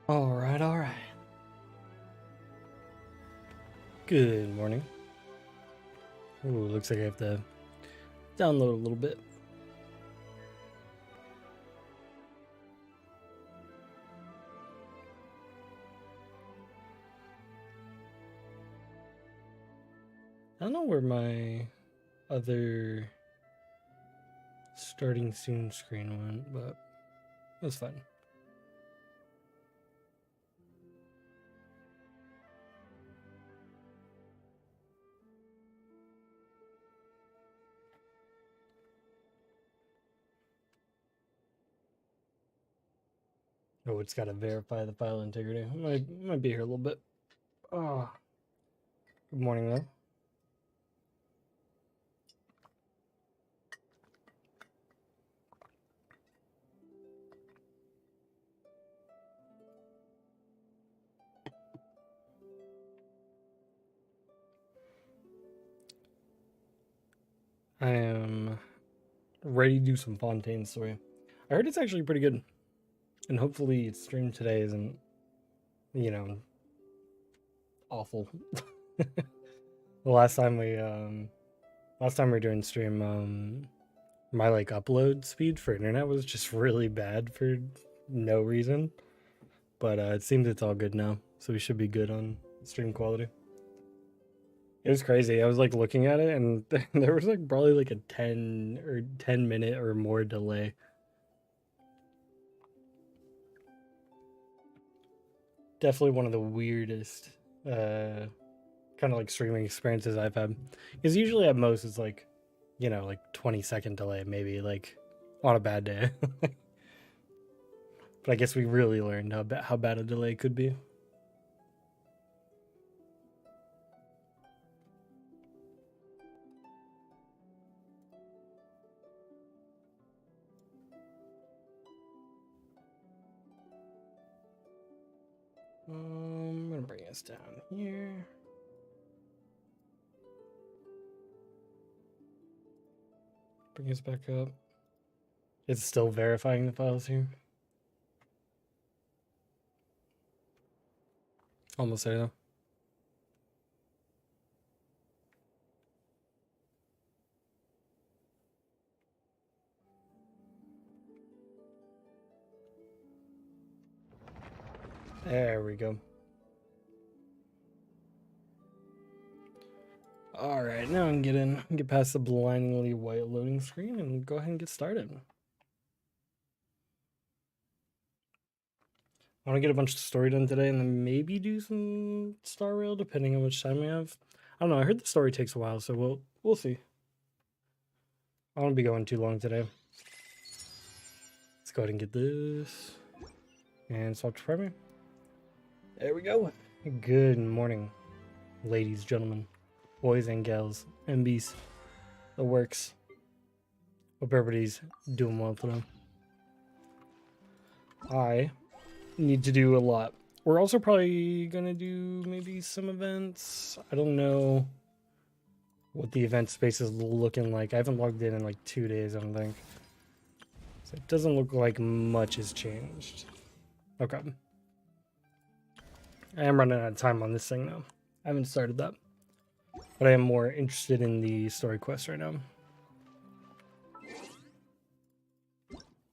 Alright, alright. Good morning. Ooh, looks like I have to download a little bit. I don't know where my other starting soon screen went, but that's fine. Oh, it's got to verify the file integrity. Might be here a little bit. Oh, good morning, though. I am ready to do some Fontaine story. I heard it's actually pretty good, and hopefully, its stream today isn't, you know, awful. The last time we were doing stream, my like upload speed for internet was just really bad for no reason. But it seems it's all good now, so we should be good on stream quality. It was crazy. I was like looking at it, and there was like probably like a 10 minute or more delay. Definitely one of the weirdest kind of like streaming experiences I've had. Because usually at most it's like, like 20-second delay, maybe like on a bad day. But I guess we really learned how bad a delay could be. I'm gonna bring us down here. Bring us back up. It's still verifying the files here. Almost there though. There we go. Alright, now I can get past the blindingly white loading screen and go ahead and get started. I want to get a bunch of story done today and then maybe do some Star Rail depending on which time we have. I don't know, I heard the story takes a while, so we'll see. I don't want to be going too long today. Let's go ahead and get this. And swap to primary. There we go. Good morning, ladies, gentlemen, boys and gals, MBs, the works. Hope everybody's doing well today. I need to do a lot. We're also probably gonna do maybe some events. I don't know what the event space is looking like. I haven't logged in like 2 days, I don't think. So it doesn't look like much has changed. Okay. I am running out of time on this thing though. I haven't started that. But I am more interested in the story quest right now.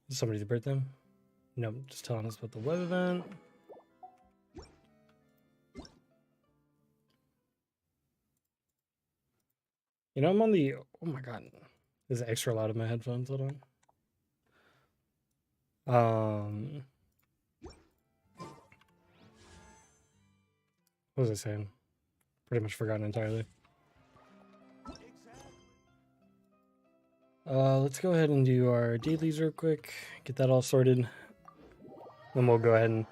Is somebody's birthday? Nope, just telling us about the web event. I'm on the... Oh my god. This is extra loud in my headphones. Hold on. What was I saying? Pretty much forgotten entirely. Let's go ahead and do our dailies real quick. Get that all sorted. Then we'll go ahead and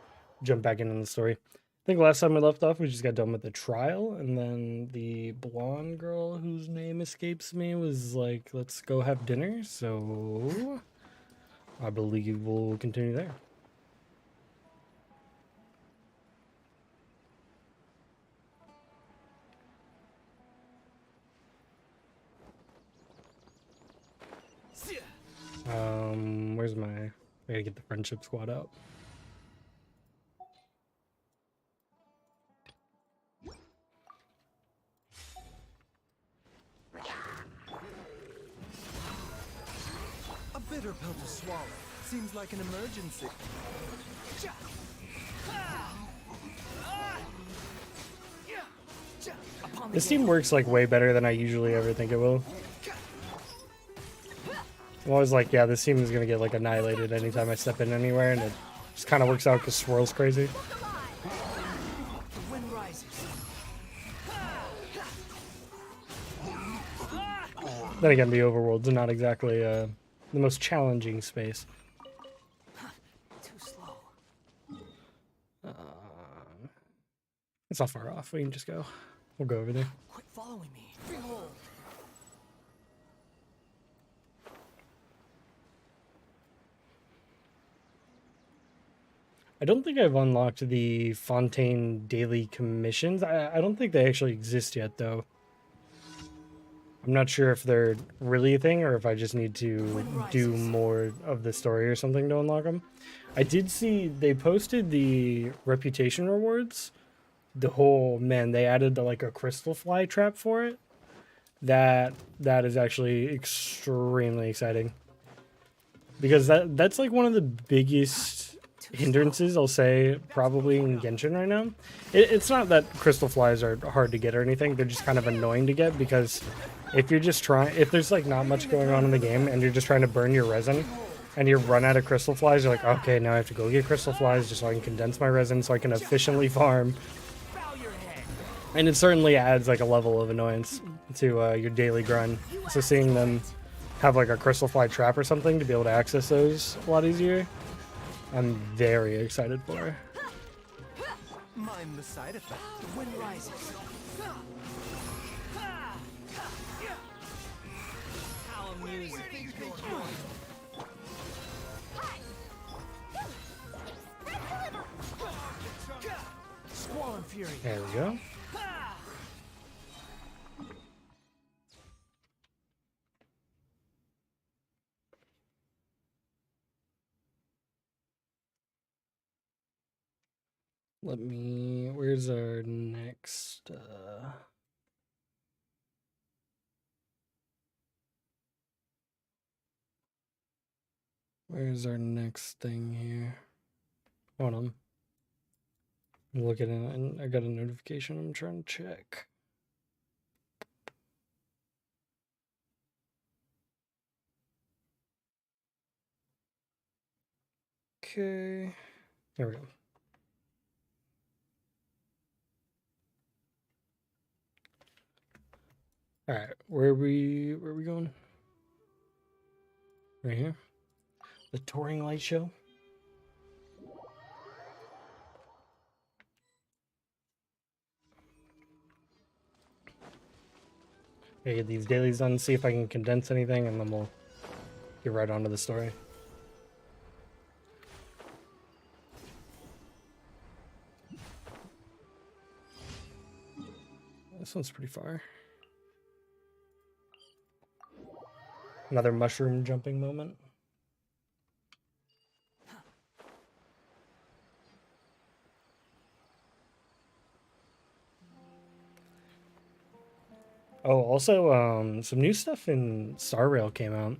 jump back into the story. I think last time we left off, we just got done with the trial, and then the blonde girl whose name escapes me was like, let's go have dinner, so I believe we'll continue there. Where's my... I gotta get the friendship squad out. Bitter pill to swallow. Seems like an emergency. This team works like way better than I usually ever think it will. I'm always like, yeah, this team is gonna get like annihilated anytime I step in anywhere, and it just kind of works out because Swirl's crazy. The wind rises. Then again, the overworld's not exactly the most challenging space. Too slow. It's not far off. We can just go. We'll go over there. Quit following me. Behold. I don't think I've unlocked the Fontaine daily commissions. I don't think they actually exist yet, though. I'm not sure if they're really a thing or if I just need to do more of the story or something to unlock them. I did see they posted the reputation rewards. Man, they added like a crystal fly trap for it. That is actually extremely exciting. Because that's like one of the biggest hindrances, I'll say, probably in Genshin right now. It's not that crystal flies are hard to get or anything. They're just kind of annoying to get because if there's like not much going on in the game and you're just trying to burn your resin and you run out of crystal flies, you're like, okay, now I have to go get crystal flies just so I can condense my resin so I can efficiently farm. And it certainly adds like a level of annoyance to your daily grind. So seeing them have like a crystal fly trap or something to be able to access those a lot easier, I'm very excited for. Mind the side effect. The wind rises. How amusing. Squall and fury. There we go. Where's our next, where's our next thing here? Hold on. I'm looking at it and I got a notification I'm trying to check. Okay. There we go. All right, where are we going? Right here. The touring light show. Okay, get these dailies done, see if I can condense anything, and then we'll get right onto the story. This one's pretty far. Another mushroom jumping moment. Oh, also, some new stuff in Star Rail came out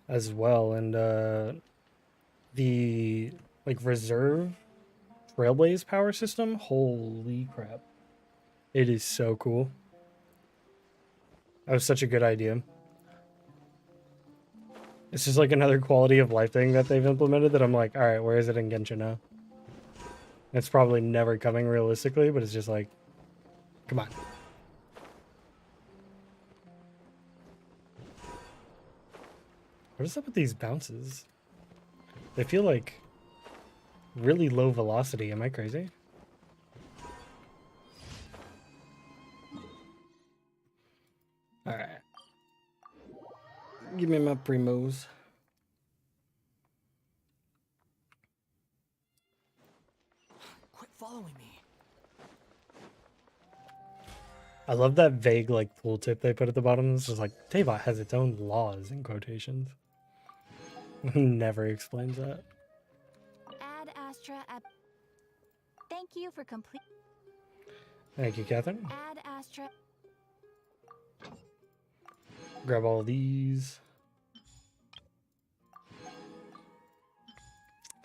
as well, and the like reserve Trailblaze power system. Holy crap! It is so cool. That was such a good idea. It's just like another quality of life thing that they've implemented that I'm like, all right, where is it in Genshin now? It's probably never coming realistically, but it's just like, come on. What is up with these bounces? They feel like really low velocity. Am I crazy? All right. Give me my primos. Quit following me. I love that vague like tooltip they put at the bottom. It's just like Teyvat has its own laws in quotations. Never explains that. Add Astra at. Thank you for complete. Thank you, Catherine. Add Astra. Grab all these.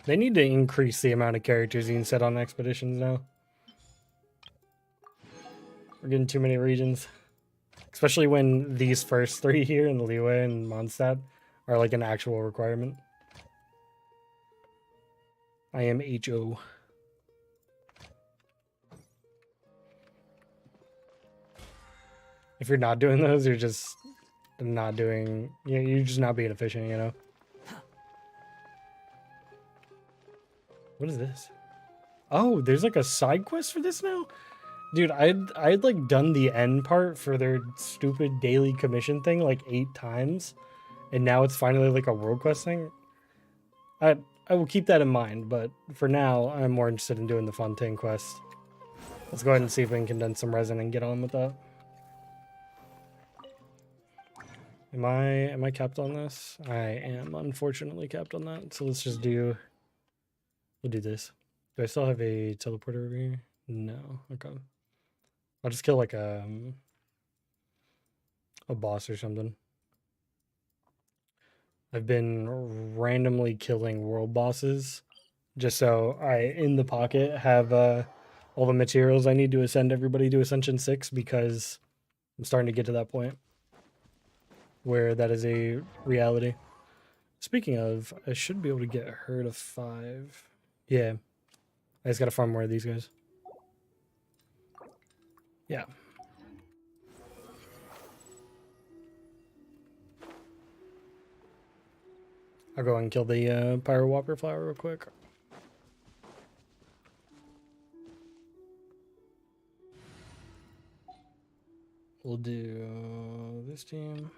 They need to increase the amount of characters you can set on expeditions now. We're getting too many regions. Especially when these first three here in Liyue and Mondstadt are like an actual requirement. I am HO. If you're not doing those, you're just not doing... You're just not being efficient, you know? What is this? Oh, there's like a side quest for this now? Dude, I'd like done the end part for their stupid daily commission thing like 8 times. And now it's finally like a world quest thing. I will keep that in mind, but for now, I'm more interested in doing the Fontaine quest. Let's go ahead and see if we can condense some resin and get on with that. Am I capped on this? I am unfortunately capped on that. So let's just do... We'll do this. Do I still have a teleporter over here? No. Okay. I'll just kill like a boss or something. I've been randomly killing world bosses just so I, in the pocket, have all the materials I need to ascend everybody to Ascension 6 because I'm starting to get to that point where that is a reality. Speaking of, I should be able to get her to 5. Yeah. I just gotta farm more of these guys. Yeah. I'll go and kill the Pyro Whopper flower real quick. We'll do this team.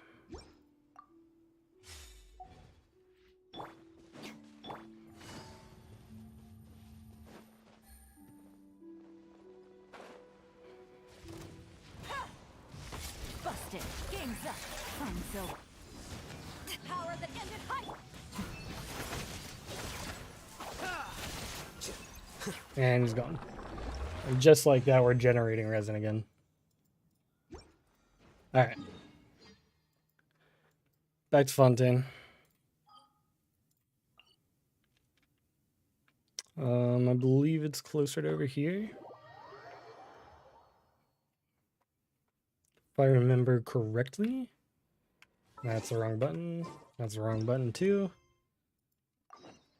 Busted. Game's up. Fun's over. Power that ended high. And he's gone. And just like that, we're generating resin again. Alright. Back to Fontaine. I believe it's closer to over here. If I remember correctly. That's the wrong button. That's the wrong button too.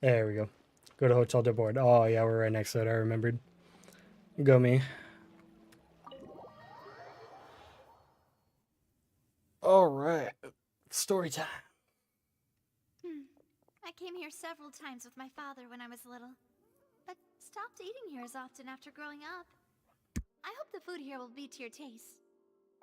There we go. Go to Hotel de Board. Oh yeah, we're right next to it. I remembered. Go me. All right. Story time. I came here several times with my father when I was little, but stopped eating here as often after growing up. I hope the food here will be to your taste.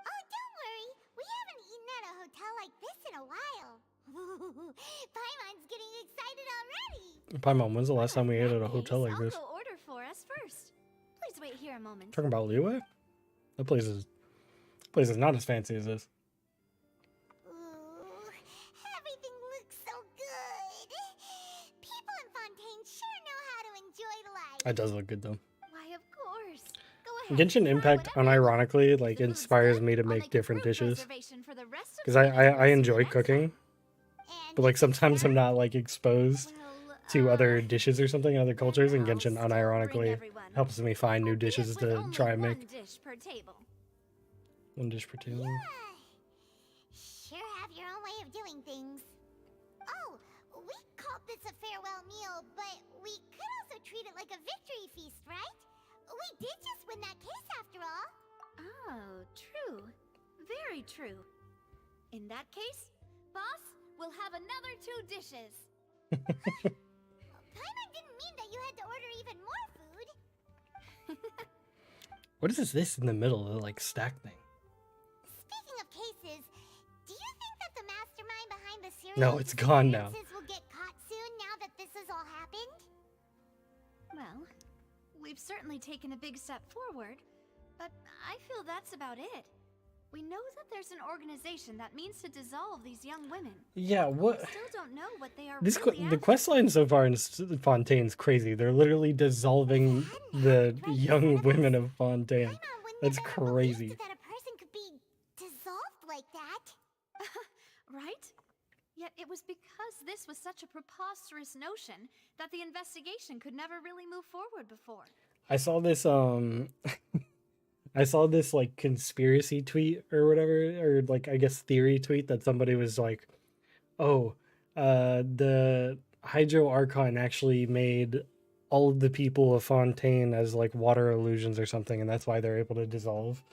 Oh, don't worry. We haven't eaten at a hotel like this in a while. Paimon's getting excited already. Paimon, when's the last time we ate at a hotel like I'll this? go order for us first. Please wait here a moment. Talking about Liyue? That place is not as fancy as this. Ooh, everything looks so good. People in Fontaine sure know how to enjoy life. That does look good though. Why, of course. Go ahead. Genshin Impact unironically like The food's inspires done. me to I'll make a different group dishes. reservation for the rest of Because the I visitors enjoy next time. cooking, but like sometimes I'm not like exposed to other dishes or something in other cultures, and Genshin unironically helps me find new dishes to try and make. One dish per table. One dish per table. Sure have your own way of doing things. Oh, we called this a farewell meal, but we could also treat it like a victory feast, right? We did just win that case after all. Oh, true. Very true. In that case, boss, we'll have another 2 dishes. Paimon didn't mean that you had to order even more food. What is this in the middle of the like stack thing? Speaking of cases, do you think that the mastermind behind the series No, it's gone now. will get caught soon now that this has all happened? Well, we've certainly taken a big step forward, but I feel that's about it. We know that there's an organization that means to dissolve these young women. Yeah, what? We still don't know what they are This really the after. quest line so far in Fontaine's crazy. They're literally dissolving the young women of Fontaine. Paimon would That's never have believed crazy. that a person could be dissolved like that. Right? Yet it was because this was such a preposterous notion that the investigation could never really move forward before. I saw this I saw this like conspiracy tweet or whatever, or like I guess theory tweet that somebody was like, "Oh, the Hydro Archon actually made all of the people of Fontaine as like water illusions or something, and that's why they're able to dissolve."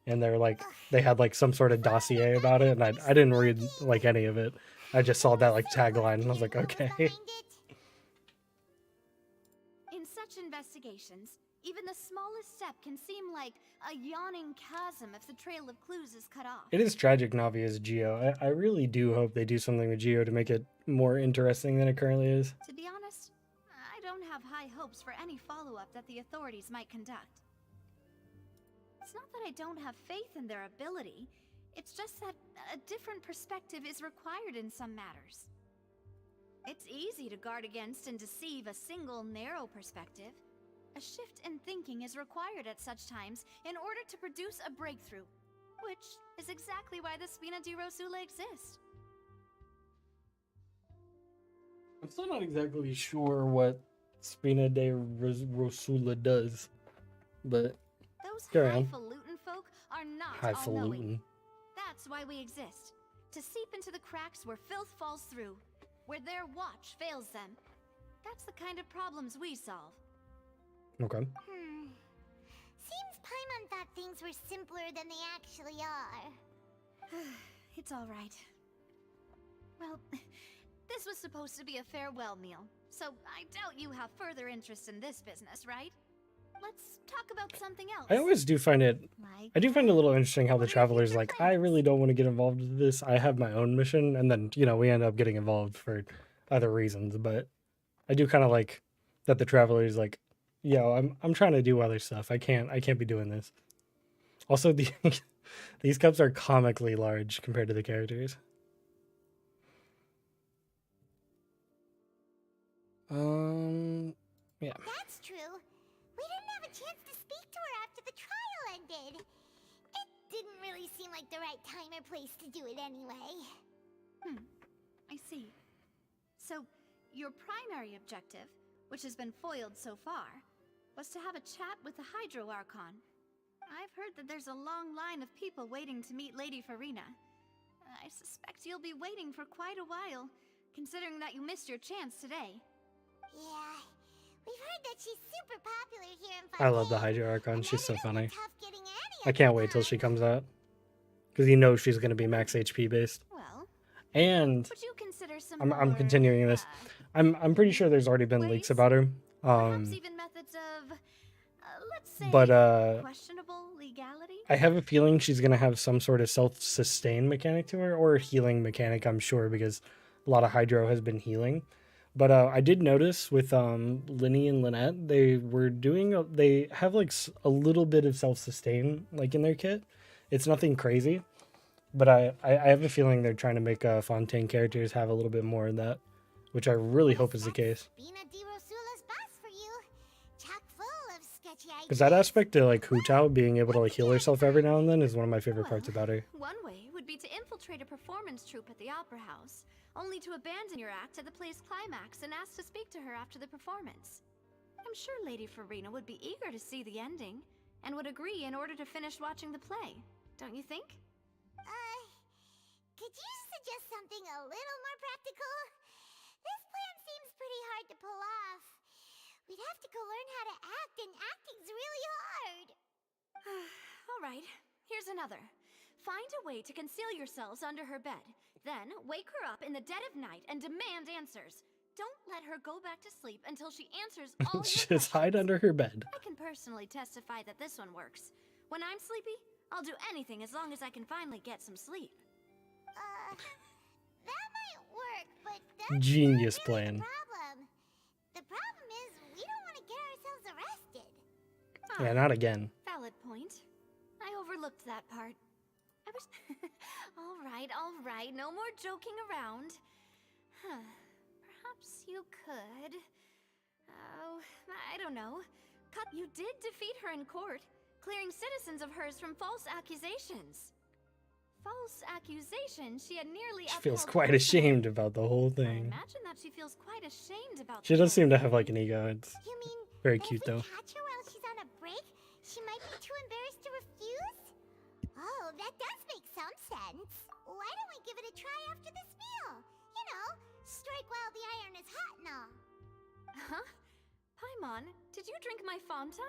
And they're like, they had like some sort of dossier about it, and I didn't read like any of it. I just saw that like tagline, and I was like, okay. In such investigations, even the smallest step can seem like a yawning chasm if the trail of clues is cut off. It is tragic Navi as Geo. I really do hope they do something with Geo to make it more interesting than it currently is. To be honest, I don't have high hopes for any follow-up that the authorities might conduct. It's not that I don't have faith in their ability, it's just that a different perspective is required in some matters. It's easy to guard against and deceive a single narrow perspective. A shift in thinking is required at such times in order to produce a breakthrough, which is exactly why the Spina di Rosula exists. I'm still not exactly sure what Spina de Rosula does, but Those carry on. highfalutin folk are not all-knowing. Highfalutin. That's why we exist. To seep into the cracks where filth falls through, where their watch fails them. That's the kind of problems we solve. Okay. Seems Paimon thought things were simpler than they actually are. It's all right. Well, this was supposed to be a farewell meal, so I doubt you have further interest in this business, right? Let's talk about something else. I always do find it, Like, I do find it a little interesting how the what are your Traveler's future like, I plans? really don't want to get involved with this. I have my own mission, and then, you know, we end up getting involved for other reasons, but I do kind of like that the Traveler's like, yo, I'm trying to do other stuff. I can't be doing this. Also, these cups are comically large compared to the characters. Yeah. That's true. We didn't have a chance to speak to her after the trial ended. It didn't really seem like the right time or place to do it anyway. I see. So, your primary objective, which has been foiled so far, was to have a chat with the Hydro Archon. I've heard that there's a long line of people waiting to meet Lady Farina. I suspect you'll be waiting for quite a while, considering that you missed your chance today. Yeah, we've heard that she's super popular here in I love the Fontaine, Hydro Archon. and She's that so it'll be funny. tough getting any I of can't them wait till she on. comes out. Because you know she's going to be max HP based. Well, And would you consider some I'm more, continuing this. I'm pretty sure there's already been leaks ways? about her. Perhaps even methods of, let's say, But questionable legality? I have a feeling she's going to have some sort of self-sustain mechanic to her, or a healing mechanic, I'm sure, because a lot of Hydro has been healing. But I did notice with Linny and Lynette, they have like a little bit of self-sustain like in their kit. It's nothing crazy, but I have a feeling they're trying to make Fontaine characters have a little bit more of that, which I really hope is the case. Spina di Rosula's boss for you. Chock full of sketchy ideas. Because that aspect of like Hu Tao being able to like heal herself every now and then is one of my favorite parts about her. One way would be to infiltrate a performance troupe at the Opera House, only to abandon your act at the play's climax and ask to speak to her after the performance. I'm sure Lady Farina would be eager to see the ending, and would agree in order to finish watching the play. Don't you think? Could you suggest something a little more practical? This plan seems pretty hard to pull off. We'd have to go learn how to act, and acting's really hard. All right, here's another. Find a way to conceal yourselves under her bed. Then wake her up in the dead of night and demand answers. Don't let her go back to sleep until she answers all your Just hide questions. under her bed. I can personally testify that this one works. When I'm sleepy, I'll do anything as long as I can finally get some sleep. That might work, but that's Genius not really plan. the problem. The problem is we don't want to get ourselves arrested. Yeah, not again. Valid point. I overlooked that part. I was... all right, no more joking around. Perhaps you could... Oh, I don't know. You did defeat her in court, clearing citizens of hers from false accusations. false accusation, she had nearly She feels upheld quite personally. ashamed about the whole I thing. imagine that she feels quite ashamed about She the does seem to whole have like an ego. It's You mean very that cute if we though. catch her while she's on a break, she might be too embarrassed to refuse? Oh, that does make some sense. Why don't we give it a try after this meal? You know, strike while the iron is hot and all. Huh? Paimon, did you drink my Fanta?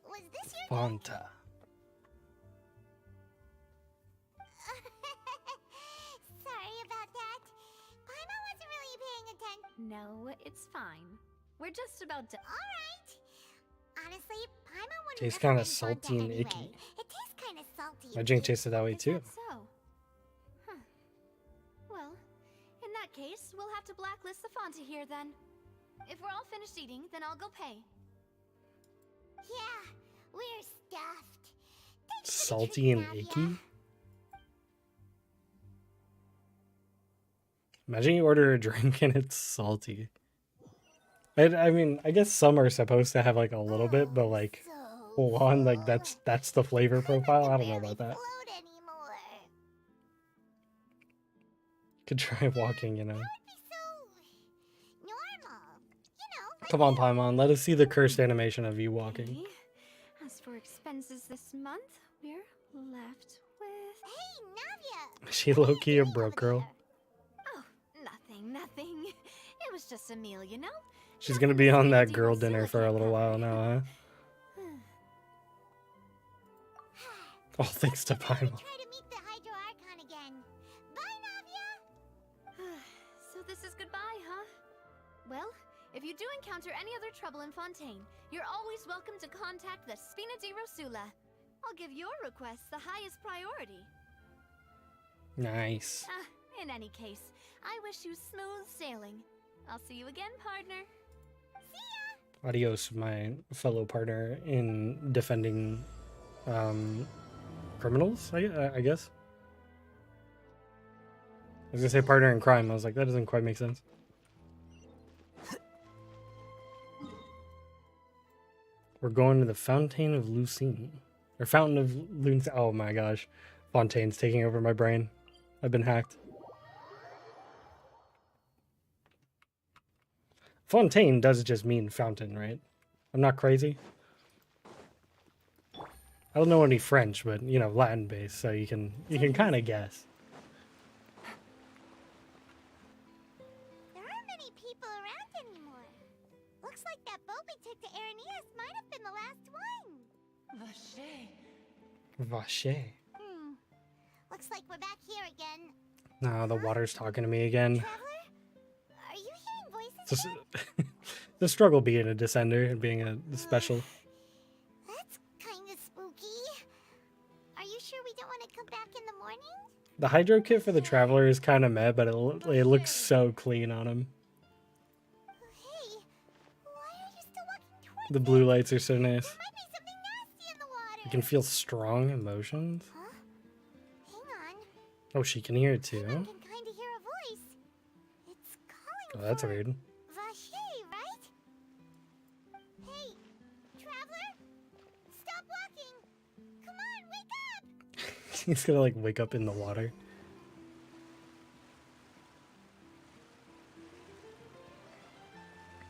Was this your Fanta. Sorry about that. Paimon wasn't really paying attention. No, it's fine. We're just about to. Alright. Honestly, Paimon wouldn't Tastes recommend kinda salty Fanta and anyway. icky. It tastes kind of salty. My and drink icky. tasted that way Is too. that so? Huh. Well, in that case, we'll have to blacklist the Fanta here then. If we're all finished eating, then I'll go pay. Yeah, we're stuffed. Thanks for the Salty treat, and Navia. icky? Imagine you order a drink and it's salty. I mean, I guess some are supposed to have like a little bit, but like So one, like full. that's the flavor profile. I don't know Barely about that. float anymore. Could try walking, you know. That would be so normal. You know, like Come on, Paimon, let us see the cursed animation of you walking. Okay. As for expenses this month, we're left with. Hey, Navia. Is she low-key a broke girl? Oh, nothing. It was just a meal, you know? She's gonna be on that girl dinner for a little while now, huh? All thanks to Try Paimon. to meet the Hydro Archon again. Bye, Navia. So this is goodbye, huh? Well, if you do encounter any other trouble in Fontaine, you're always welcome to contact the Spina di Rosula. I'll give your request the highest priority. Nice. In any case, I wish you smooth sailing. I'll see you again, partner. Adios, my fellow partner in defending criminals, I guess. I was gonna say partner in crime. I was like, that doesn't quite make sense. We're going to the Fountain of Lucine. Or Fountain of Lucine. Oh my gosh. Fontaine's taking over my brain. I've been hacked. Fontaine does just mean fountain, right? I'm not crazy. I don't know any French, but you know, Latin based, so you can kind of guess. There aren't many people around anymore. Looks like that boat we took to Aranias might have been the last one. Vache. Looks like we're back here again. Nah, the water's talking to me again. Traveler? Are you hearing voices? Just again? the struggle being a descender and being a special. That's kind of spooky. Are you sure we don't want to come back in the morning? The hydro kit for the traveler is kind of meh, but it looks so clean on him. Hey, why are you still walking towards The blue lights are so nice. There might be something nasty in the water. You can feel strong emotions. Huh? Hang on. Oh, she can hear it I too. can kind of hear a voice. It's calling Oh, that's for weird. Vache, right? Hey, traveler! Stop walking! Come on, wake up! He's gonna like wake up in the water.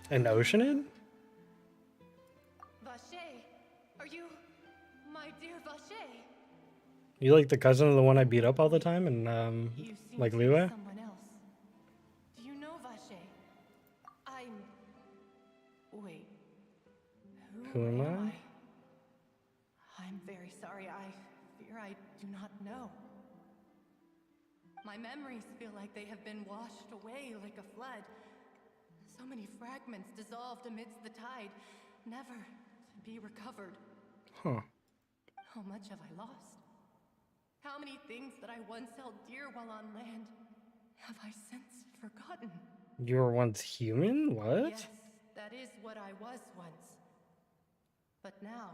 An Oceanid? Vache, are you my dear Vache? You like the cousin of the one I beat up all the time and You seem like to be Liyue? someone else. Do you know Vache? I'm. Wait. Who am I? I'm very sorry. I fear I do not know. My memories feel like they have been washed away like a flood. So many fragments dissolved amidst the tide, never to be recovered. Huh. How much have I lost? How many things that I once held dear while on land have I since forgotten? You were once human? What? Yes, that is what I was once. But now,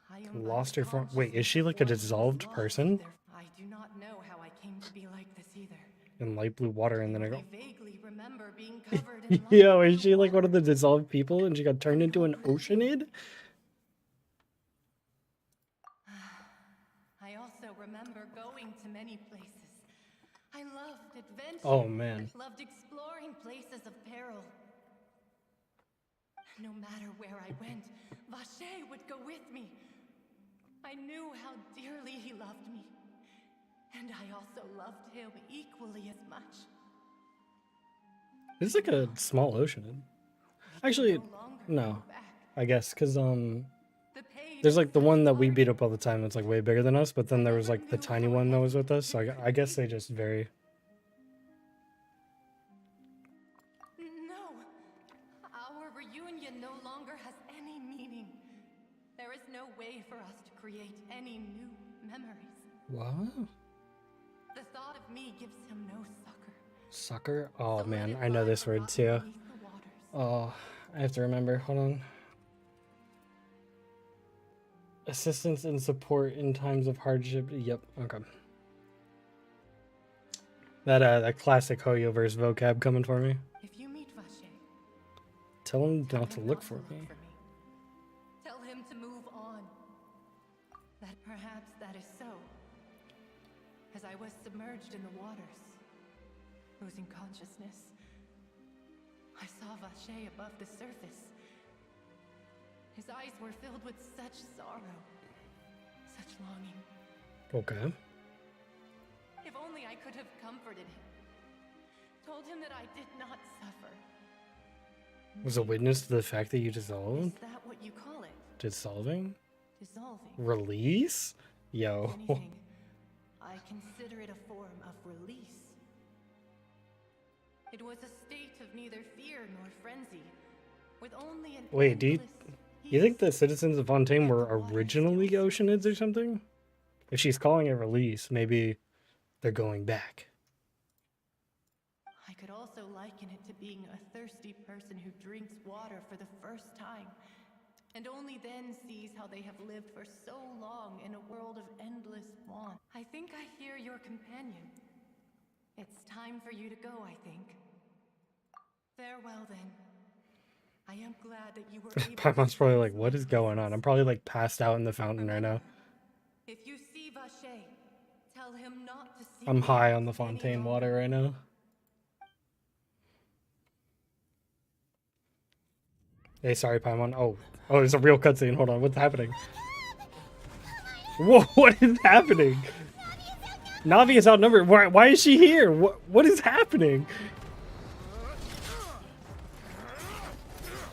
I am Lost her form. unconscious Wait, is she like a of what was dissolved lost. person? I do not know how I came to be like this either. In light blue water, and then I I go. vaguely remember being covered in light Yo, is blue she like one of the water. dissolved people and she got turned into an Oceanid? I also also remember going to many places. I loved adventure. Oh man. Loved exploring places of peril. No matter where I went, Vacher would go with me. I knew how dearly he loved me. And I also loved him equally as much. It's like a small ocean. Actually, No longer no. go back. I guess because The page there's like the was one that we hard. beat up all the time that's like way bigger than us, but then there was like the tiny one that was with us. So I guess they just vary. No. Our reunion no longer has any meaning. There is no way for us to create any new memories. What? The thought of me gives him no succor. Sucker? Oh man, I Solidified know this word forgotten too. beneath the waters. Oh, I have to remember. Hold on. Assistance and support in times of hardship. Yep. Okay. That classic Hoyo verse vocab coming for me. If you meet Vacher, Tell him tell not to him look not for me. Tell him to move on. That perhaps that is so. As I was submerged in the waters, losing consciousness, I saw Vacher above the surface. His eyes were filled with such sorrow, such longing. Okay. If only I could have comforted him, told him that I did not suffer. Was a witness to the fact that you Is dissolved? that what you call it? Dissolving? Dissolving? Release? If Yo. anything, I consider it a form of release. It was a state of neither fear nor frenzy, with only an Wait, do you endless think peace. the citizens of Fontaine were originally Oceanids or something? If she's calling it release, maybe they're going back. I could also liken it to being a thirsty person who drinks water for the first time, and only then sees how they have lived for so long in a world of endless want. I think I hear your companion. It's time for you to go, I think. Farewell, then. I am glad that you were able to Paimon's probably like, sense what my is going on? presence. I'm probably like passed out in the fountain right now. Remember, if you see Vacher, tell him not to seek I'm me high out on the any Fontaine longer. water right now. Hey, sorry, Paimon. Oh, there's a real cutscene. Hold on, what's happening? Whoa, what is happening? Navi is outnumbered. Why is she here? What is happening?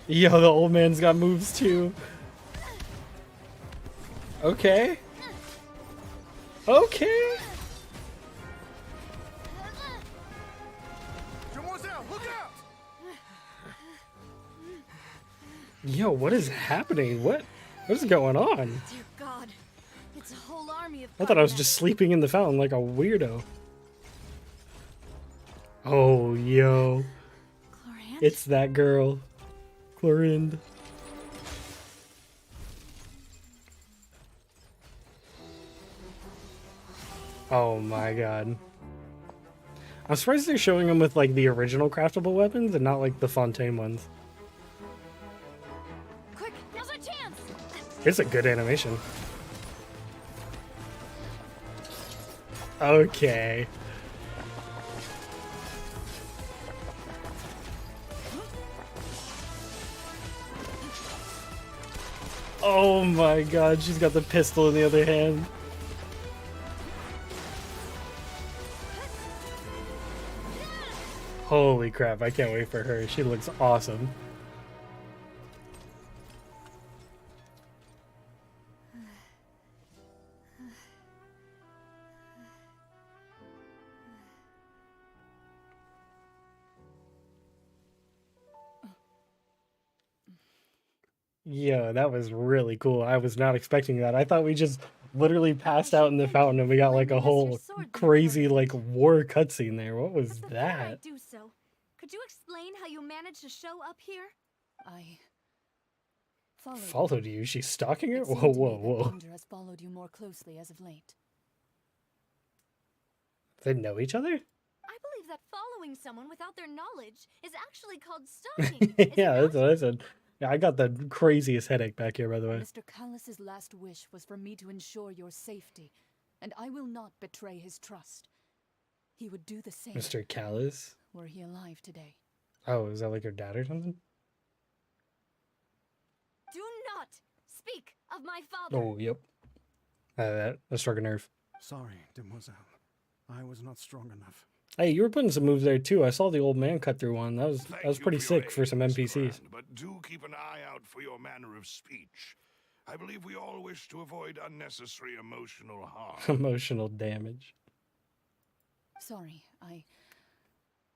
Yo, the old man's got moves too. Okay. Okay. Look out! Yo, what is happening? What is going on? Dear God, it's a whole army of. I thought I was just sleeping in the fountain like a weirdo. Oh, yo. Chlorant? It's that girl. Chlorind. Oh my god. I'm surprised they're showing them with like the original craftable weapons and not like the Fontaine ones. Quick, now's our chance. It's a good animation. Okay. Oh my god, she's got the pistol in the other hand. Holy crap, I can't wait for her. She looks awesome. Yeah, that was really cool. I was not expecting that. I thought we just literally passed out in the fountain and we got like a whole crazy like war cutscene there. What was But before I that? do so, could you explain how you managed to show up here? I followed. Followed you? She's stalking her? It Whoa, seemed to whoa, me that whoa. Danger has followed you more closely as of late. They know each other? I believe that following someone without their knowledge is actually called stalking. is it Yeah, that's not? what I said. Yeah, I got the craziest headache back here, by the way. Mr. Callus's last wish was for me to ensure your safety, and I will not betray his trust. He would do the same Mr. Callus. were he alive today. Oh, is that like her dad or something? Do not speak of my father. Oh, yep. That struck a nerve. Sorry, demoiselle. I was not strong enough. Hey, you were putting some moves there too. I saw the old man cut through one. That was Thank you pretty for your sick for aid, some Miss NPCs. Grand, but do keep an eye out for your manner of speech. I believe we all wish to avoid unnecessary emotional harm. Emotional damage. Sorry, I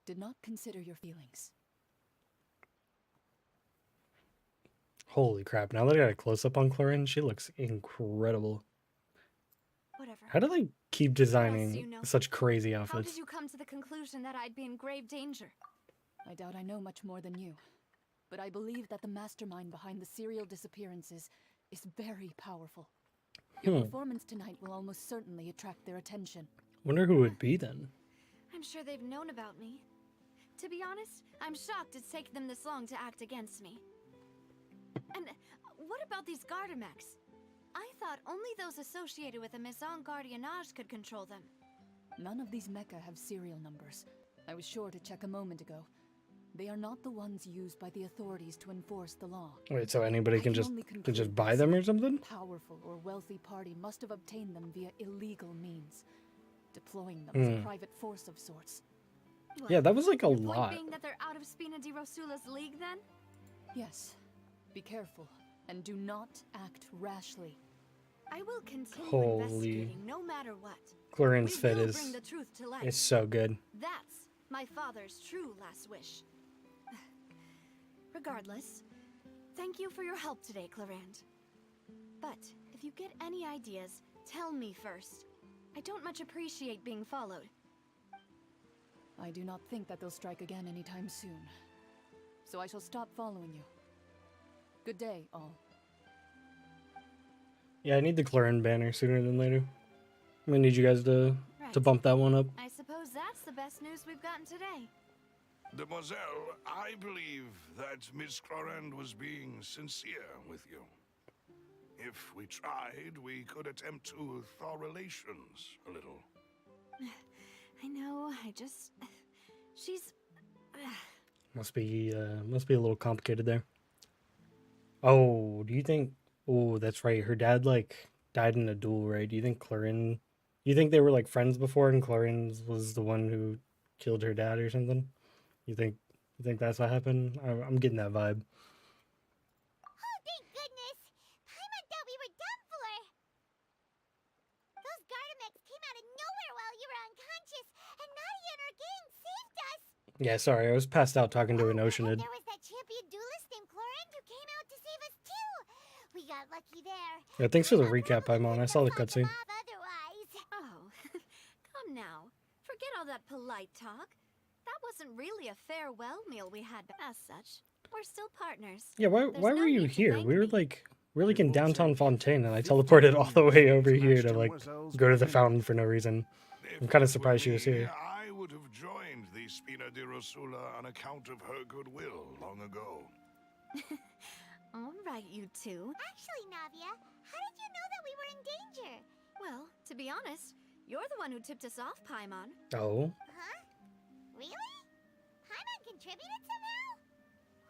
did not consider your feelings. Holy crap! Now that I got a close up on Clorin, she looks incredible. Whatever. How do they keep designing you know? such crazy How outfits? did you come to the conclusion that I'd be in grave danger? I doubt I know much more than you, but I believe that the mastermind behind the serial disappearances is very powerful. Your performance tonight will almost certainly attract their attention. Wonder who it would be then. I'm sure they've known about me. To be honest, I'm shocked it's taken them this long to act against me. And what about these Gardamex? I thought only those associated with the Maison Gardiennage could control them. None of these mecha have serial numbers. I was sure to check a moment ago. They are not the ones used by the authorities to enforce the law. Wait, so anybody I can only just conclude buy this them or something? Powerful or wealthy party must have obtained them via illegal means, deploying them as a private force of sorts. Yeah, that was like a Your point lot. being that they're out of Spina di Rosula's league, then? Yes. Be careful and do not act rashly. I will continue Holy. investigating no matter what. Clorin's We fit will is bring the truth to light. it's so good. That's my father's true last wish. Regardless, thank you for your help today, Clarand. But if you get any ideas, tell me first. I don't much appreciate being followed. I do not think that they'll strike again anytime soon. So I shall stop following you. Good day, all. Yeah, I need the Clorin banner sooner than later. I'm gonna need you guys to Right. bump that one up. I suppose that's the best news we've gotten today. Demoiselle, I believe that Miss Clorand was being sincere with you. If we tried, we could attempt to thaw relations a little. I know, she's... Must be a little complicated there. Oh, do you think? Oh, that's right. Her dad like died in a duel, right? Do you think Clorin? You think they were like friends before, and Clorin was the one who killed her dad or something? You think that's what happened? I'm getting that vibe. Oh, thank goodness! Paimon thought we were done for! Those Gardamex came out of nowhere while you were unconscious, and Nadia and her gang saved us! Yeah, sorry, I was passed out talking to an And Oceanid. there was that champion duelist named Clorand who came out to save us too! We got lucky there. Yeah, thanks for the I'll recap, probably Paimon. I lose saw the my cutscene. mob otherwise. Oh, come now. Forget all that polite talk. That wasn't really a farewell meal we had as such. We're still partners. Yeah, why There's were no you need to here? thank We were me. like in It will downtown take Fontaine, and I 15 teleported all the way over years to here to smash like Demoiselle's go to the brain. fountain for no reason. If I'm kinda it surprised were she was me, here. I would have joined the Spina di Rosula on account of her goodwill long ago. All right, you two. Actually, Navia, how did you know that we were in danger? Well, to be honest, you're the one who tipped us off, Paimon. Oh, Huh? Really? Paimon contributed somehow?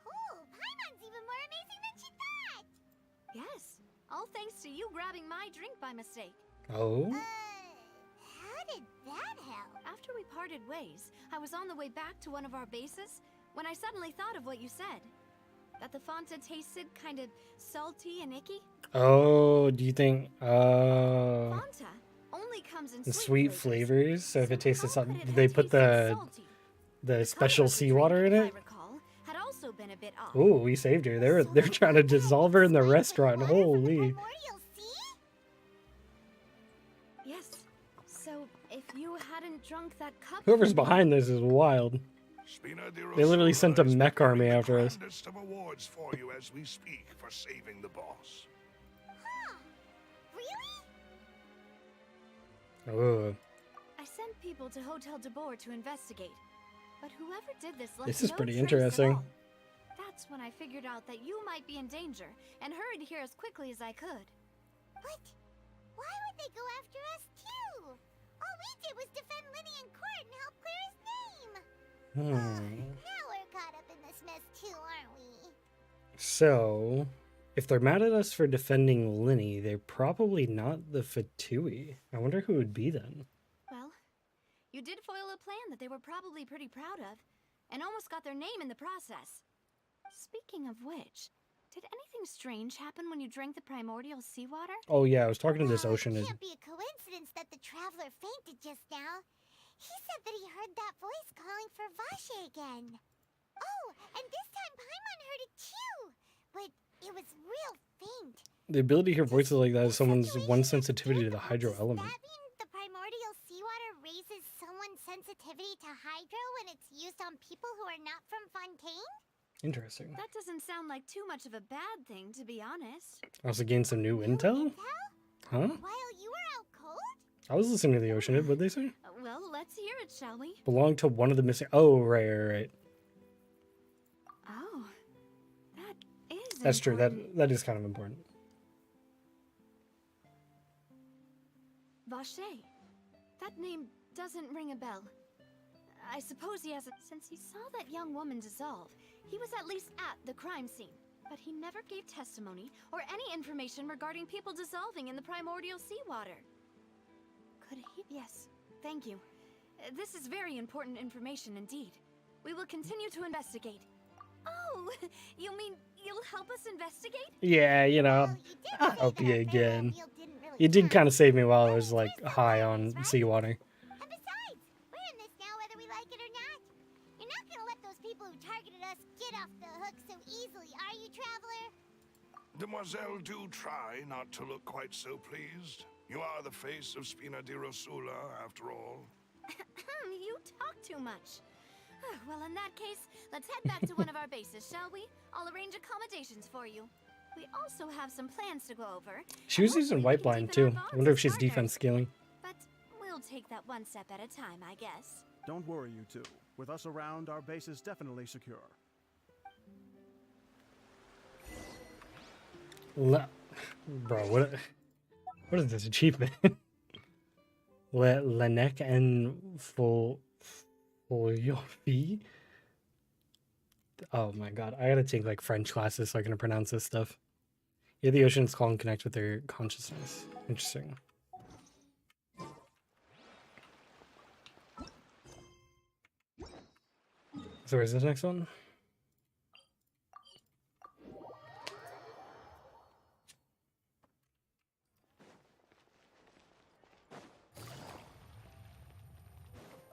Cool, Paimon's even more amazing than she thought! Yes, all thanks to you grabbing my drink by mistake. oh, How did that help? After we parted ways, I was on the way back to one of our bases when I suddenly thought of what you said. That the Fanta tasted kind of salty and icky. oh. Do you think Fanta only comes in the sweet sweet flavors? So if it tasted how could something, it did they have put tasted salty? the The special color of the seawater in drink, it? if I recall, had also been a bit off. Oh, we saved her. They're trying to dissolve her in the restaurant. Water from the Holy. primordial sea? Yes. So if you hadn't drunk that cup, Whoever's behind this is wild. Spina di They literally Rosula sent a is mech army preparing after the us. grandest of awards for you as we speak for saving the boss. Huh. Really? Oh, I sent people to Hotel de Boer to investigate. But whoever did this left This is no pretty trace at interesting. all. That's when I figured out that you might be in danger and hurried here as quickly as I could. What? Why would they go after us too? Now we're caught up in this mess too, aren't we? So, if they're mad at us for defending Linny, they're probably not the Fatui. I wonder who it would be then. Well, you did foil a plan that they were probably pretty proud of, and almost got their name in the process. Speaking of which, did anything strange happen when you drank the primordial seawater? Oh yeah, I was talking to this Well, ocean. It can't be a coincidence that the traveler fainted just now. He said that he heard that voice calling for Vache again. Oh, and this time Paimon heard it too, but it was real faint. The ability to hear voices like that is someone's Situation one at the sensitivity to the depot, hydro does element. that mean the primordial seawater raises someone's sensitivity to hydro when it's used on people who are not from Fontaine? Interesting. That doesn't sound like too much of a bad thing, to be honest. I also gained some new intel? Huh? While you were out cold? I was listening to the ocean. What'd they say? Well, let's hear it, shall we? Belonged to one of the missing. Oh, right. Oh, that is That's true. important. That is kind of important. Vache. That name doesn't ring a bell. I suppose he hasn't. Since he saw that young woman dissolve, he was at least at the crime scene. But he never gave testimony or any information regarding people dissolving in the primordial seawater. Could he? Yes, thank you. This is very important information indeed. We will continue to investigate. Oh, you mean you'll help us investigate? Yeah, you know, Well, you did I'll say help that you our farewell again. meal didn't really You did count. kind of save me while I was like Here's the high bonus, on right? seawater. And besides, we're in this now whether we like it or not. You're not gonna let those people who targeted us get off the hook so easily, are you, Traveler? Demoiselle, do try not to look quite so pleased. You are the face of Spina di Rosula, after all. You talk too much. Well, in that case, let's head back to one of our bases, shall we? I'll arrange accommodations for you. We also have some plans to go over. She was and using hopefully white we can blind deepen our too. I bonds wonder if as she's partners. defense scaling. But we'll take that one step at a time, I guess. Don't worry, you two. With us around, our base is definitely secure. Bro, what is this achievement? Lanek and Foliofi? Oh my god, I gotta take like French classes so I can pronounce this stuff. Yeah, the oceans call and connect with their consciousness. Interesting. So where's this next one?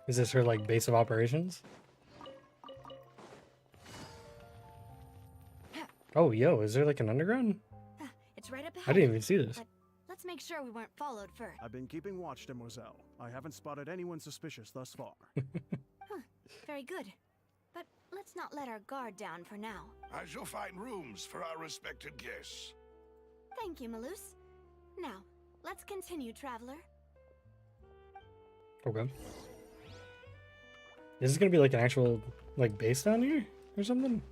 Is this her like base of operations? Oh, yo, is there like an underground? It's right up ahead. I didn't even see this. But let's make sure we weren't followed first. I've been keeping watch, Demoiselle. I haven't spotted anyone suspicious thus far. Very good. But let's not let our guard down for now. I shall find rooms for our respected guests. Thank you, Malus. Now, let's continue, Traveler. Okay. Is this gonna be like an actual like base down here or something?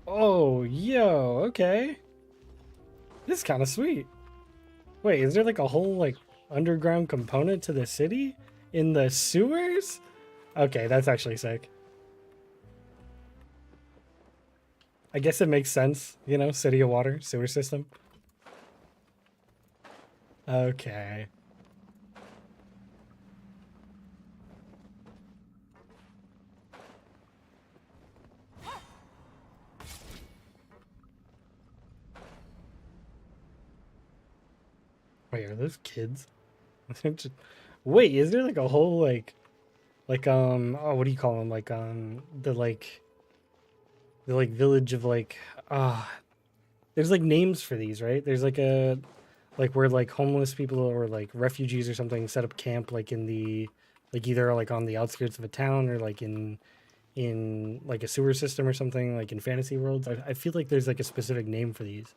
Oh, yo, okay. This is kind of sweet. Wait, is there like a whole like underground component to the city in the sewers? Okay, that's actually sick. I guess it makes sense, you know, city of water, sewer system. Okay. Wait, are those kids? Wait, is there like a whole like oh, what do you call them? Like the village of like there's like names for these, right? There's like a like where like homeless people or like refugees or something set up camp like in the like either like on the outskirts of a town or like in like a sewer system or something like in fantasy worlds. I feel like there's like a specific name for these.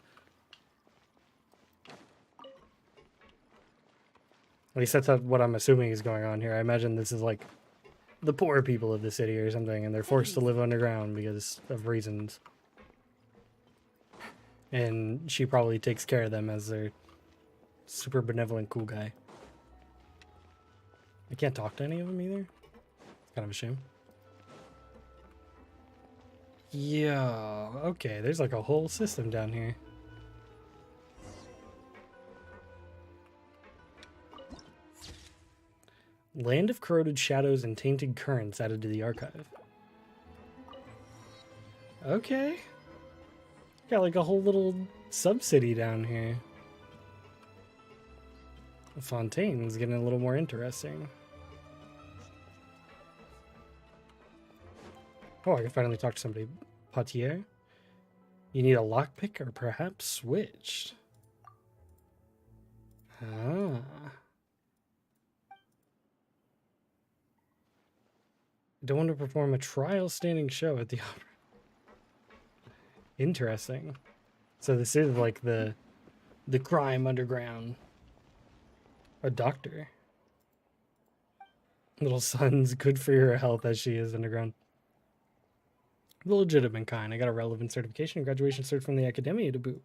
At least that's what I'm assuming is going on here. I imagine this is like the poor people of the city or something, and they're forced to live underground because of reasons. And she probably takes care of them as their super benevolent cool guy. I can't talk to any of them either. Kind of a shame. Yeah, okay, there's like a whole system down here. Land of corroded shadows and tainted currents added to the archive. Okay. Got like a whole little sub-city down here. Fontaine's getting a little more interesting. Oh, I can finally talk to somebody. Potier? You need a lockpick or perhaps switched? Ah. Don't want to perform a trial standing show at the opera. Interesting. So this is like the crime underground. A doctor. Little son's good for your health as she is underground. The legitimate kind. I got a relevant certification and graduation cert from the academia to boot.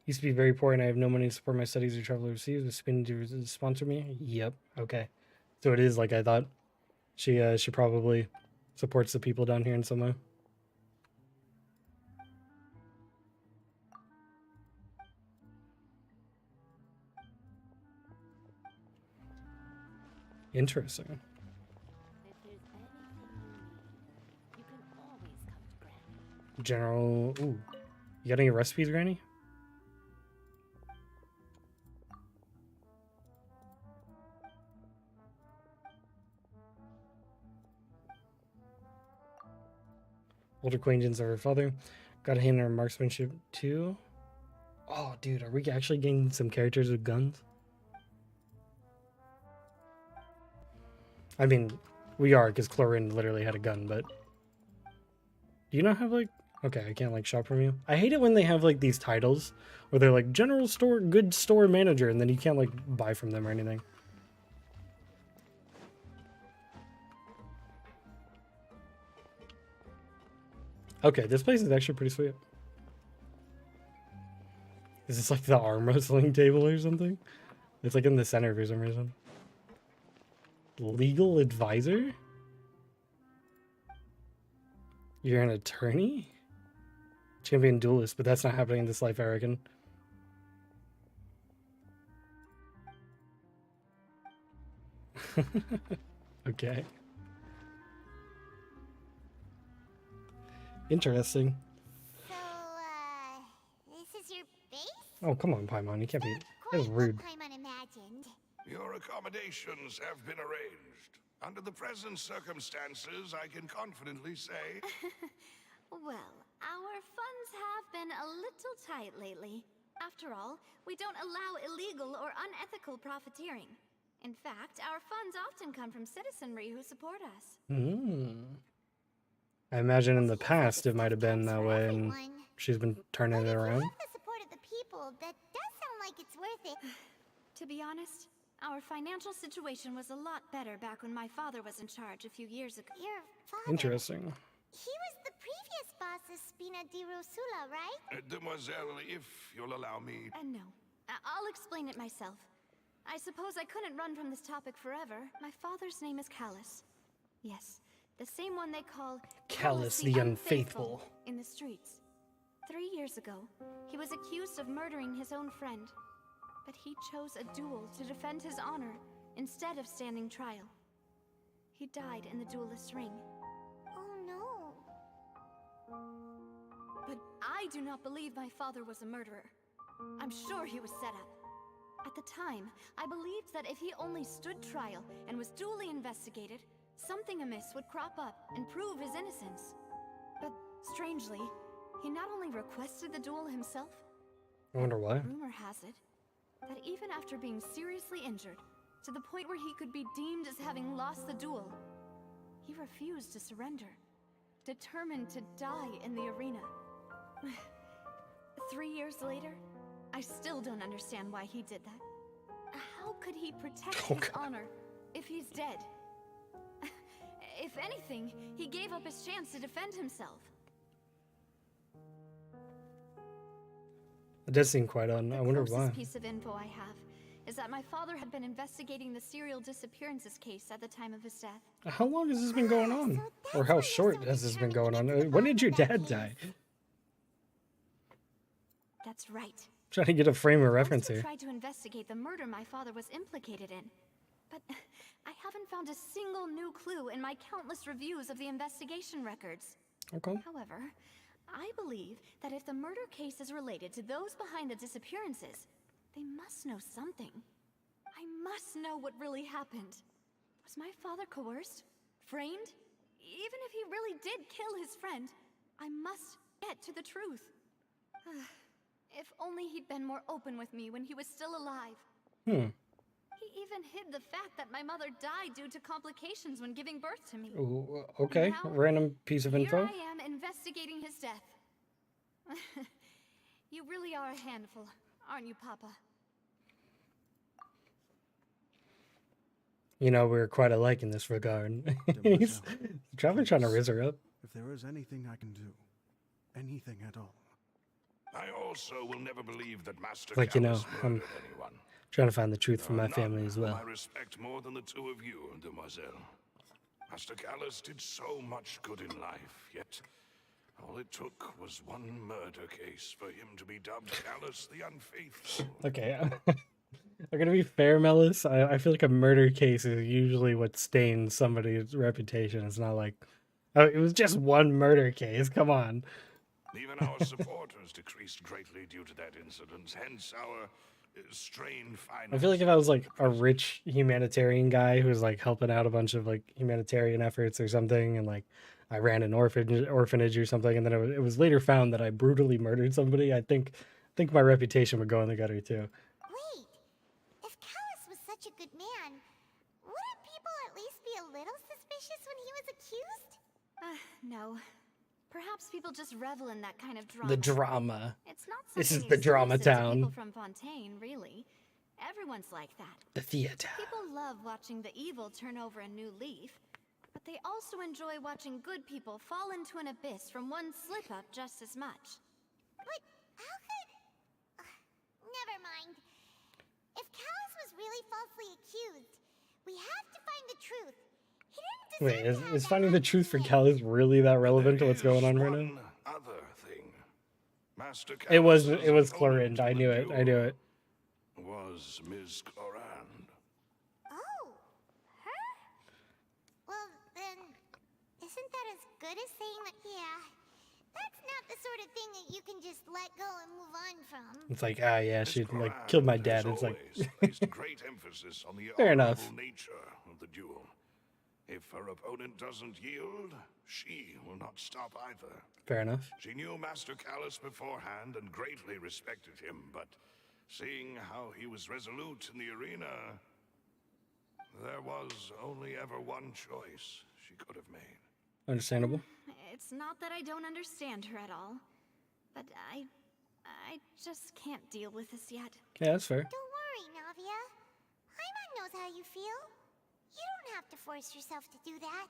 Used to be very poor and I have no money to support my studies or travel overseas. Was spinning to sponsor me? Yep. Okay. So it is like I thought. She probably supports the people down here in some way. Interesting. If there's anything you need, you can always come to Granny. General, ooh. You got any recipes, Granny? Old acquaintance of her father. Got a hand in her marksmanship too. Oh, dude, are we actually getting some characters with guns? I mean, we are, because Clorin literally had a gun, but... Do you not have, like... Okay, I can't, like, shop from you. I hate it when they have, like, these titles, where they're, like, general store, good store manager, and then you can't, like, buy from them or anything. Okay, this place is actually pretty sweet. Is this, like, the arm wrestling table or something? It's, like, in the center for some reason. Legal advisor? You're an attorney? Champion duelist, but that's not happening in this life, I reckon. Okay. Interesting. So, this is your base? Oh, come on, Paimon. You can't be... Quite That's rude. what Paimon imagined. Your accommodations have been arranged. Under the present circumstances, I can confidently say... Well, our funds have been a little tight lately. After all, we don't allow illegal or unethical profiteering. In fact, our funds often come from citizenry who support us. I imagine in the past it might have been that way, and she's been turning it around. With the support of the people, that does sound like it's worth it. To be honest, our financial situation was a lot better back when my father was in charge a few years ago. Your father... Interesting. He was the previous boss of Spina di Rosula, right? Demoiselle, if you'll allow me... No. I'll explain it myself. I suppose I couldn't run from this topic forever. My father's name is Callus. Yes, the same one they call... Callus the Unfaithful. ...in the streets. 3 years ago, he was accused of murdering his own friend. But he chose a duel to defend his honor instead of standing trial. He died in the duelist's ring. Oh no. But I do not believe my father was a murderer. I'm sure he was set up. At the time, I believed that if he only stood trial and was duly investigated, something amiss would crop up and prove his innocence. But strangely, he not only requested the duel himself, I wonder why. rumor has it that even after being seriously injured, to the point where he could be deemed as having lost the duel, he refused to surrender, determined to die in the arena. 3 years later, I still don't understand why he did that. How could he protect his honor if he's dead? If anything, he gave up his chance to defend himself. It does seem quite odd. I wonder The why. closest piece of info I have is that my father had been investigating the serial disappearances case at the time of his death. How long has this been going on? So Or that's how why you're short so has this been going determined on? to get to the When did bottom your of that dad case. die? That's right. Trying to get a frame of I've reference also here. tried to investigate the murder my father was implicated in. But I haven't found a single new clue in my countless reviews of the investigation records. Okay. However, I believe that if the murder case is related to those behind the disappearances, they must know something. I must know what really happened. Was my father coerced? Framed? Even if he really did kill his friend, I must get to the truth. If only he'd been more open with me when he was still alive. He even hid the fact that my mother died due to complications when giving birth to me. Ooh, okay. Now, Random piece of info. Here I am investigating his death. You really are a handful, aren't you, Papa? You know, we're quite alike in this regard. He's trying to riz her up. If there is anything I can do, anything at all. I also will never believe that Master Like, you know, Callus I'm murdered anyone. trying to find the truth for There are my family none as whom well. I respect more than the two of you, demoiselle. Master Callus did so much good in life, yet all it took was one murder case for him to be dubbed Callus the Unfaithful. Okay. I'm gonna be fair, Melis. I feel like a murder case is usually what stains somebody's reputation. It's not like, oh, it was just one murder case. Come on. Even our supporters decreased greatly due to that incident, hence our strained finances. I feel like if I was like a rich humanitarian guy who's like helping out a bunch of like humanitarian efforts or something, and like I ran an orphanage or something, and then it was later found that I brutally murdered somebody, I think my reputation would go in the gutter too. Wait, if Callus was such a good man, wouldn't people at least be a little suspicious when he was accused? No. Perhaps people just revel in that kind of drama. The drama. It's not This is something the drama exclusive to town. People from Fontaine, really. Everyone's like that. The theater. People love watching the evil turn over a new leaf, but they also enjoy watching good people fall into an abyss from one slip-up just as much. But how could... never mind. If Callus was really falsely accused, we have to find the truth. He didn't Wait, deserve to have is that finding the truth for happen to him. Callus really that relevant to There what's going on is right now? one other thing. Master It was Callus's Clorinde. opponent I in knew the it. I knew duel it. Was Ms. Clorinde. Oh, her? Well, then, isn't that as good as saying that? Yeah, that's not the sort of thing that you can just let go and move on from. It's like, yeah, Ms. she like Clorinde killed my has dad. It's like, always placed great emphasis on the Fair enough. honorable nature of the duel. If her opponent doesn't yield, she will not stop either. fair enough. She knew Master Callus beforehand and greatly respected him, but seeing how he was resolute in the arena, there was only ever one choice she could have made. Understandable. It's not that I don't understand her at all, but I just can't deal with this yet. Yeah, that's fair. Don't worry, Navia. Paimon knows how you feel. You don't have to force yourself to do that.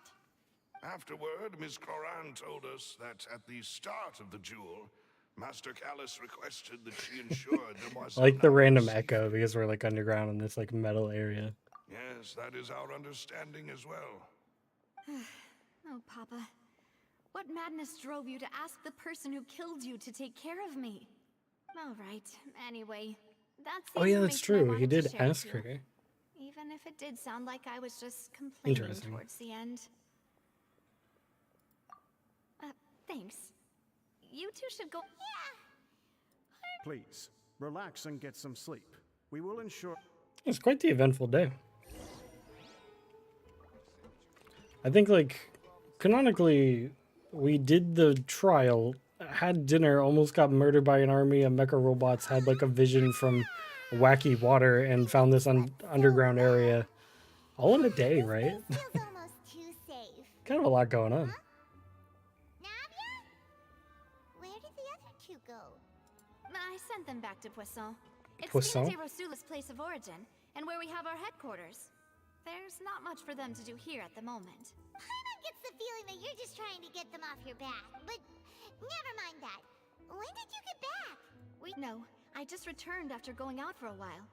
Afterward, Ms. Clorinde told us that at the start of the duel, Master Callus requested that she ensured there was I like the random safety. echo because we're like underground in this like metal area. Yes, that is our understanding as well. Oh, Papa. What madness drove you to ask the person who killed you to take care of me? All right. Anyway, that's the Oh yeah, that's information I true. He wanted to did share with ask you. her. Even if it did sound like I was just complaining Interesting. towards the end. Thanks. You two should go. Yeah. Please, relax and get some sleep. We will ensure... It's quite the eventful day. I think like canonically we did the trial, had dinner, almost got murdered by an army of mecha robots, had like a vision from wacky water, and found this underground area all in a day, right? Feels almost too safe. Kind of a lot going on. Navia? Where did the other two go? I sent them back to Poisson. It's Poisson? Mina de Rosula's place of origin, and where we have our headquarters. There's not much for them to do here at the moment. Paimon gets the feeling that you're just trying to get them off your back, but never mind that. When did you get back? No, I just returned after going out for a while.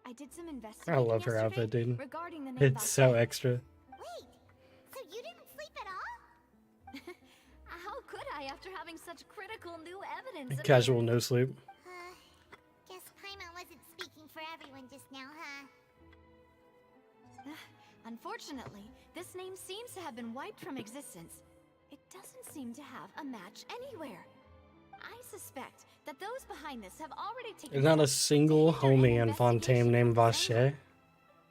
I did some I investigating love her yesterday outfit, dude. regarding the name It's so Vasquez. extra. Wait, so you didn't sleep at all? How could I after having such critical new evidence? Casual no sleep. Guess Paimon wasn't speaking for everyone just now, huh? Unfortunately, this name seems to have been wiped from existence. It doesn't seem to have a match anywhere. I suspect that those behind this have already taken. There's not a steps single to hinder homie an in Fontaine investigation named from this Vache. angle.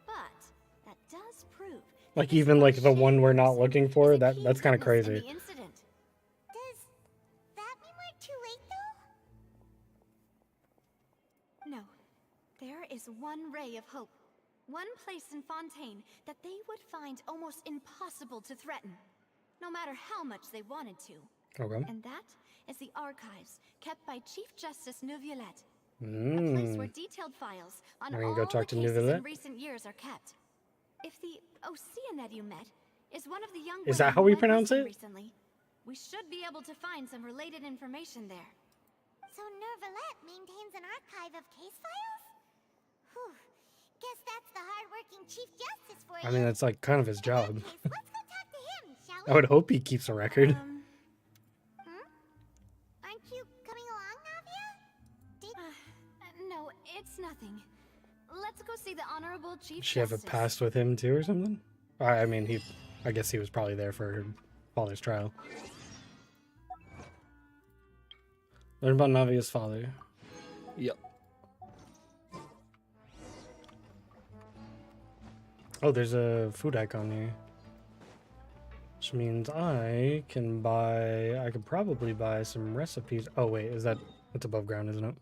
But that does prove that Like this even like the Vache one we're not person looking is for, a that's key kind of witness in crazy. the incident. Does that mean we're too late, though? No. There is one ray of hope. One place in Fontaine that they would find almost impossible to threaten, no matter how much they wanted to. Okay. And that is the archives kept by Chief Justice Neuvillette. A place where detailed files on Are you all gonna go talk the to cases Neuvillette? in recent years are kept. If the Oceanette you met is one of the young Is women that how who we went pronounce missing it? recently, we should be able to find some related information there. So Neuvillette maintains an archive of case files? Whew. Guess that's the hard-working Chief Justice for you. I mean, that's like kind of his In that job. case, let's go talk to him, shall we? I would hope he keeps a record. Aren't you coming along, Navia? No, it's nothing. Let's go see the Honorable Chief Does she have a Justice. past with him too or something? I mean, I guess he was probably there for her father's trial. Learn about Navia's father. Yep. Oh, there's a food icon here. Which means I could probably buy some recipes. Oh wait, it's above ground, isn't it?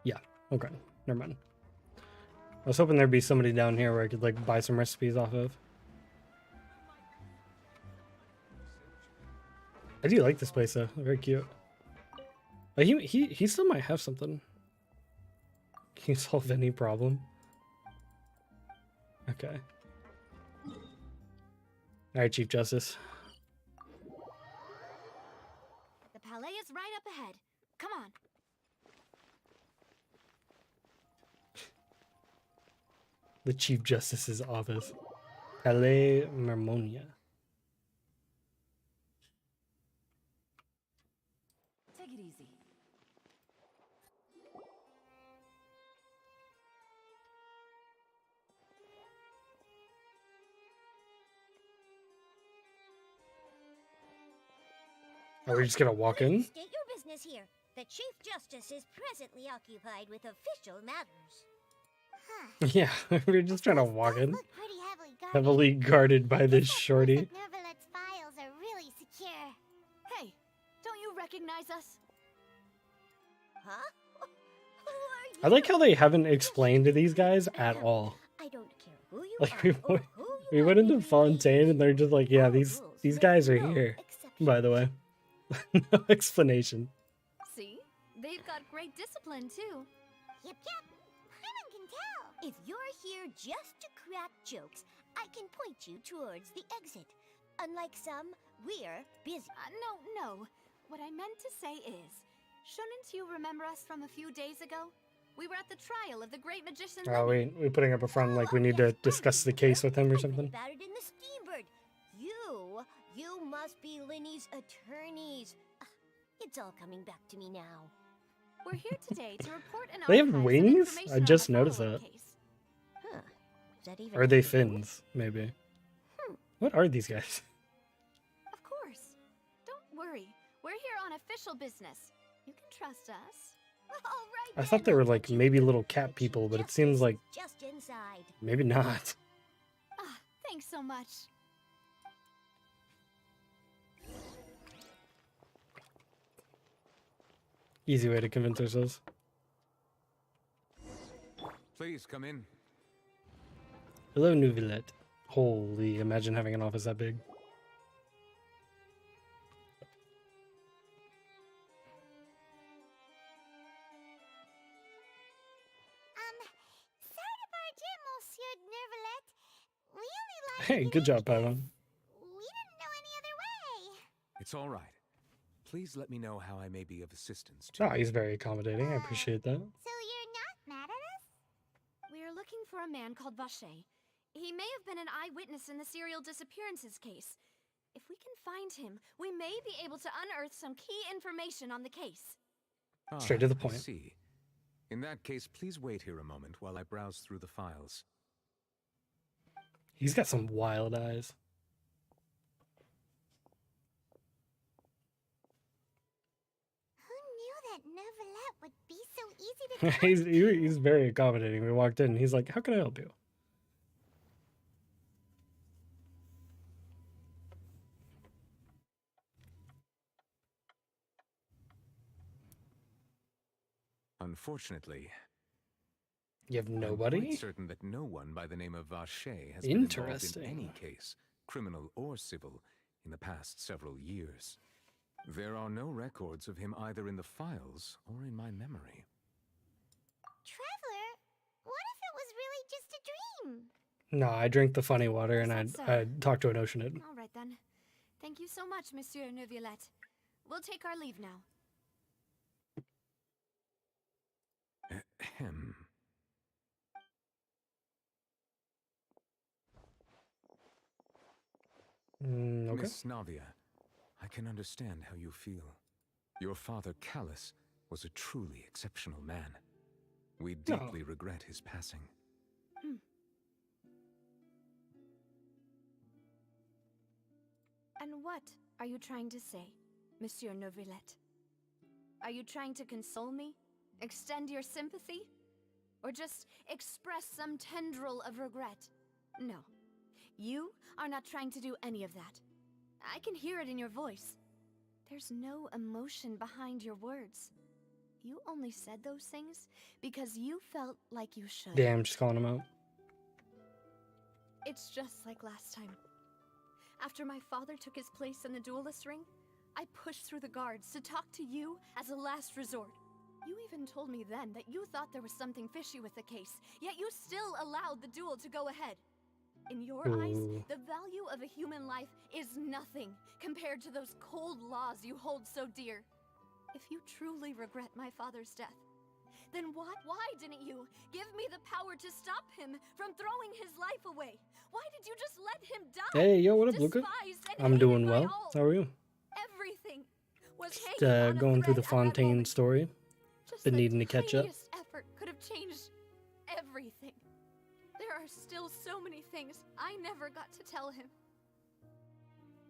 Yeah, okay. Never mind. I was hoping there'd be somebody down here where I could like buy some recipes off of. I do like this place though. Very cute. But he still might have something. Can you solve any problem? Okay. Alright, Chief Justice. The palais is right up ahead. Come on. The Chief Justice's office. Palais Mermonia. Take it easy. Are we just gonna walk in? State your business here. The Chief Justice is presently occupied with official matters. Huh. Yeah, we're just trying to walk in. Look pretty heavily guarded. Heavily guarded by this shorty. Neuvillette's files are really secure. Hey, don't you recognize us? Huh? Who are you? I like how they haven't explained to these guys at all. I don't care who you Like are we or who you we are went into in Fontaine and they're just like, yeah, Our these rules guys are make no here. exceptions. By the way. No explanation. See? They've got great discipline, too. Yep. Paimon can tell. If you're here just to crack jokes, I can point you towards the exit. Unlike some, we're busy. No. What I meant to say is, shouldn't you remember us from a few days ago? We were at the trial of the great magician. Oh, we're putting up a front like we need to discuss the case with him or something. About it in the Steambird. You must be Linny's attorneys. It's all coming back to me now. We're here today to report an They have archive some wings? information I on the just noticed follow-up that. case. Huh? Is that even Or are they true? fins? Maybe. What are these guys? Of course. Don't worry. We're here on official business. You can trust us. All right, I then, thought they were we'll like put you maybe in little the cat Chief people, but it seems Justice like just inside. maybe not. Ah, thanks so much. Easy way to convince ourselves. Please come in. Hello, Neuvillette. Holy, imagine having an office that big. Sorry to barge in, Monsieur Neuvillette. We only like Hey, good job, Paimon. We didn't know any other way. It's all right. Please let me know how I may be of assistance to Oh, he's very accommodating. I appreciate that. So you're not mad at for a man called Vacher. He may have been an eyewitness in the serial disappearances case. If we can find him, we may be able to unearth some key information on the case. Straight to the I point. see. In that case, please wait here a moment while I browse through the files. He's got some wild eyes. Who knew that Neuvillette would be so easy to talk he's very accommodating. We walked in. He's like, "How can I help you?" Unfortunately, You have I'm nobody? quite certain that no one by the name of Vacher has been involved in Interesting. any case, criminal or civil, in the past several years. There are no records of him either in the files or in my memory. Traveler, what if it was really just a dream? No, I drink the funny water and Is that I talk to an oceanid. All right then. Thank you so much, Monsieur Neuvillette. We'll take our leave now. Ahem. Okay. Miss Navia, I can understand how you feel. Your father, Callus, was a truly exceptional man. We deeply regret his passing. And what are you trying to say, Monsieur Neuvillette? Are you trying to console me? Extend your sympathy? Or just express some tendril of regret? No. You are not trying to do any of that. I can hear it in your voice. There's no emotion behind your words. You only said those things because you felt like you should. Damn, just calling him out. It's just like last time. After my father took his place in the duelist ring, I pushed through the guards to talk to you as a last resort. You even told me then that you thought there was something fishy with the case, yet you still allowed the duel to go ahead. In your eyes, the value of a human life is nothing compared to those cold laws you hold so dear. If you truly regret my father's death, then why didn't you give me the power to stop him from throwing his life away? Why did you just let him die? Hey, yo, what up, Luca? Despised and I'm hated doing by well. all. How are you? Everything was Just hanging on a going through the thread at that Fontaine moment. story. Just Been the needing to catch up. tiniest effort could have changed everything. There are still so many things I never got to tell him.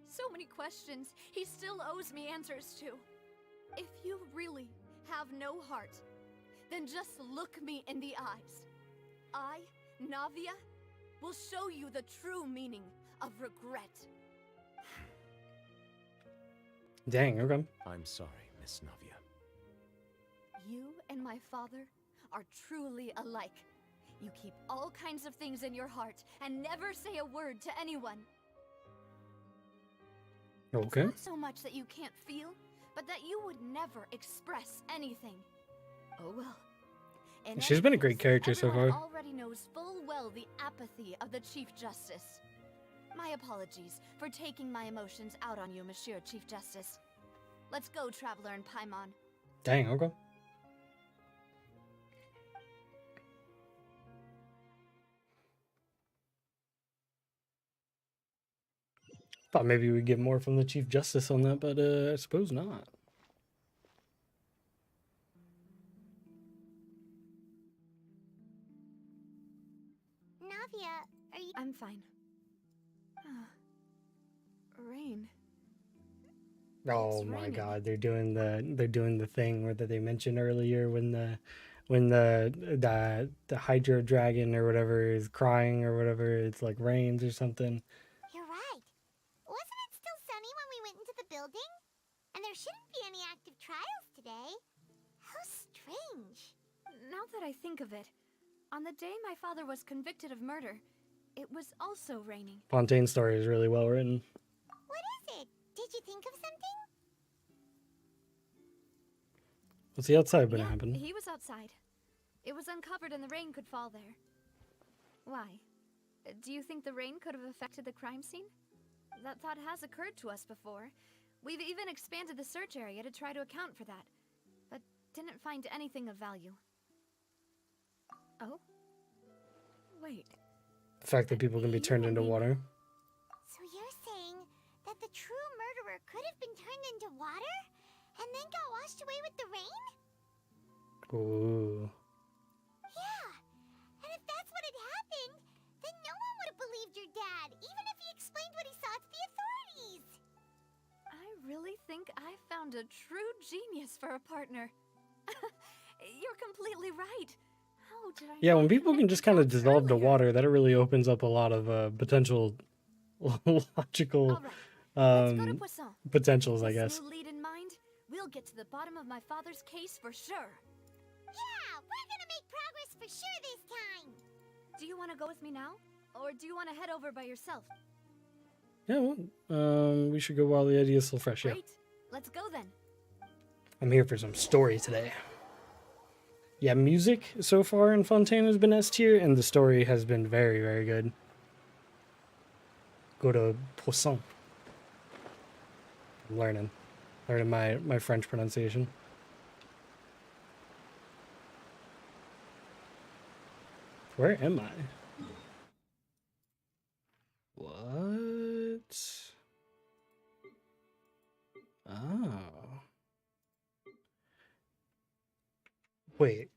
So many questions he still owes me answers to. If you really have no heart, then just look me in the eyes. I, Navia, will show you the true meaning of regret. Dang, okay. I'm sorry, Miss Navia. You and my father are truly alike. You keep all kinds of things in your heart and never say a word to anyone. Okay. It's not so much that you can't feel, but that you would never express anything. Oh well. In She's any been a great case, character so everyone far. already knows full well the apathy of the Chief Justice. My apologies for taking my emotions out on you, Monsieur Chief Justice. Let's go, Traveler and Paimon. Dang, okay. Thought maybe we'd get more from the Chief Justice on that, but I suppose not. Navia, are you... I'm fine. Rain. Oh It's my raining. God, they're doing the thing where that they mentioned earlier when the Hydra dragon or whatever is crying or whatever. It's like rains or something. You're right. Wasn't it still sunny when we went into the building? And there shouldn't be any active trials today. How strange. Now that I think of it, on the day my father was convicted of murder, it was also raining. Fontaine's story is really well written. What is it? Did you think of something? What's the outside when it Yeah, happened? he was outside. It was uncovered and the rain could fall there. Why? Do you think the rain could have affected the crime scene? That thought has occurred to us before. We've even expanded the search area to try to account for that, but didn't find anything of value. Oh? Wait, The fact that people can be turned into water. So you're saying that the true murderer could have been turned into water and then got washed away with the rain? Ooh. Yeah. And if that's what had happened, then no one would have believed your dad, even if he explained what he saw to the authorities. I really think I found a true genius for a partner. You're completely right. How did I Yeah, not when people can connect just the kind of dots dissolve to earlier? water, that really opens up a lot of potential logical All right, let's go to um, Poisson. potentials, I With guess. this new lead in mind, we'll get to the bottom of my father's case for sure. Yeah, we're gonna make progress for sure this time. Do you want to go with me now? Or do you want to head over by yourself? Yeah, well, we should go while the idea is still fresh. Yeah, Great. Let's go then. I'm here for some story today. Yeah, music so far in Fontaine has been S tier, and the story has been very, very good. Go to Poisson. I'm learning my French pronunciation. Where am I? What? Oh. Wait.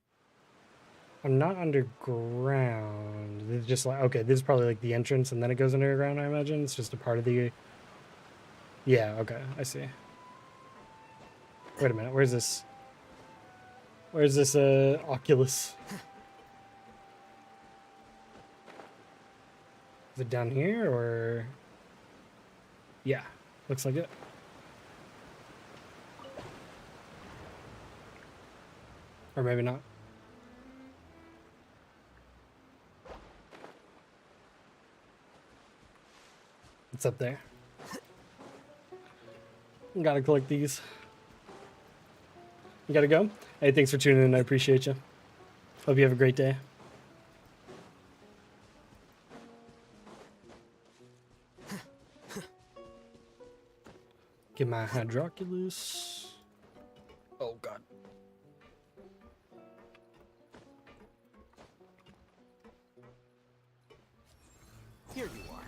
I'm not underground. It's just like, okay, this is probably like the entrance and then it goes underground, I imagine. It's just a part of the... Yeah, okay, I see. Wait a minute, where's this? Where's this, Oculus? Is it down here, or... Yeah, looks like it. Or maybe not. It's up there. Gotta collect these. You gotta go? Hey, thanks for tuning in. I appreciate you. Hope you have a great day. Get my Hydroculus. Oh, God. Here you are.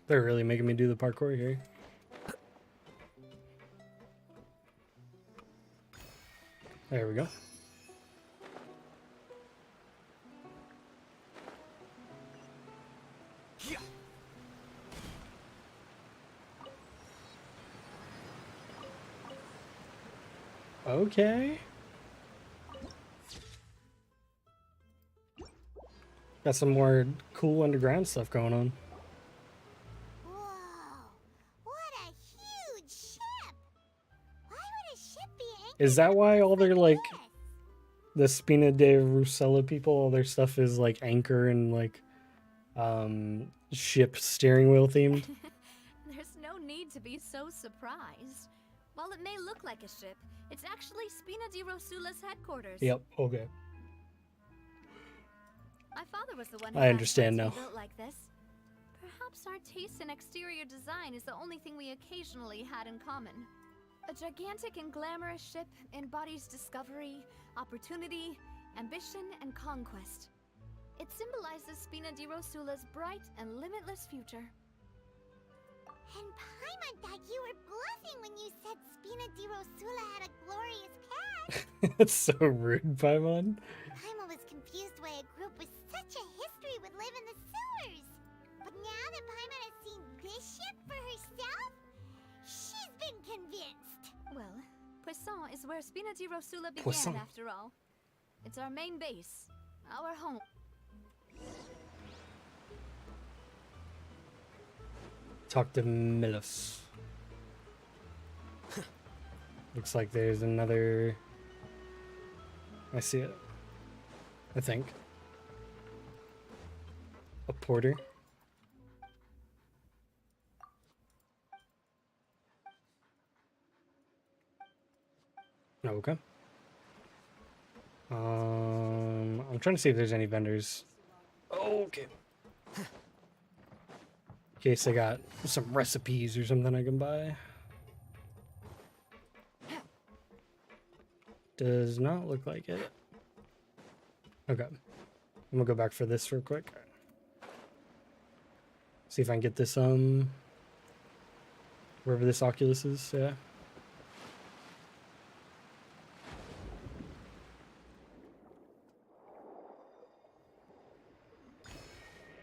They're really making me do the parkour here. There we go. Yeah. Okay. Got some more cool underground stuff going on. Whoa! What a huge ship! Why would a ship be anchored? Is that why all their, like, this? the Spina de Rusella people, all their stuff is, like, anchor and, like, ship steering wheel themed? There's no need to be so surprised. While it may look like a ship, it's actually Spina di Rosula's headquarters. Yep, okay. My father was the one who I asked understand for it to now. be built like this. Perhaps our taste in exterior design is the only thing we occasionally had in common. A gigantic and glamorous ship embodies discovery, opportunity, ambition, and conquest. It symbolizes Spina di Rosula's bright and limitless future. And Paimon thought you were bluffing when you said Spina di Rosula had a glorious past. That's so rude, Paimon. Paimon was confused why a group with such a history would live in the sewers. But now that Paimon has seen this ship for herself, she's been convinced. Well, Poisson is where Spina di Rosula began, Poisson. after all. It's our main base, our home. Talk to Milos. Looks like there's another... I see it. I think. A porter. Okay. I'm trying to see if there's any vendors. Okay. In case I got some recipes or something I can buy. Does not look like it. Okay. I'm gonna go back for this real quick. See if I can get this, wherever this Oculus is, yeah.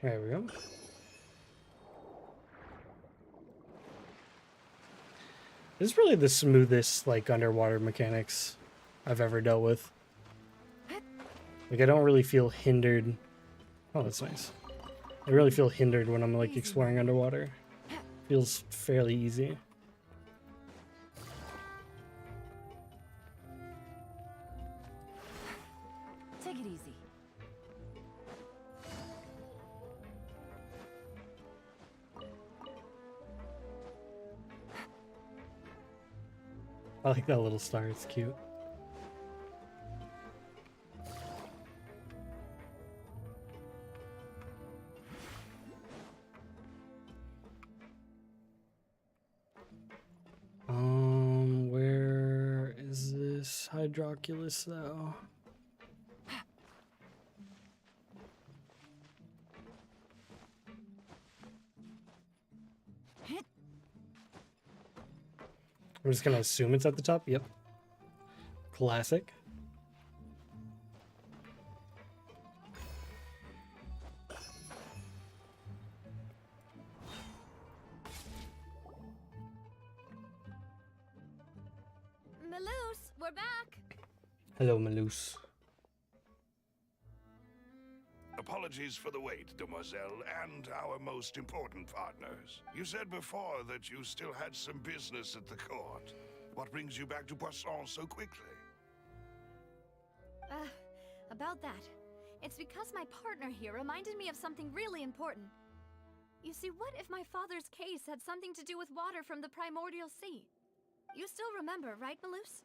There we go. This is really the smoothest, like, underwater mechanics I've ever dealt with. Like, I don't really feel hindered. Oh, that's nice. I really feel hindered when I'm, like, exploring underwater. Feels fairly easy. Take it easy. I like that little star, it's cute. Where is this Hydroculus though? I'm just gonna assume it's at the top. Yep. Classic. Maloose, we're back. Hello, Maloose. Apologies for the wait, demoiselle, and our most important partners. You said before that you still had some business at the court. What brings you back to Blossums so quickly? About that. It's because my partner here reminded me of something really important. You see, what if my father's case had something to do with water from the primordial sea? You still remember, right, Maloose?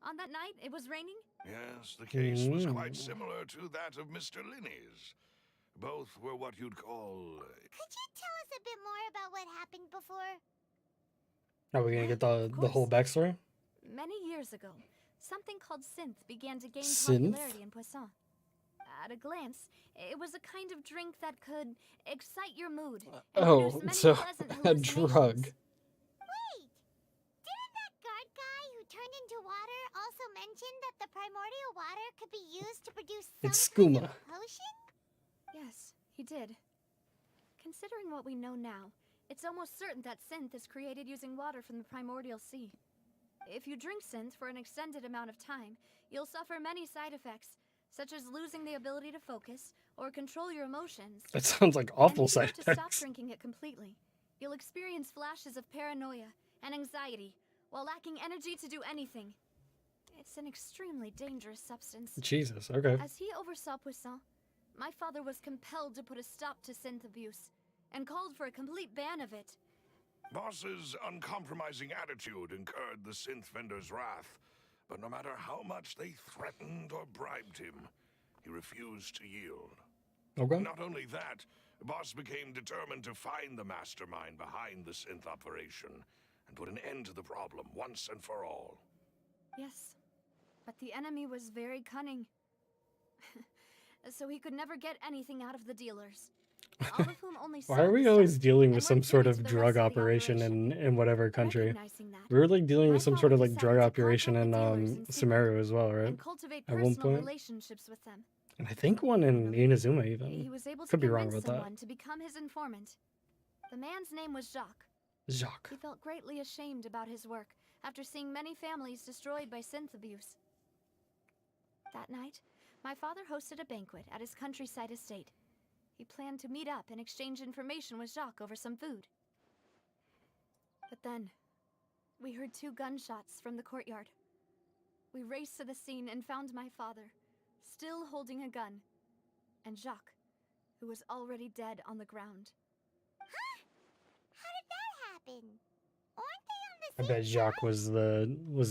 On that night, it was raining? Yes, the case was quite similar to that of Mr. Linney's. Both were what you'd call... Could you tell us a bit more about what happened before? Are we gonna get the whole backstory? Many years ago, something called synth began to gain Synth? popularity in Poisson. At a glance, it was a kind of drink that could excite your mood and Oh, produce many so pleasant a hallucinations. drug. Wait! Didn't that guard guy who turned into water also mention that the primordial water could be used to produce some It's kind skooma. of potion? Yes, he did. Considering what we know now, it's almost certain that synth is created using water from the primordial sea. If you drink synth for an extended amount of time, you'll suffer many side effects, such as losing the ability to focus or control your emotions. That sounds like awful And if side you were to stop effects. drinking it completely, you'll experience flashes of paranoia and anxiety while lacking energy to do anything. It's an extremely dangerous substance. Jesus, okay. As he oversaw Poisson, my father was compelled to put a stop to synth abuse and called for a complete ban of it. Boss's uncompromising attitude incurred the synth vendor's wrath, but no matter how much they threatened or bribed him, he refused to yield. Okay. Not only that, Boss became determined to find the mastermind behind the synth operation and put an end to the problem once and for all. Yes, but the enemy was very cunning. So he could never get anything out of the dealers. All of whom only Why are sold we the always stuff dealing and with some weren't sort privy of to the drug rest of the operation in whatever country? Recognizing that, We were like dealing my with some father sort of like decided drug to operation contact in the dealers in secret Samaria as well, right? and cultivate At one personal point. relationships with them. And I think one in Inazuma He even. was able to Could be wrong convince about that. someone to become his informant. The man's name was Jacques. Jacques. He felt greatly ashamed about his work after seeing many families destroyed by synth abuse. That night, my father hosted a banquet at his countryside estate. He planned to meet up and exchange information with Jacques over some food. But then, we heard 2 gunshots from the courtyard. We raced to the scene and found my father, still holding a gun, and Jacques, who was already dead on the ground. Huh? How did that happen? Aren't they on the I same bet Jacques was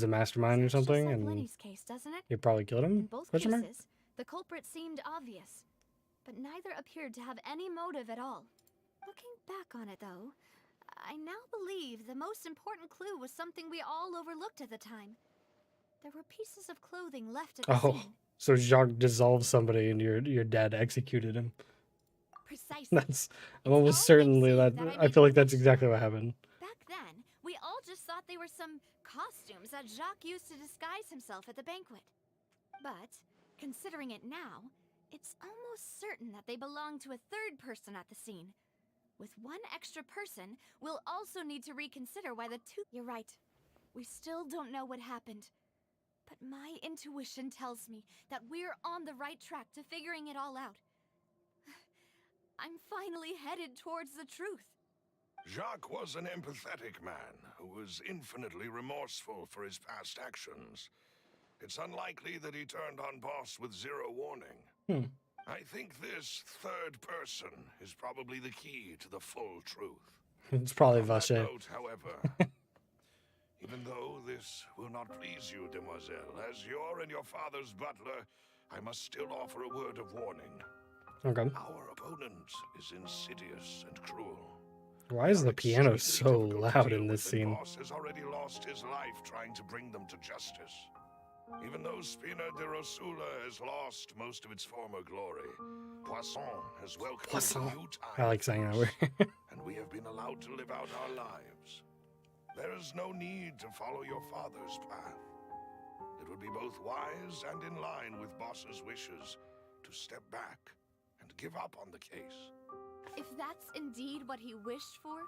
the mastermind or Sounds just something, like and Lenny's case, doesn't it? he probably killed him. In both Question mark? cases, the culprit seemed obvious, but neither appeared to have any motive at all. Looking back on it, though, I now believe the most important clue was something we all overlooked at the time. There were pieces of clothing left at the Oh, scene. so Jacques dissolved somebody and your dad executed him. Precisely. That's I'm It's almost all certainly thanks that to you that I made feel me like that's wish. exactly what happened. Back then, we all just thought they were some costumes that Jacques used to disguise himself at the banquet. But, considering it now, it's almost certain that they belong to a third person at the scene. With one extra person, we'll also need to reconsider why the two— You're right. We still don't know what happened. But my intuition tells me that we're on the right track to figuring it all out. I'm finally headed towards the truth. Jacques was an empathetic man who was infinitely remorseful for his past actions. It's unlikely that he turned on Boss with zero warning. I think this third person is probably the key to the full truth. It's probably On that Vache. note, however, even though this will not please you, demoiselle, as you're and your father's butler, I must still offer a word of warning. Okay. Our opponent is insidious and cruel. Why is They are the piano exceedingly so difficult to loud deal in this with, and scene? Boss has already lost his life trying to bring them to justice. Even though Spina de Rosula has lost most of its former glory, Poisson has welcomed Poisson. a new time. I like saying that word. And we have been allowed to live out our lives. There is no need to follow your father's path. It would be both wise and in line with Boss's wishes to step back and give up on the case. If that's indeed what he wished for,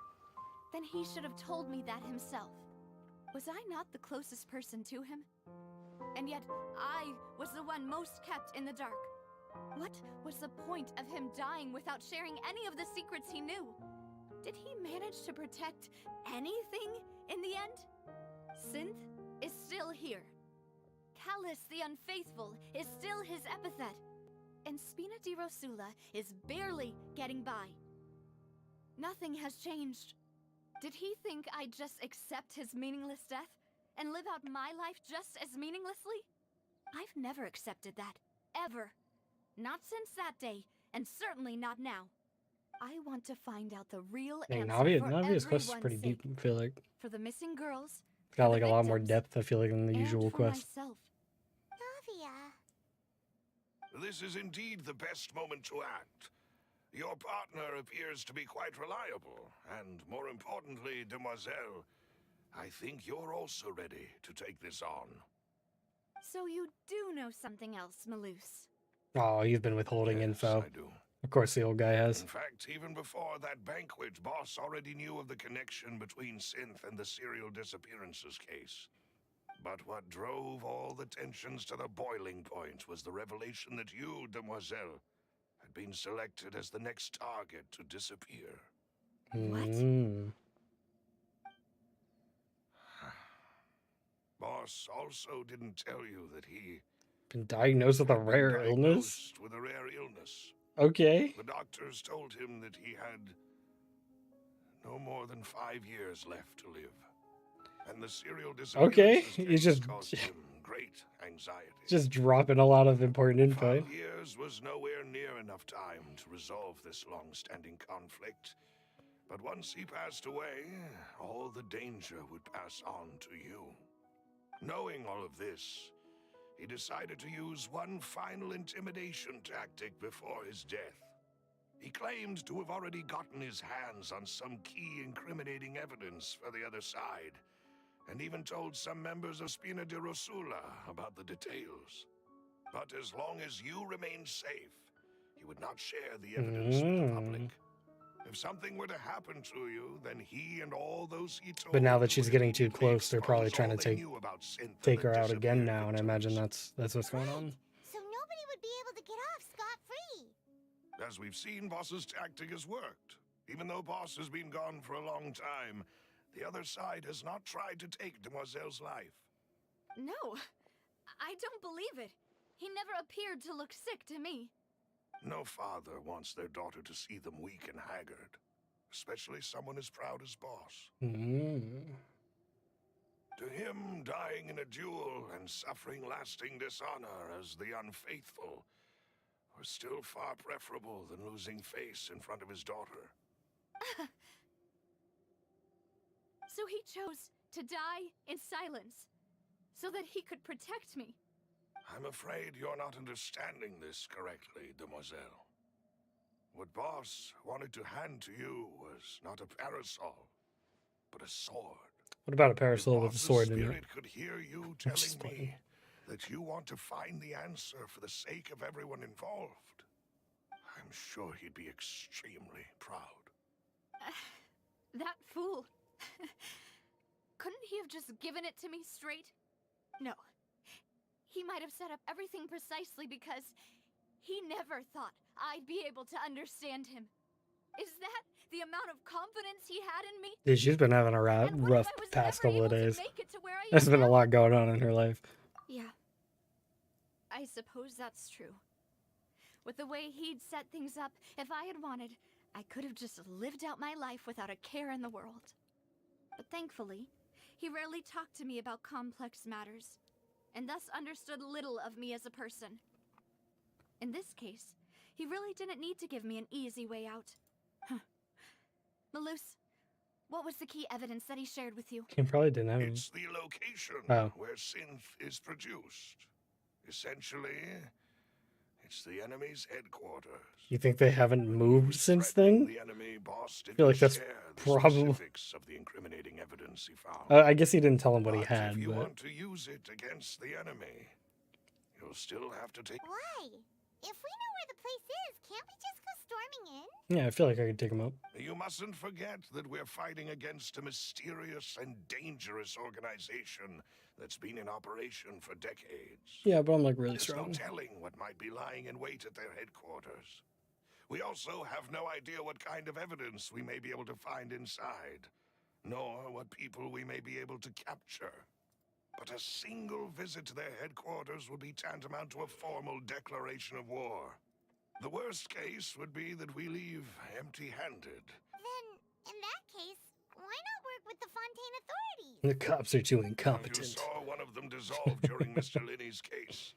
then he should have told me that himself. Was I not the closest person to him? And yet, I was the one most kept in the dark. What was the point of him dying without sharing any of the secrets he knew? Did he manage to protect anything in the end? Synth is still here. Callus the Unfaithful is still his epithet. And Spina di Rosula is barely getting by. Nothing has changed. Did he think I'd just accept his meaningless death and live out my life just as meaninglessly? I've never accepted that. Ever. Not since that day, and certainly not now. I want to find out the real Dang, answer for Navia's quest is everyone's pretty sake. deep, I feel like. For the missing girls, It's got for like the a lot more victims, depth, I feel like, than the and usual for quest. myself. Navia. This is indeed the best moment to act. Your partner appears to be quite reliable, and more importantly, demoiselle, I think you're also ready to take this on. So you do know something else, Malus. Oh, you've been withholding Yes, info. I do. Of course the old guy has. In fact, even before that banquet, Boss already knew of the connection between Synth and the serial disappearances case. But what drove all the tensions to the boiling point was the revelation that you, demoiselle, had been selected as the next target to disappear. What? Boss also didn't tell you that he Been diagnosed with a had been rare illness? diagnosed with a rare illness. Okay. The doctors told him that he had no more than 5 years left to live. And the serial Okay, disappearances he's case just- caused him great anxiety. Just dropping a lot of important info. 5 years was nowhere near enough time to resolve this long-standing conflict. But once he passed away, all the danger would pass on to you. Knowing all of this, he decided to use one final intimidation tactic before his death. He claimed to have already gotten his hands on some key incriminating evidence for the other side, and even told some members of Spina de Rosula about the details. But as long as you remained safe, he would not share the evidence with the public. If something were to happen to you, then he and all those he told But now that she's would getting too immediately close, they're probably expose trying all to they take knew about Synth and take the her out again disappeared now, and I imagine victims. that's what's going on. So nobody would be able to get off scot-free. As we've seen, Boss's tactic has worked. Even though Boss has been gone for a long time, the other side has not tried to take Demoiselle's life. No, I don't believe it. He never appeared to look sick to me. No father wants their daughter to see them weak and haggard, especially someone as proud as Boss. To him, dying in a duel and suffering lasting dishonor as the unfaithful was still far preferable than losing face in front of his daughter. So he chose to die in silence. so that he could protect me. I'm afraid you're not understanding this correctly, demoiselle. What Boss wanted to hand to you was not a parasol, but a sword. What about a If parasol with a Boss's sword in it? spirit could hear you Which is telling me funny. that you want to find the answer for the sake of everyone involved, I'm sure he'd be extremely proud. That fool. Couldn't he have just given it to me straight? No. He might have set up everything precisely because he never thought I'd be able to understand him. Is that the amount of confidence he had in me? Dude, she's been having a And what if rough I was past never couple of able to days. make it to where I There's am been a now? lot going on in her life. Yeah. I suppose that's true. With the way he'd set things up, if I had wanted, I could have just lived out my life without a care in the world. But thankfully, he rarely talked to me about complex matters, and thus understood little of me as a person. In this case, he really didn't need to give me an easy way out. Huh. Malus, what was the key evidence that he shared with you? He probably didn't have It's the location Oh. where synth is produced. Essentially, it's the enemy's headquarters. You think they haven't moved since Threatening then? the enemy, Boss didn't feel like that's share the probably- specifics of the incriminating evidence he found. I guess he didn't tell him what he But had, if you but want to use it against the enemy, you'll still have to take... Why? If we know where the place is, can't we just go storming in? yeah, I feel like I could take him up. You mustn't forget that we're fighting against a mysterious and dangerous organization that's been in operation for decades. Yeah, but I'm like really There's strong. no telling what might be lying in wait at their headquarters. We also have no idea what kind of evidence we may be able to find inside, nor what people we may be able to capture. But a single visit to their headquarters would be tantamount to a formal declaration of war. The worst case would be that we leave empty-handed. Then, in that case, why not work with the Fontaine authorities? The cops are too You incompetent. saw one of them dissolve during Mr. Linney's case.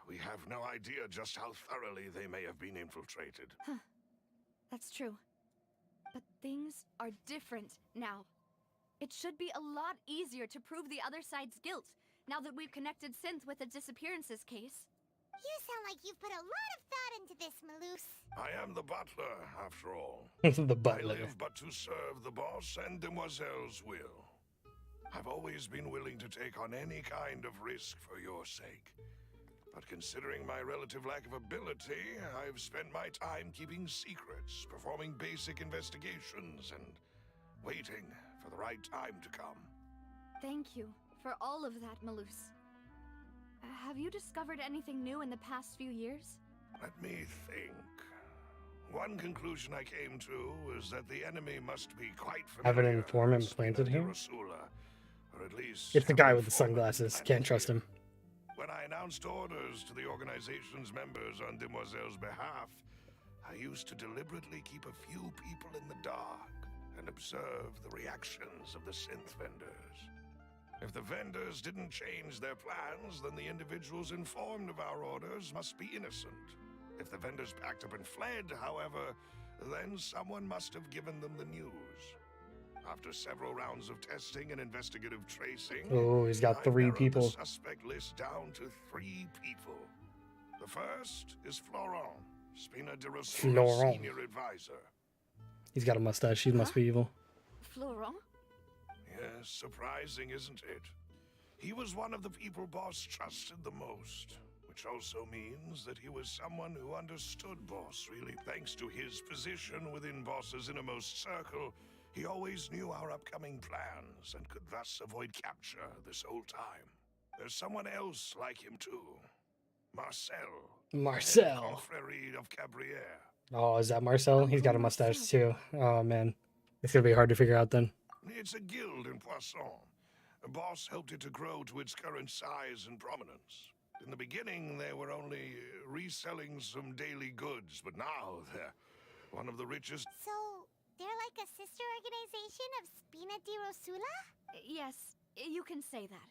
We have no idea just how thoroughly they may have been infiltrated. That's true. But things are different now. It should be a lot easier to prove the other side's guilt, now that we've connected Synth with the disappearances case. You sound like you've put a lot of thought into this, Malus. I am the butler, after all. The I butler. live but to serve the boss and Demoiselle's will. I've always been willing to take on any kind of risk for your sake. But considering my relative lack of ability, I've spent my time keeping secrets, performing basic investigations, and waiting for the right time to come. Thank you for all of that, Malus. Have you discovered anything new in the past few years? Let me think. One conclusion I came to is that the enemy must be quite familiar. Have an informant with planted Spina here? Drusilla, or at least It's the have guy an with the informant sunglasses. planted Can't trust here. him. When I announced orders to the organization's members on Demoiselle's behalf, I used to deliberately keep a few people in the dark and observe the reactions of the synth vendors. If the vendors didn't change their plans, then the individuals informed of our orders must be innocent. If the vendors packed up and fled, however, then someone must have given them the news. After several rounds of testing and investigative tracing, Oh, he's got I 3 narrowed people. the suspect list down to 3 people. The first is Florent, Spina de Russilla's Florent. senior advisor. He's got a mustache. He must be evil. Florent? Yes, surprising, isn't it? He was one of the people Boss trusted the most, which also means that he was someone who understood Boss, really. Thanks to his position within Boss's innermost circle, he always knew our upcoming plans and could thus avoid capture this whole time. There's someone else like him too. Marcel. Marcel. Confrérie of Cabriere. Oh, is that Marcel? He's got a mustache too. Oh man, it's gonna be hard to figure out then. It's a guild in Poisson. Boss helped it to grow to its current size and prominence. In the beginning, they were only reselling some daily goods, but now they're one of the richest. So, they're like a sister organization of Spina di Rosula? Yes, you can say that.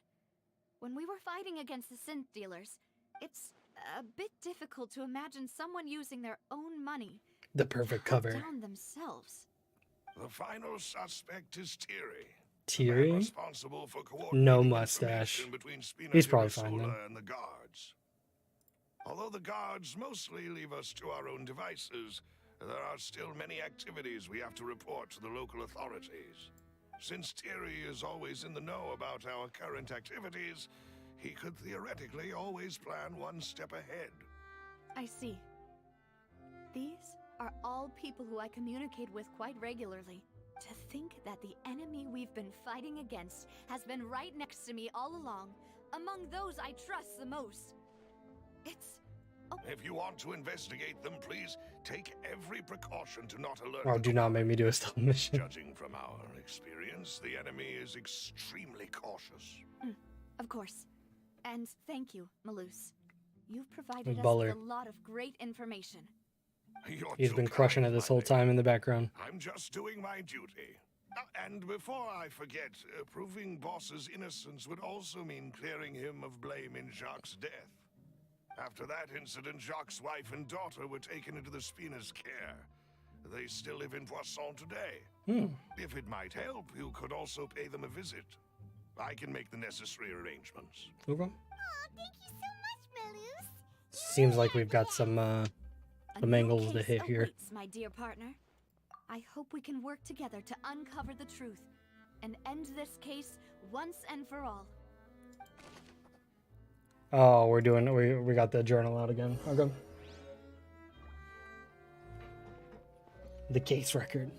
When we were fighting against the synth dealers, it's a bit difficult to imagine someone using their own money The perfect to hunt cover. down themselves. The final suspect is Thierry, The man Thierry? responsible for No coordinating mustache. information between Spina He's probably fine Sola then. and the guards. Although the guards mostly leave us to our own devices, there are still many activities we have to report to the local authorities. Since Thierry is always in the know about our current activities, he could theoretically always plan one step ahead. I see. These are all people who I communicate with quite regularly. To think that the enemy we've been fighting against has been right next to me all along, among those I trust the most. It's... Oh, If you want to investigate them, please take every precaution to not alert Oh, the do not make me do a stealth mission. Judging from our experience, the enemy is extremely cautious. of course. And thank you, Malus. You've provided us Baller. with a lot of great information. You're He's too been crushing it kind, this my whole lady. time in the background. I'm just doing my duty. And before I forget, proving Boss's innocence would also mean clearing him of blame in Jacques' death. After that incident, Jacques' wife and daughter were taken into the Spina's care. They still live in Poisson today. If it might help, you could also pay them a visit. I can make the necessary arrangements. Okay. Oh, thank you so much, Malus. Seems like we've got some A some new angles to case hit here. awaits, my dear partner. I hope we can work together to uncover the truth and end this case once and for all. Oh, we're doing we got the journal out again. Okay. The case record.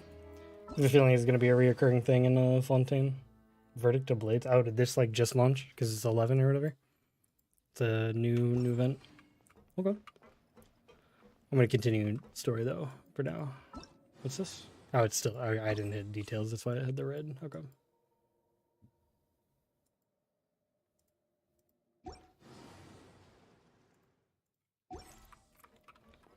I have a feeling it's gonna be a reoccurring thing in Fontaine. Verdict of Blades. Oh, did this like just launch? Because it's 11 or whatever. It's a new event. Okay. I'm gonna continue story though for now. What's this? Oh, it's still. I didn't hit details. That's why I had the red. Okay.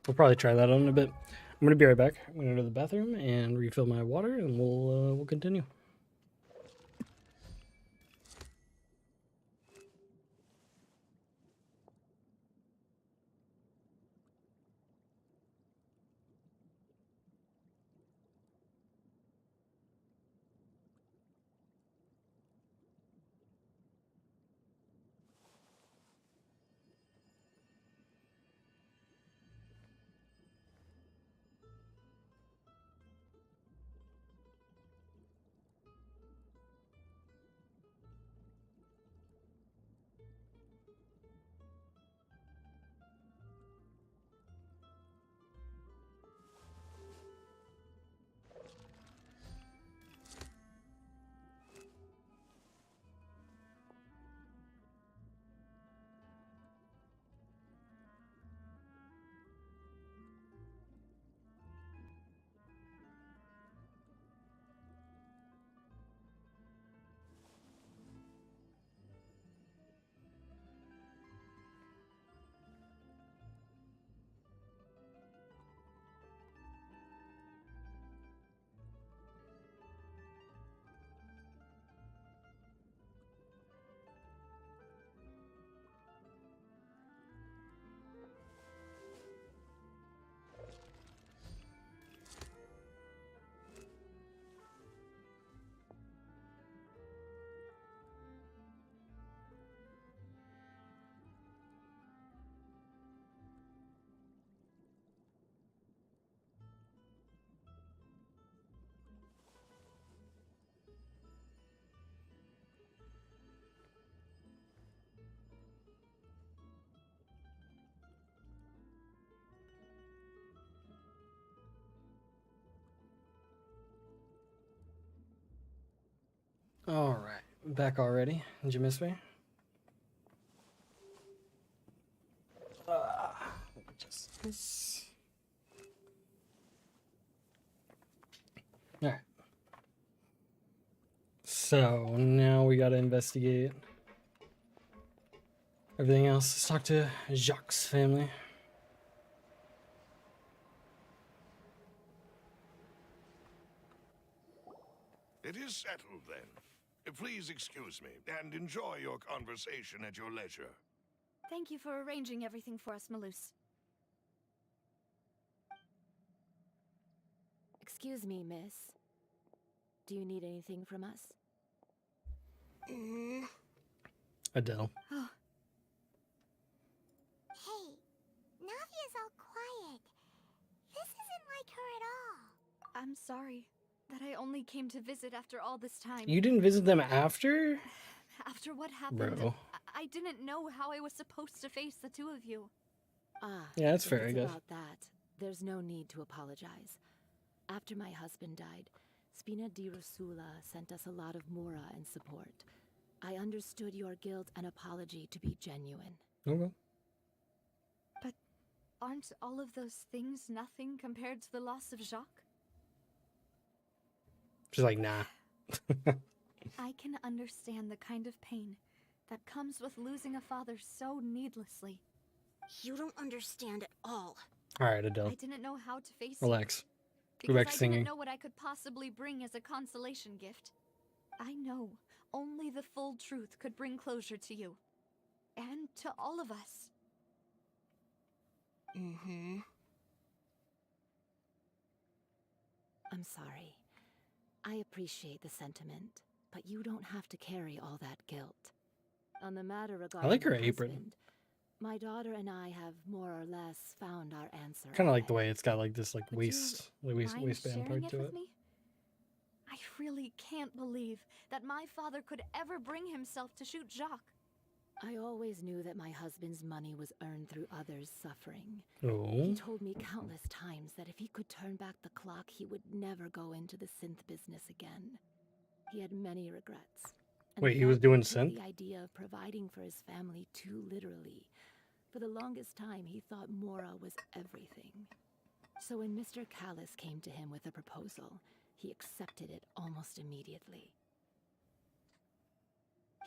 We'll probably try that on in a bit. I'm gonna be right back. I'm gonna go to the bathroom and refill my water, and we'll continue. All right, back already. Did you miss me? Just this. All right. So now we gotta investigate everything else. Let's talk to Jacques' family. It is settled then. Please excuse me and enjoy your conversation at your leisure. Thank you for arranging everything for us, Malus. Excuse me, miss. Do you need anything from us? Adele. Oh, Hey, Navia's all quiet. This isn't like her at all. I'm sorry that I only came to visit after all this time. You didn't visit them after? After what happened, Bro. I didn't know how I was supposed to face the two of you. Yeah, that's if fair, I it's guess. about that, there's no need to apologize. After my husband died, Spina di Rosula sent us a lot of mura and support. I understood your guilt and apology to be genuine. Okay. But aren't all of those things nothing compared to the loss of Jacques? She's like, nah. I can understand the kind of pain that comes with losing a father so needlessly. You don't understand at all. Alright, Adele. I didn't know how to face Relax. you Go back to because I singing. didn't know what I could possibly bring as a consolation gift. I know only the full truth could bring closure to you. And to all of us. Mm-hmm. I'm sorry. I appreciate the sentiment, but you don't have to carry all that guilt. On the matter regarding like her my apron. husband, my daughter and I have more or less found our answer. Kind of like the already. way it's got like this like Would you waistband mind part sharing it to with it. me? I really can't believe that my father could ever bring himself to shoot Jacques. I always knew that my husband's money was earned through others' suffering. Oh. He told me countless times that if he could turn back the clock, he would never go into the synth business again. He had many regrets. and Wait, he was felt doing took synth? The idea of providing for his family too literally. For the longest time, he thought Mora was everything. So when Mr. Callis came to him with a proposal, he accepted it almost immediately.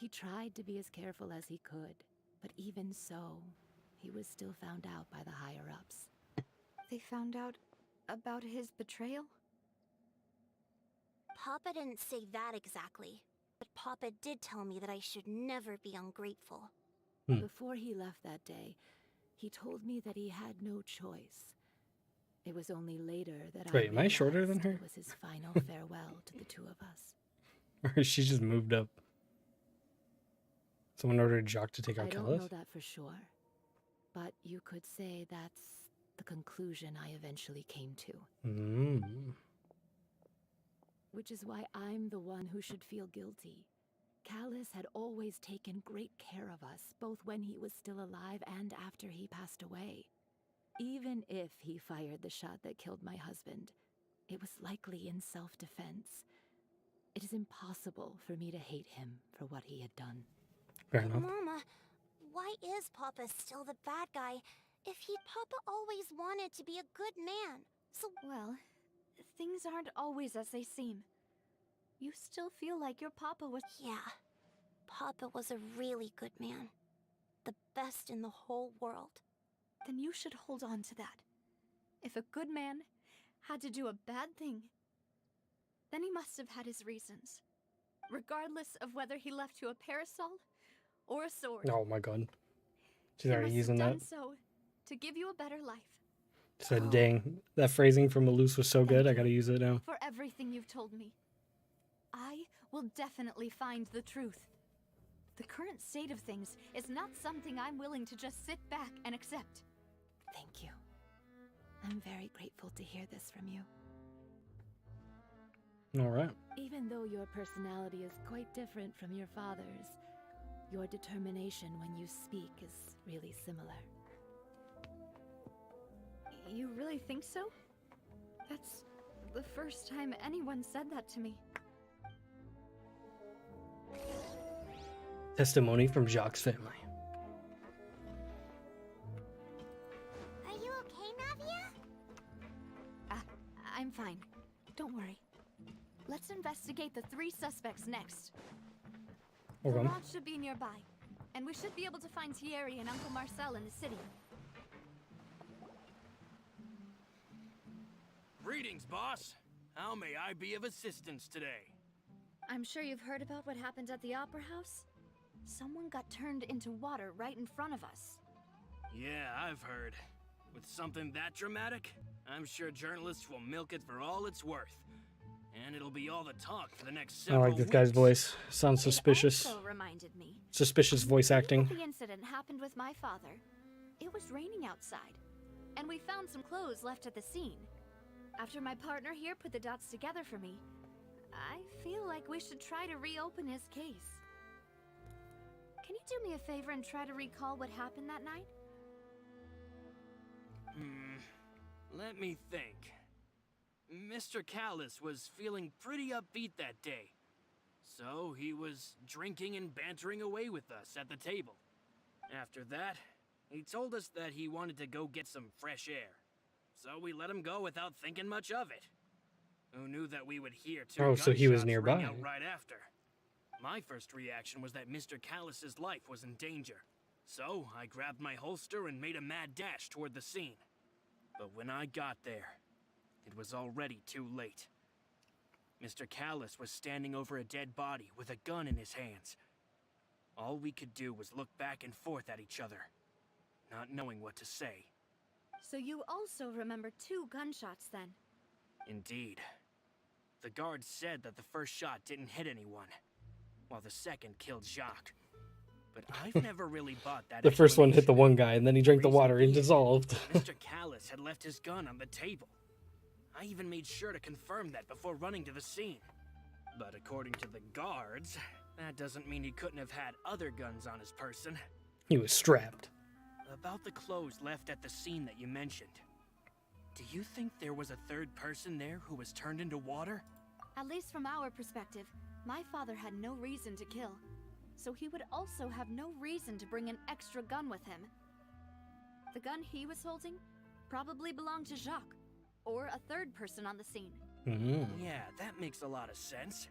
He tried to be as careful as he could, but even so, he was still found out by the higher-ups. They found out about his betrayal? Papa didn't say that exactly, but Papa did tell me that I should never be ungrateful. Before he left that day, he told me that he had no choice. It was only later that Wait, am I shorter than realized her? It was his final farewell to the two of us. Or she just moved up. Someone ordered Jacques to take I out don't Callis? know that for sure, but you could say that's the conclusion I eventually came to. Which is why I'm the one who should feel guilty. Callis had always taken great care of us, both when he was still alive and after he passed away. Even if he fired the shot that killed my husband, it was likely in self-defense. It is impossible for me to hate him for what he had done. Fair enough. Mama, why is Papa still the bad guy if Papa always wanted to be a good man? So Well, things aren't always as they seem. You still feel like your papa was... yeah, Papa was a really good man. The best in the whole world. Then you should hold on to that. If a good man had to do a bad thing, then he must have had his reasons. Regardless of whether he left you a parasol or a sword. Oh my god. She's He already must using have that. done so to give you a better life. Said, dang, that phrasing from Malus was so good, I gotta use it now. For everything you've told me. I will definitely find the truth. The current state of things is not something I'm willing to just sit back and accept. Thank you. I'm very grateful to hear this from you. Alright. Even though your personality is quite different from your father's, your determination when you speak is really similar. You really think so? That's the first time anyone said that to me. Testimony from Jacques' family. Are you okay, Navia? I'm fine. Don't worry. Let's investigate the 3 suspects next. Hold on. Laurent should be nearby, and we should be able to find Thierry and Uncle Marcel in the city. Greetings, boss. How may I be of assistance today? I'm sure you've heard about what happened at the Opera House. Someone got turned into water right in front of us. Yeah, I've heard. With something that dramatic, I'm sure journalists will milk it for all it's worth. and it'll be all the talk for the next I several like this guy's weeks. voice. Sounds suspicious. It also reminded me. Suspicious voice acting. The incident happened with my father. It was raining outside, and we found some clothes left at the scene. After my partner here put the dots together for me, I feel like we should try to reopen his case. Can you do me a favor and try to recall what happened that night? Let me think. Mr. Callus was feeling pretty upbeat that day. So he was drinking and bantering away with us at the table. After that, he told us that he wanted to go get some fresh air. So we let him go without thinking much of it. Who knew that we would hear two Oh, so he was gunshots nearby. ring out right after? My first reaction was that Mr. Callus's life was in danger. So I grabbed my holster and made a mad dash toward the scene. But when I got there, it was already too late. Mr. Callus was standing over a dead body with a gun in his hands. All we could do was look back and forth at each other, not knowing what to say. So you also remember 2 gunshots then? Indeed. The guard said that the first shot didn't hit anyone, while the second killed Jacques. But I've never really bought that. The first one hit the one guy, and then he drank the water and dissolved. Mr. Callus had left his gun on the table. I even made sure to confirm that before running to the scene. But according to the guards, that doesn't mean he couldn't have had other guns on his person. He was strapped. About the clothes left at the scene that you mentioned. Do you think there was a third person there who was turned into water? At least from our perspective, my father had no reason to kill. So he would also have no reason to bring an extra gun with him. The gun he was holding probably belonged to Jacques, or a third person on the scene. Yeah, that makes a lot of sense.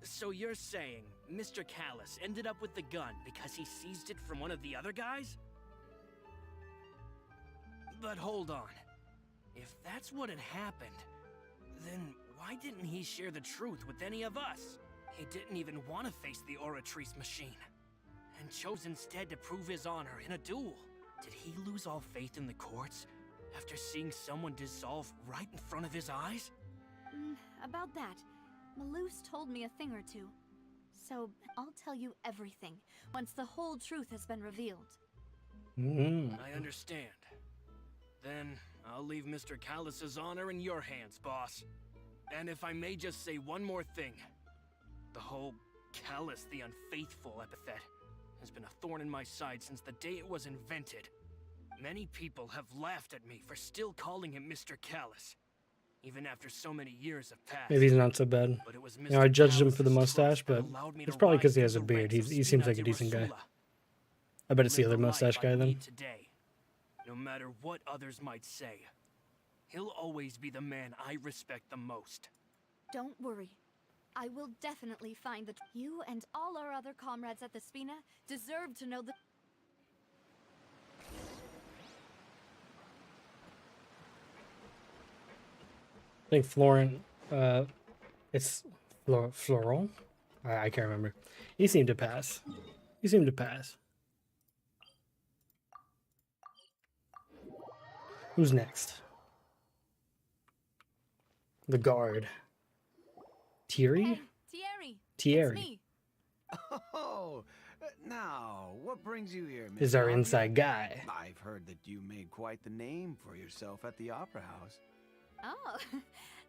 So you're saying Mr. Callus ended up with the gun because he seized it from one of the other guys? But hold on. If that's what had happened, then why didn't he share the truth with any of us? He didn't even want to face the Oratrice machine, and chose instead to prove his honor in a duel. Did he lose all faith in the courts after seeing someone dissolve right in front of his eyes? About that, Malus told me a thing or two. So I'll tell you everything once the whole truth has been revealed. I understand. Then I'll leave Mr. Callus's honor in your hands, boss. And if I may just say one more thing. The whole Callus the Unfaithful epithet has been a thorn in my side since the day it was invented. Many people have laughed at me for still calling him Mr. Callus, even after so many years have passed. Maybe he's not so bad. But it was You know, I judged him for the Callus's mustache, trust but that allowed me it's to probably rise because he through has a the beard. ranks of He seems like a Spina decent guy. Dorsula. I bet it's the Live other the mustache life I guy then. lead today. No matter what others might say, he'll always be the man I respect the most. Don't worry. I will definitely find the... You and all our other comrades at the Spina deserve to know the... I think Florent, it's Florent? I can't remember. He seemed to pass. He seemed to pass. Who's next? The guard. Thierry? Hey, Thierry! Thierry. It's me! Oh, now, what brings you here, Mr. Is our Obvious? inside guy. I've heard that you made quite the name for yourself at the Opera House. Oh,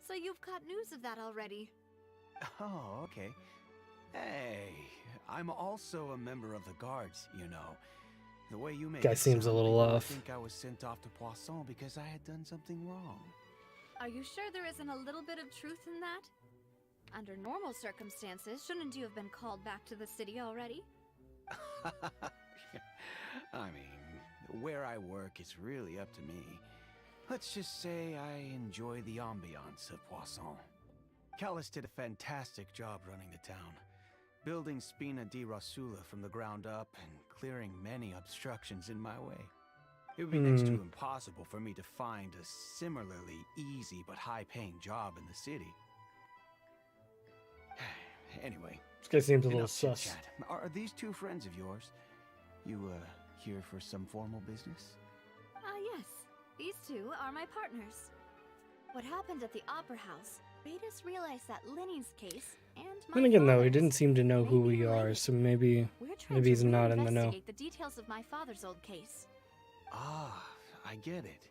so you've caught news of that already. Oh, okay. Hey, I'm also a member of the guards, you know. The way you make Guy it seems a sound, little people would off. think I was sent off to Poisson because I had done something wrong. Are you sure there isn't a little bit of truth in that? Under normal circumstances, shouldn't you have been called back to the city already? I mean, where I work is really up to me. Let's just say I enjoy the ambiance of Poisson. Callus did a fantastic job running the town, building Spina di Rosula from the ground up and clearing many obstructions in my way. It would be next to impossible for me to find a similarly easy but high-paying job in the city. Anyway, This guy seems a little enough sus. chit-chat. Are these two friends of yours? You, here for some formal business? Yes. These two are my partners. What happened at the Opera House Betis realized that Linny's case and my Then again, though, he father's didn't seem to know may who be we are, related. so maybe We're trying he's to not in the know. reinvestigate the details of my father's old case. Ah, I get it.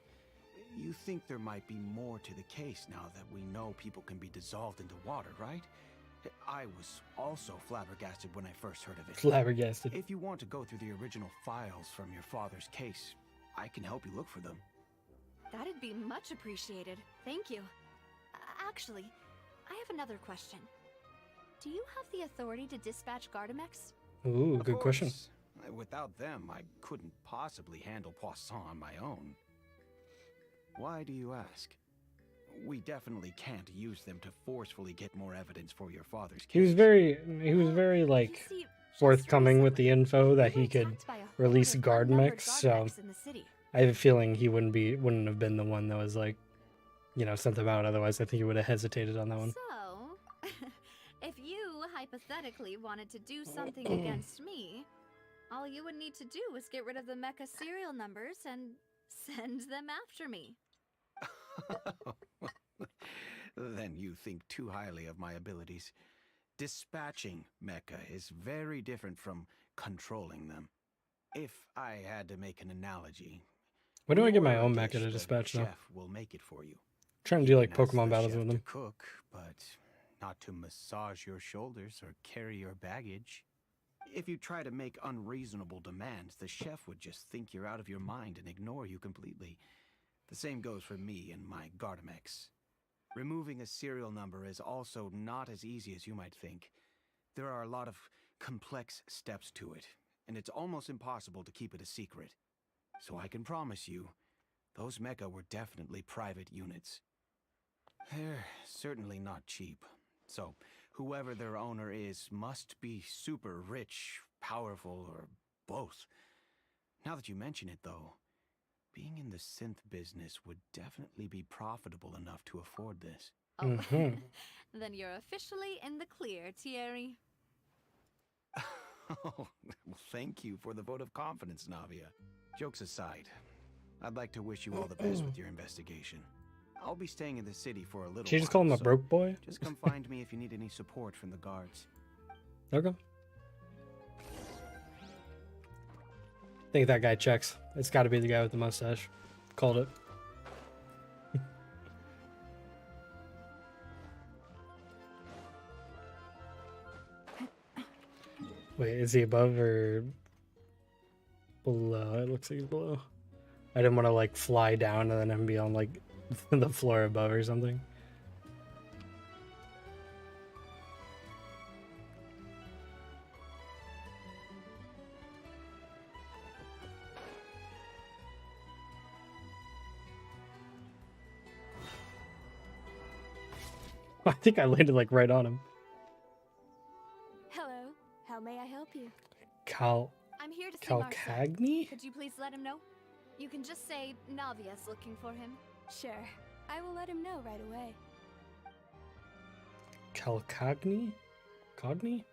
You think there might be more to the case now that we know people can be dissolved into water, right? I was also flabbergasted when I first heard of it. Flabbergasted. If you want to go through the original files from your father's case, I can help you look for them. That'd be much appreciated. Thank you. Actually, I have another question. Do you have the authority to dispatch Gardamex? Ooh, Of good question. course. Without them, I couldn't possibly handle Poisson on my own. Why do you ask? We definitely can't use them to forcefully get more evidence for your father's case. He was very like You see, forthcoming with the recently, info we that were he could attacked by a horde release of guard unnumbered mechs, so Gardamex in the city. I have a feeling he wouldn't have been the one that was like, sent them out. Otherwise, I think he would have hesitated on that one. So, if you hypothetically wanted to do something against me, all you would need to do is get rid of the mecha serial numbers and send them after me. Then you think too highly of my abilities. Dispatching mecha is very different from controlling them. If I had to make an analogy, When do I get my your own mecha dish, to the dispatch now? chef will make it for you. Trying to He do like can ask Pokemon the battles chef with to him. cook, but not to massage your shoulders or carry your baggage. If you try to make unreasonable demands, the chef would just think you're out of your mind and ignore you completely. The same goes for me and my Gardamex. Removing a serial number is also not as easy as you might think. There are a lot of complex steps to it, and it's almost impossible to keep it a secret. So I can promise you, those mecha were definitely private units. They're certainly not cheap. So, whoever their owner is must be super rich, powerful, or both. Now that you mention it, though, being in the synth business would definitely be profitable enough to afford this. Oh, Mhm. then you're officially in the clear, Thierry. Oh, well, thank you for the vote of confidence, Navia. Jokes aside, I'd like to wish you all the best with your investigation. I'll be staying in the city for a little Should you just while, call him a so broke boy? just come find me if you need any support from the guards. Okay. I think that guy checks. It's got to be the guy with the mustache. Called it. Wait, is he above or below? It looks like he's below. I didn't want to like fly down and then him be on like the floor above or something. I think I landed like right on him. Hello, how may I help you? I'm here to see Marcel. Calcagni? Could you please let him know? You can just say Navia's looking for him. Sure, I will let him know right away. Calcagni? Cogni?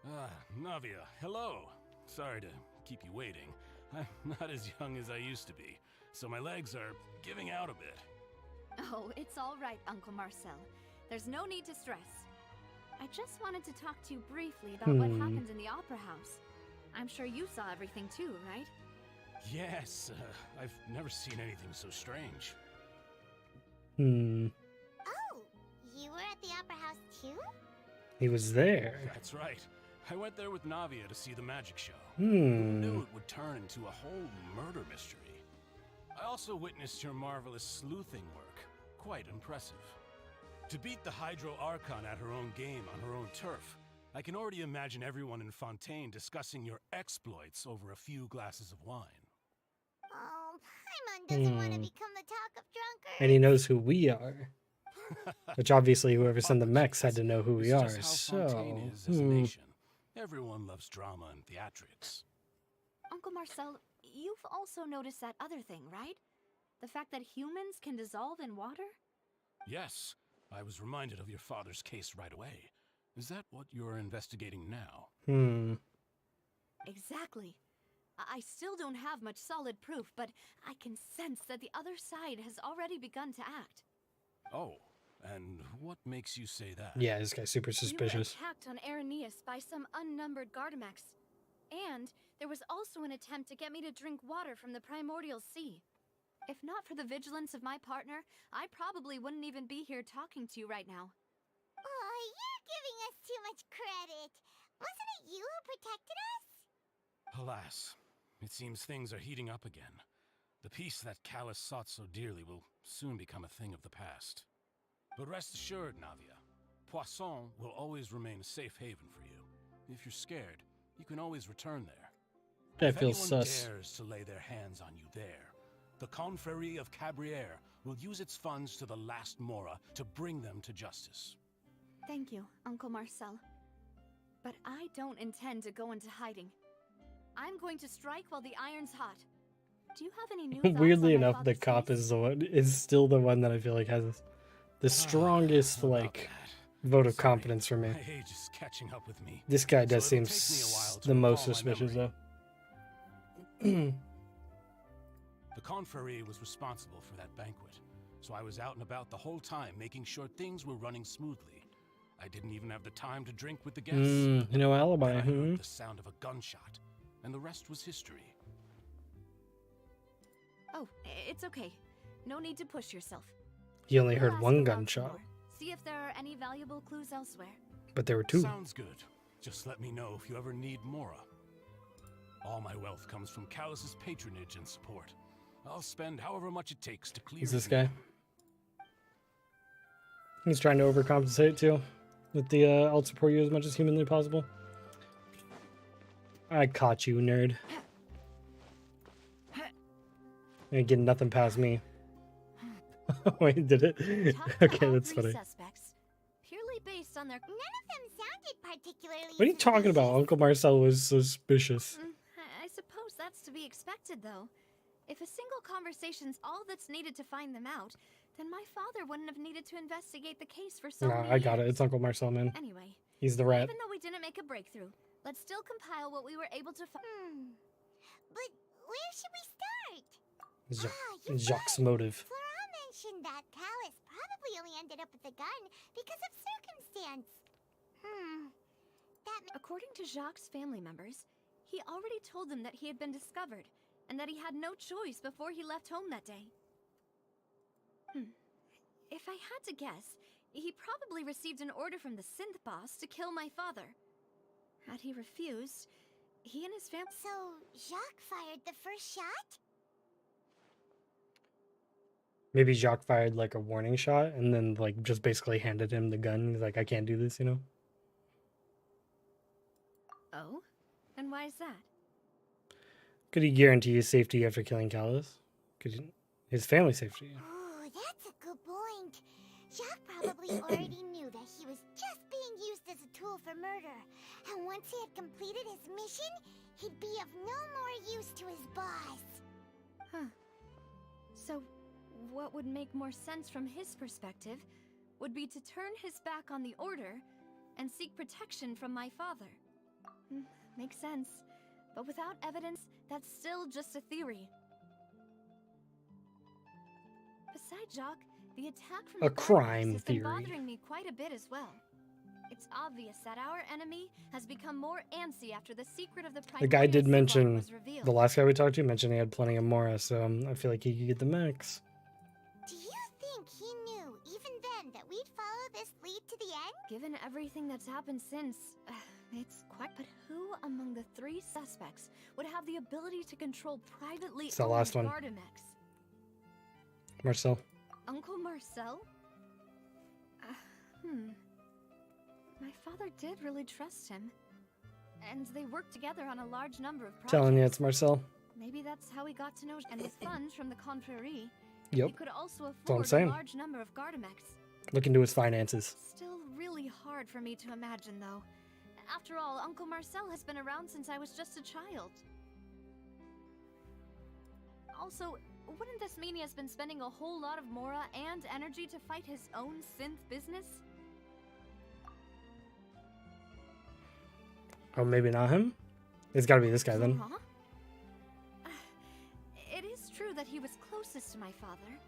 Ah, Navia, hello. Sorry to keep you waiting. I'm not as young as I used to be, so my legs are giving out a bit. Oh, it's all right, Uncle Marcel. There's no need to stress. I just wanted to talk to you briefly about what happened in the Opera House. I'm sure you saw everything too, right? Yes, I've never seen anything so strange. Oh, you were at the Opera House too? He was there. That's right. I went there with Navia to see the magic show. Who Hmm. knew it would turn into a whole murder mystery? I also witnessed your marvelous sleuthing work. Quite impressive. To beat the Hydro Archon at her own game on her own turf, I can already imagine everyone in Fontaine discussing your exploits over a few glasses of wine. Oh, Paimon doesn't want to become the talk of drunkards. And he knows who we are. Which obviously whoever sent the mechs had to know who we It's are, just how Fontaine so... is as a nation. Everyone loves drama and theatrics. Uncle Marcel, you've also noticed that other thing, right? The fact that humans can dissolve in water? Yes, I was reminded of your father's case right away. Is that what you're investigating now? Exactly. I still don't have much solid proof, but I can sense that the other side has already begun to act. Oh, and what makes you say that? Yeah, this guy's super suspicious. We were attacked on Aranius by some unnumbered Gardamex. And there was also an attempt to get me to drink water from the primordial sea. If not for the vigilance of my partner, I probably wouldn't even be here talking to you right now. Oh, you're giving us too much credit. Wasn't it you who protected us? Alas, it seems things are heating up again. The peace that Callus sought so dearly will soon become a thing of the past. But rest assured, Navia, Poisson will always remain a safe haven for you. If you're scared, you can always return there. That If feels anyone sus. dares to lay their hands on you there, the Confrérie of Cabriere will use its funds to the last Mora to bring them to justice. Thank you, Uncle Marcel. But I don't intend to go into hiding. I'm going to strike while the iron's hot. Do you have any new thoughts Weirdly on my enough, the father's cop case? is still the one that I feel like has the strongest About like that. vote of Sorry, confidence for me. My age is catching up with me. This guy does So seem it'll take me a while to the most recall my suspicious memory. though. The Confrérie was responsible for that banquet, so I was out and about the whole time making sure things were running smoothly. I didn't even have the time to drink with the guests. No alibi. Then I heard the sound of a gunshot, and the rest was history. Oh, it's okay. No need to push yourself. He only We'll heard ask one around some gunshot, more. See if there are any valuable clues elsewhere. but there were two. Sounds good. Just let me know if you ever need Mora. All my wealth comes from Callus's patronage and support. I'll spend however much it takes to clear Who's this his guy? name. He's trying to overcompensate too. With the I'll support you as much as humanly possible. I caught you, nerd. You ain't getting nothing past me. Wait, did it? Talk to Okay, all that's three funny. suspects, purely based on their... None of them sounded particularly What are you talking about? suspicious. Uncle Marcel was suspicious. I suppose that's to be expected, though. If a single conversation's all that's needed to find them out, then my father wouldn't have needed to investigate the case for so Nah, many I got it. years. It's Uncle Marcel, man. Anyway, He's the rat. even though we didn't make a breakthrough, let's still compile what we were able to find. But where should we start? Jacques, Jacques' motive. Flora mentioned that Callus probably only ended up with the gun because of circumstance. According to Jacques' family members, he already told them that he had been discovered, and that he had no choice before he left home that day. If I had to guess, he probably received an order from the synth boss to kill my father. Had he refused, he and his family... So, Jacques fired the first shot? Maybe Jacques fired like a warning shot and then like just basically handed him the gun. He's like, I can't do this, you know? Oh? And why is that? Could he guarantee his safety after killing Callus? His family safety? Ooh, that's a good point. Jacques probably already knew that he was just being used as a tool for murder. And once he had completed his mission, he'd be of no more use to his boss. Huh. So, what would make more sense from his perspective would be to turn his back on the Order and seek protection from my father. Makes sense. But without evidence, that's still just a theory. Besides Jacques, the attack from A the crime Gardamex has been theory. bothering me quite a bit as well. It's obvious that our enemy has become more antsy after the secret of the The guy did primordial symbol mention, was revealed. the last guy we talked to mentioned he had plenty of Mora, so I feel like he could get the max. Do you think he knew, even then, that we'd follow this lead to the end? Given everything that's happened since, it's quite... But who among the three suspects would have the ability to control privately It's the owned last one. Gardamex? Marcel. Uncle Marcel? My father did really trust him. And they worked together on a large number of projects. Telling you, it's Marcel. Maybe that's how he got to know... And with funds from the Confrérie, Yep. he could also what I'm afford a saying. large number of Gardamex. Look into his finances. Still really hard for me to imagine, though. After all, Uncle Marcel has been around since I was just a child. Also, wouldn't this mean he has been spending a whole lot of Mora and energy to fight his own synth business? Oh, maybe not him? It's gotta be this guy then. Huh? It is true that he was closest to my father.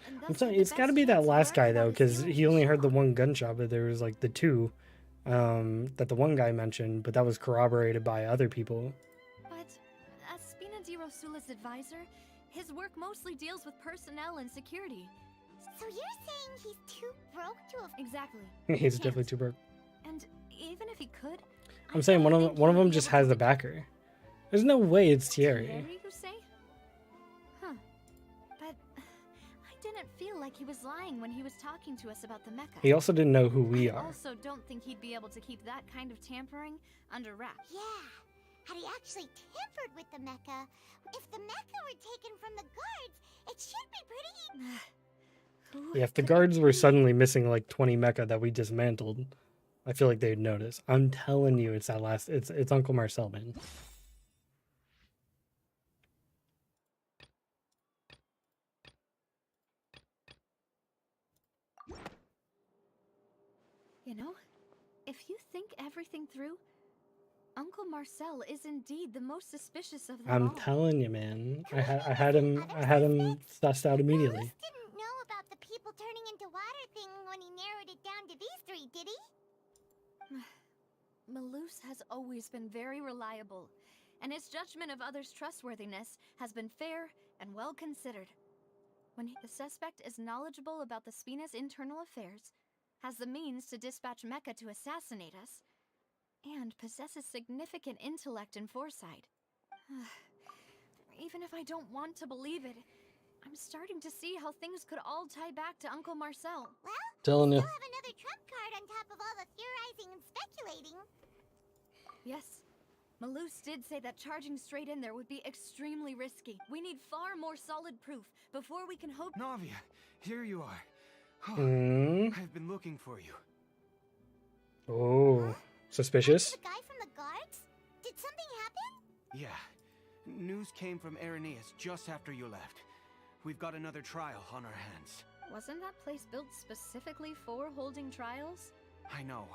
and I'm thus telling have you, the it's got to best be that chance of last guy learning though, about because sealing he only heard the shop. one gunshot, but there was like the two that the one guy mentioned, but that was corroborated by other people. But as Spina di Rosula's advisor, his work mostly deals with personnel and security. So you're saying he's too broke to afford? Exactly. He's definitely too broke. And even if he could, I'm saying one think of he would them be just able to has the backer. There's no way it's Thierry. Thierry, you say? Huh. But I didn't feel like he was lying when he was talking to us about the mecha. He also didn't know who we I are. also don't think he'd be able to keep that kind of tampering under wraps. Yeah. Had he actually tampered with the mecha, if the mecha were taken from the guards, it should be pretty... Yeah, if the guards were suddenly missing like 20 mecha that we dismantled, I feel like they'd notice. I'm telling you, it's that last. It's Uncle Marcel, man. You know, if you think everything through, Uncle Marcel is indeed the most suspicious of them I'm all. telling you, man. I had him sussed out immediately. Moose didn't know about the people turning into water thing when he narrowed it down to these three, did he? Malus has always been very reliable, and his judgment of others' trustworthiness has been fair and well considered. When the suspect is knowledgeable about the Spina's internal affairs, has the means to dispatch Mecha to assassinate us, and possesses significant intellect and foresight. Even if I don't want to believe it, I'm starting to see how things could all tie back to Uncle Marcel. Well, Telling you. still have another trump card on top of all the theorizing and speculating. Yes, Malus did say that charging straight in there would be extremely risky. We need far more solid proof before we can hope— Navia, here you are. I've been looking for you. Oh, suspicious. The guy from the guards? Did something happen? Yeah. News came from Irenaeus just after you left. We've got another trial on our hands. Wasn't that place built specifically for holding trials? I know.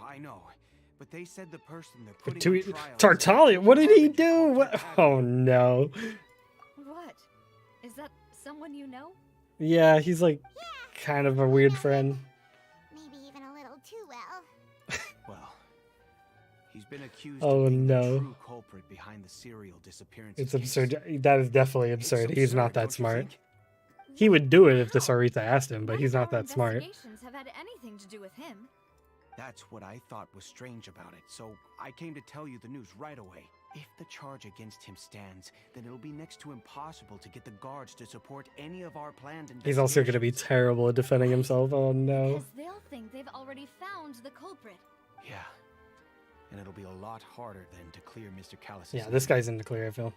But they said the person they're putting on trial... Tartaglia, what did he do? What? Oh no. What? Is that someone you know? Yeah, he's like kind of a weird friend. Maybe even a little too well. Well, he's been accused Oh of being no. the true culprit behind the serial disappearances. It's absurd. That is definitely absurd. It's He's not absurd, that don't you smart. think? He would do it if the Sarita asked him, but None he's of not our that smart. investigations have had anything to do with him. That's what I thought was strange about it, so I came to tell you the news right away. If the charge against him stands, then it'll be next to impossible to get the guards to support any of our planned investigations. He's also going to be terrible at defending himself. Oh no. Because they'll think they've already found the culprit. Yeah. And it'll be a lot harder then to clear Mr. Callis'. Yeah, this guy's in the clear, I feel.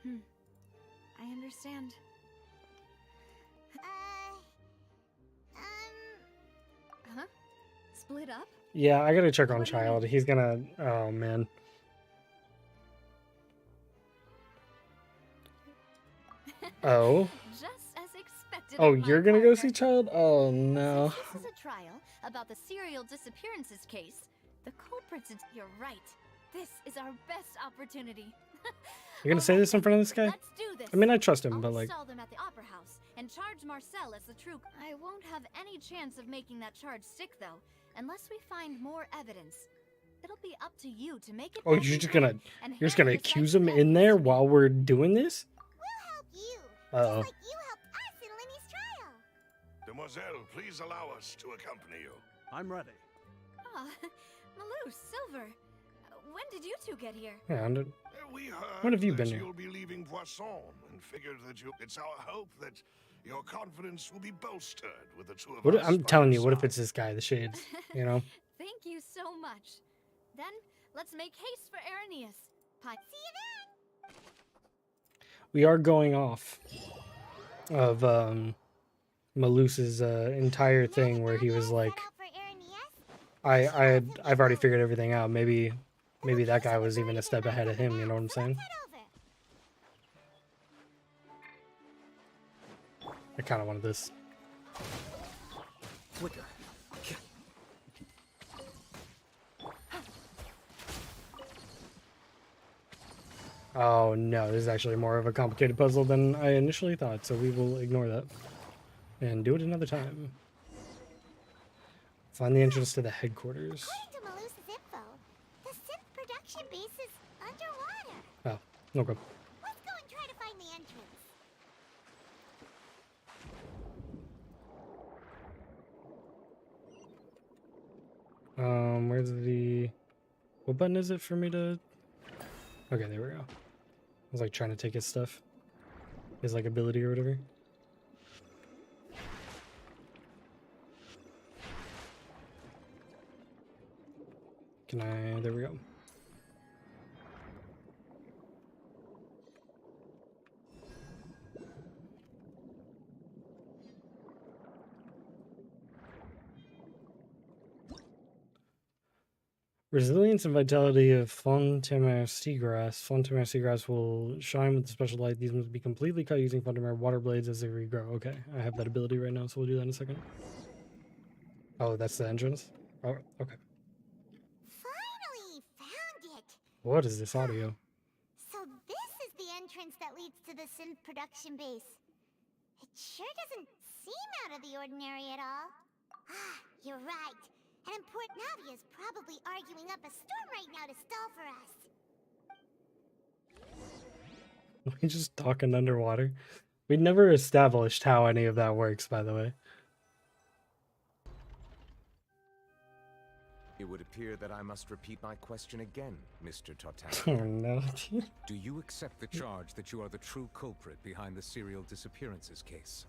I understand. Huh? Split up? Yeah, I gotta check on What do you mean? Child. He's gonna. Oh man. Oh. Just as expected. Oh, of my you're gonna go partner. see Child? Oh no. Since this is a trial about the serial disappearances case, the culprits. You're right. This is our best opportunity. You're gonna say this in front of this guy? Let's do this. I mean, I trust him, I'll but like. install them at the Opera House and charge Marcel as the true. I won't have any chance of making that charge stick, though, unless we find more evidence. It'll be up to you to make it. Oh, back you're in just time gonna. and You're just hand gonna the site accuse to him the in there police. while we're doing this? We'll help you. Uh oh. Just like you helped us in Lenny's trial. Demoiselle, please allow us to accompany you. I'm ready. Ah, Malou, Silver. When did you two get here? Yeah, We heard When have you that been here? you'll be leaving Poisson and figured that it's our hope that your confidence will be bolstered with the two of what, us. I'm by telling your you, what if side. it's this guy, the Shades? You know? Thank you so much. Then, let's make haste for Irenaeus. See you then! We are going off of Malus's entire thing where he was like, I've already figured everything out. Maybe that guy was even a step ahead of him. You know what I'm saying? I kind of wanted this. Flicker. Oh no, this is actually more of a complicated puzzle than I initially thought, so we will ignore that. And do it another time. Find the entrance to the headquarters. According to Malus's info, the synth production base is underwater. Oh, no good. Let's go and try to find the entrance. Where's the... What button is it for me to... Okay, there we go. I was like trying to take his stuff. His like ability or whatever. Can I... There we go. Resilience and vitality of Fontaine seagrass. Fontaine seagrass will shine with a special light. These must be completely cut using Fontaine water blades as they regrow. Okay, I have that ability right now, so we'll do that in a second. Oh, that's the entrance? Oh, okay. Finally found it. What is this audio? So this is the entrance that leads to the synth production base. It sure doesn't seem out of the ordinary at all. Ah, you're right. And Port Navia is probably arguing up a storm right now to stall for us. We just talking underwater. We never established how any of that works, by the way. It would appear that I must repeat my question again, Mr. Oh Tartaglia. no. Do you accept the charge that you are the true culprit behind the serial disappearances case?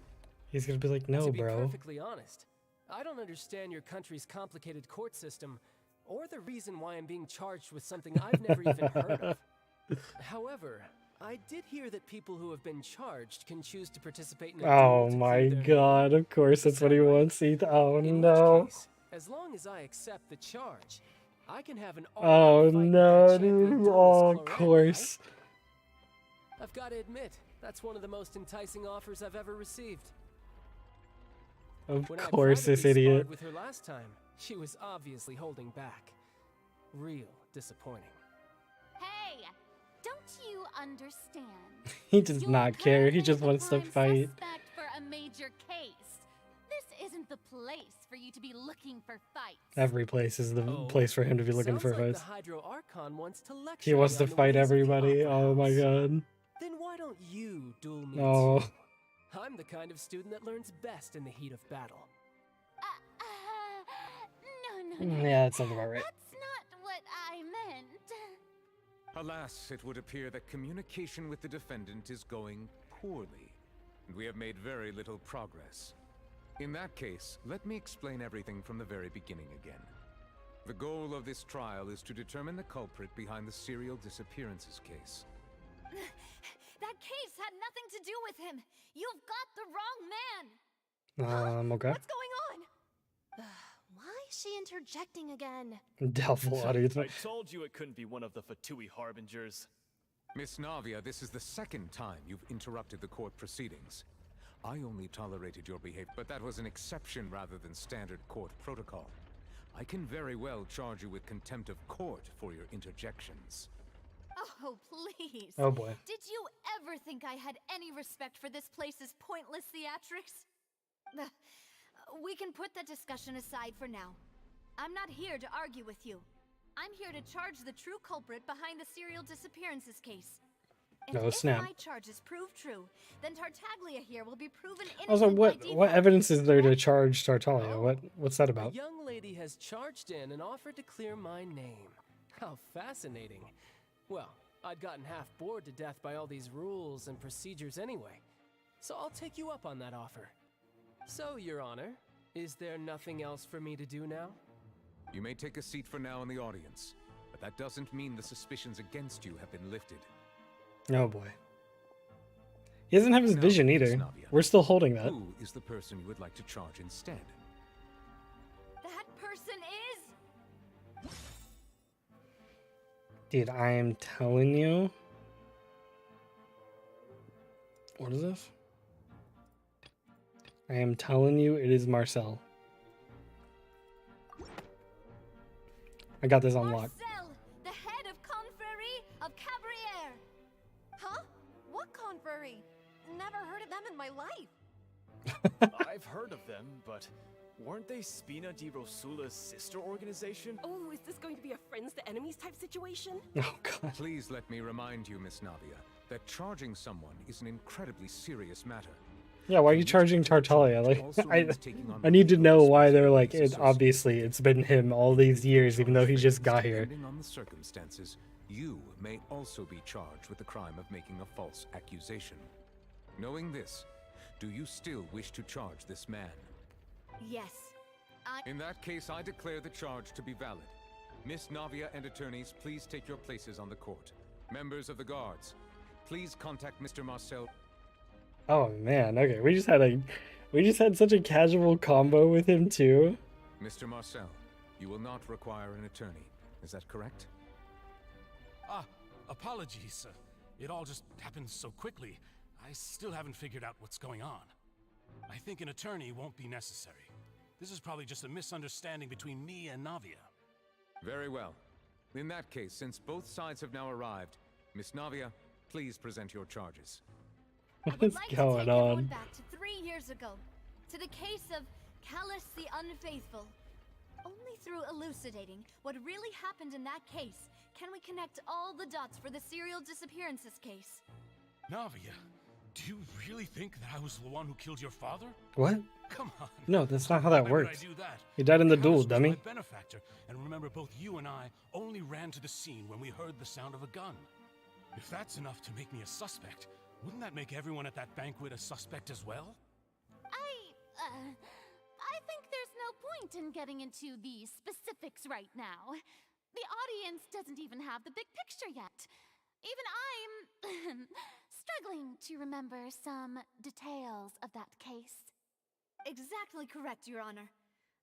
He's gonna be like, no, to be bro. perfectly honest, I don't understand your country's complicated court system, or the reason why I'm being charged with something I've never even heard of. However, I did hear that people who have been charged can choose to participate in a Oh duel to my clear their god, of course that's what he wants. Oh In no. which case, as long as I accept the charge, I can have an Oh all-out fight with no, that champion dude. duelist Oh, of Clorette, course. right? I've got to admit, that's one of the most enticing offers I've ever received. Of When I course, this privately idiot. sparred with her last time, she was obviously holding back. Real disappointing. Hey, don't you understand? He does You're not care. He currently just the wants to prime fight. suspect for a major case. This isn't the place for you to be looking for fights. Every place is the Oh, place for him to be looking sounds for like fights. the Hydro Archon wants to lecture He wants me to on the fight ways of the everybody. Opera Oh my House. god. Then why don't you duel me Oh. too? I'm the kind of student that learns best in the heat of battle. No. Yeah, that sounds about right. That's not what I meant. Alas, it would appear that communication with the defendant is going poorly, and we have made very little progress. In that case, let me explain everything from the very beginning again. The goal of this trial is to determine the culprit behind the serial disappearances case. That case had nothing to do with him. You've got the wrong man. Okay. What's going on? Why is she interjecting again? Doubtful audience. I told you it couldn't be one of the Fatui harbingers. Miss Navia, this is the second time you've interrupted the court proceedings. I only tolerated your behavior, but that was an exception rather than standard court protocol. I can very well charge you with contempt of court for your interjections. Oh, please. Oh boy. Did you ever think I had any respect for this place's pointless theatrics? Ugh. We can put that discussion aside for now. I'm not here to argue with you. I'm here to charge the true culprit behind the serial disappearances case. And Oh, if snap. my charges prove true, then Tartaglia here will be proven innocent Also, by what default. evidence is there to charge Tartaglia? What's that A about? young lady has charged in and offered to clear my name. How fascinating. Well, I'd gotten half bored to death by all these rules and procedures anyway, so I'll take you up on that offer. So, Your Honor, is there nothing else for me to do now? You may take a seat for now in the audience, but that doesn't mean the suspicions against you have been lifted. Oh boy. He doesn't have his Now, vision Miss either. Navia, We're still holding that. Who is the person you would like to charge instead? That person is... Dude, I am telling you. What is this? I am telling you, it is Marcel. I got this unlocked. Marcel, the head of Confrérie of Cabriere. Huh? What confrérie? Never heard of them in my life. I've heard of them, but weren't they Spina di Rosula's sister organization? Oh, is this going to be a friends to enemies type situation? Oh god. Please let me remind you, Miss Navia, that charging someone is an incredibly serious matter. Yeah, why are you charging Tartaglia? Like, I need to know why they're like, obviously it's been him all these years, even though he just got here. Depending on the circumstances, you may also be charged with the crime of making a false accusation. Knowing this, do you still wish to charge this man? Yes. In that case, I declare the charge to be valid. Miss Navia and attorneys, please take your places on the court. Members of the guards, please contact Mr. Marcel. Oh man, okay. We just had such a casual combo with him too. Mr. Marcel, you will not require an attorney. Is that correct? Apologies. It all just happened so quickly. I still haven't figured out what's going on. I think an attorney won't be necessary. This is probably just a misunderstanding between me and Navia. Very well. In that case, since both sides have now arrived, Miss Navia, please present your charges. What is going on? Back to 3 years ago, to the case of Callus the Unfaithful. Only through elucidating what really happened in that case can we connect all the dots for the serial disappearances case. Navia, do you really think that I was the one who killed your father? What? Come on. No, that's not how that Why would works. I do that? He died in the Callus duel, was dummy. my benefactor, and remember, both you and I only ran to the scene when we heard the sound of a gun. If that's enough to make me a suspect, wouldn't that make everyone at that banquet a suspect as well? I think there's no point in getting into the specifics right now. The audience doesn't even have the big picture yet. Even I'm struggling to remember some details of that case. Exactly correct, Your Honor.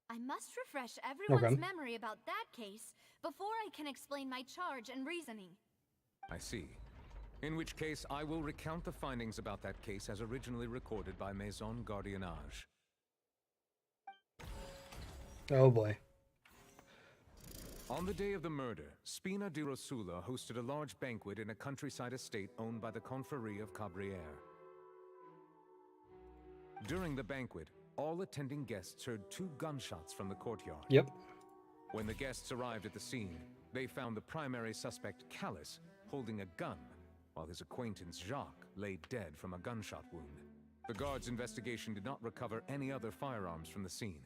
I must refresh everyone's Okay. memory about that case before I can explain my charge and reasoning. I see. In which case, I will recount the findings about that case as originally recorded by Maison Gardiennage. Oh boy. On the day of the murder, Spina di Rosula hosted a large banquet in a countryside estate owned by the Confrérie of Cabrières. During the banquet, all attending guests heard 2 gunshots from the courtyard. Yep. When the guests arrived at the scene, they found the primary suspect, Callus, holding a gun, while his acquaintance, Jacques, lay dead from a gunshot wound. The guards' investigation did not recover any other firearms from the scene.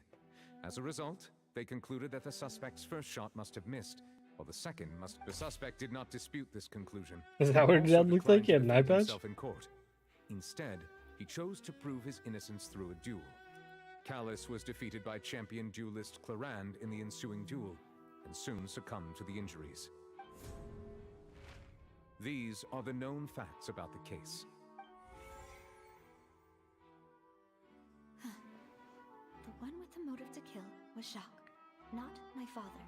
As a result, they concluded that the suspect's first shot must have missed, while the second must... The suspect did not dispute this conclusion. Is that what Also that looked like? He had an eye declined to defend patch? himself in court. Instead, he chose to prove his innocence through a duel. Callus was defeated by champion duelist Clarand in the ensuing duel, and soon succumbed to the injuries. These are the known facts about the case. The one with the motive to kill was Jacques, not my father.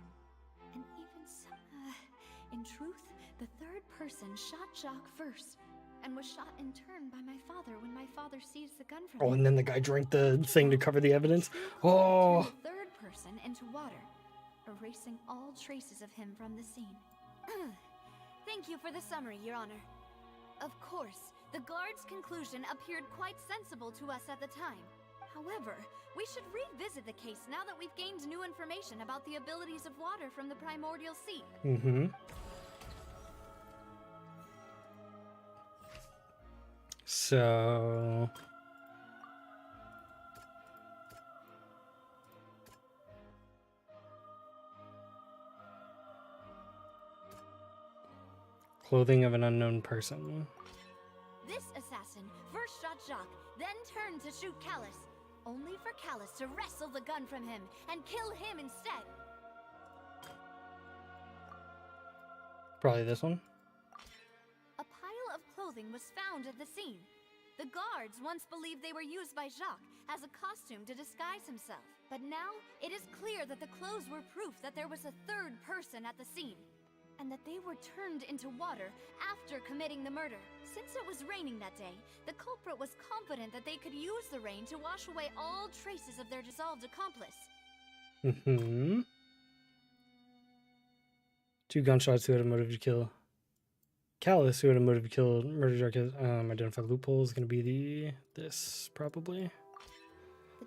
And even so, in truth, the third person shot Jacques first, and was shot in turn by my father when my father seized the gun from Oh, him. and then the guy drank the thing to cover the evidence. Oh. Turned the third person into water, erasing all traces of him from the scene. Thank you for the summary, Your Honor. Of course, the guard's conclusion appeared quite sensible to us at the time. However, we should revisit the case now that we've gained new information about the abilities of water from the primordial sea. Mm-hmm. So... Clothing of an unknown person. This assassin first shot Jacques, then turned to shoot Callus, only for Callus to wrestle the gun from him and kill him instead. Probably this one. A pile of clothing was found at the scene. The guards once believed they were used by Jacques as a costume to disguise himself. But now, it is clear that the clothes were proof that there was a third person at the scene, and that they were turned into water after committing the murder. Since it was raining that day, the culprit was confident that they could use the rain to wash away all traces of their dissolved accomplice. Mm-hmm. 2 gunshots who had a motive to kill. Callus, who had a motive to kill, murder Jacques, identify loophole is going to be this, probably.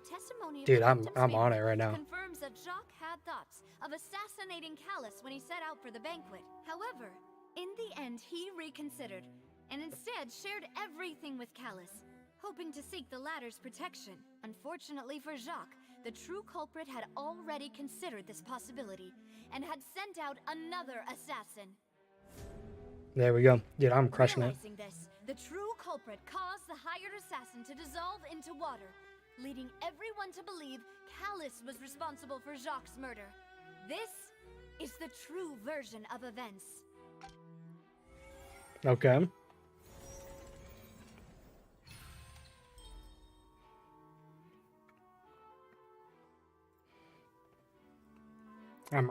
testimony of Dude, the I'm victim's on family it right now. confirms that Jacques had thoughts of assassinating Callus when he set out for the banquet. However, in the end, he reconsidered and instead shared everything with Callus, hoping to seek the latter's protection. Unfortunately for Jacques, the true culprit had already considered this possibility and had sent out another assassin. There we go. Dude, I'm crushing it. Realizing this, the true culprit caused the hired assassin to dissolve into water, leading everyone to believe Callus was responsible for Jacques' murder. This is the true version of events. Okay.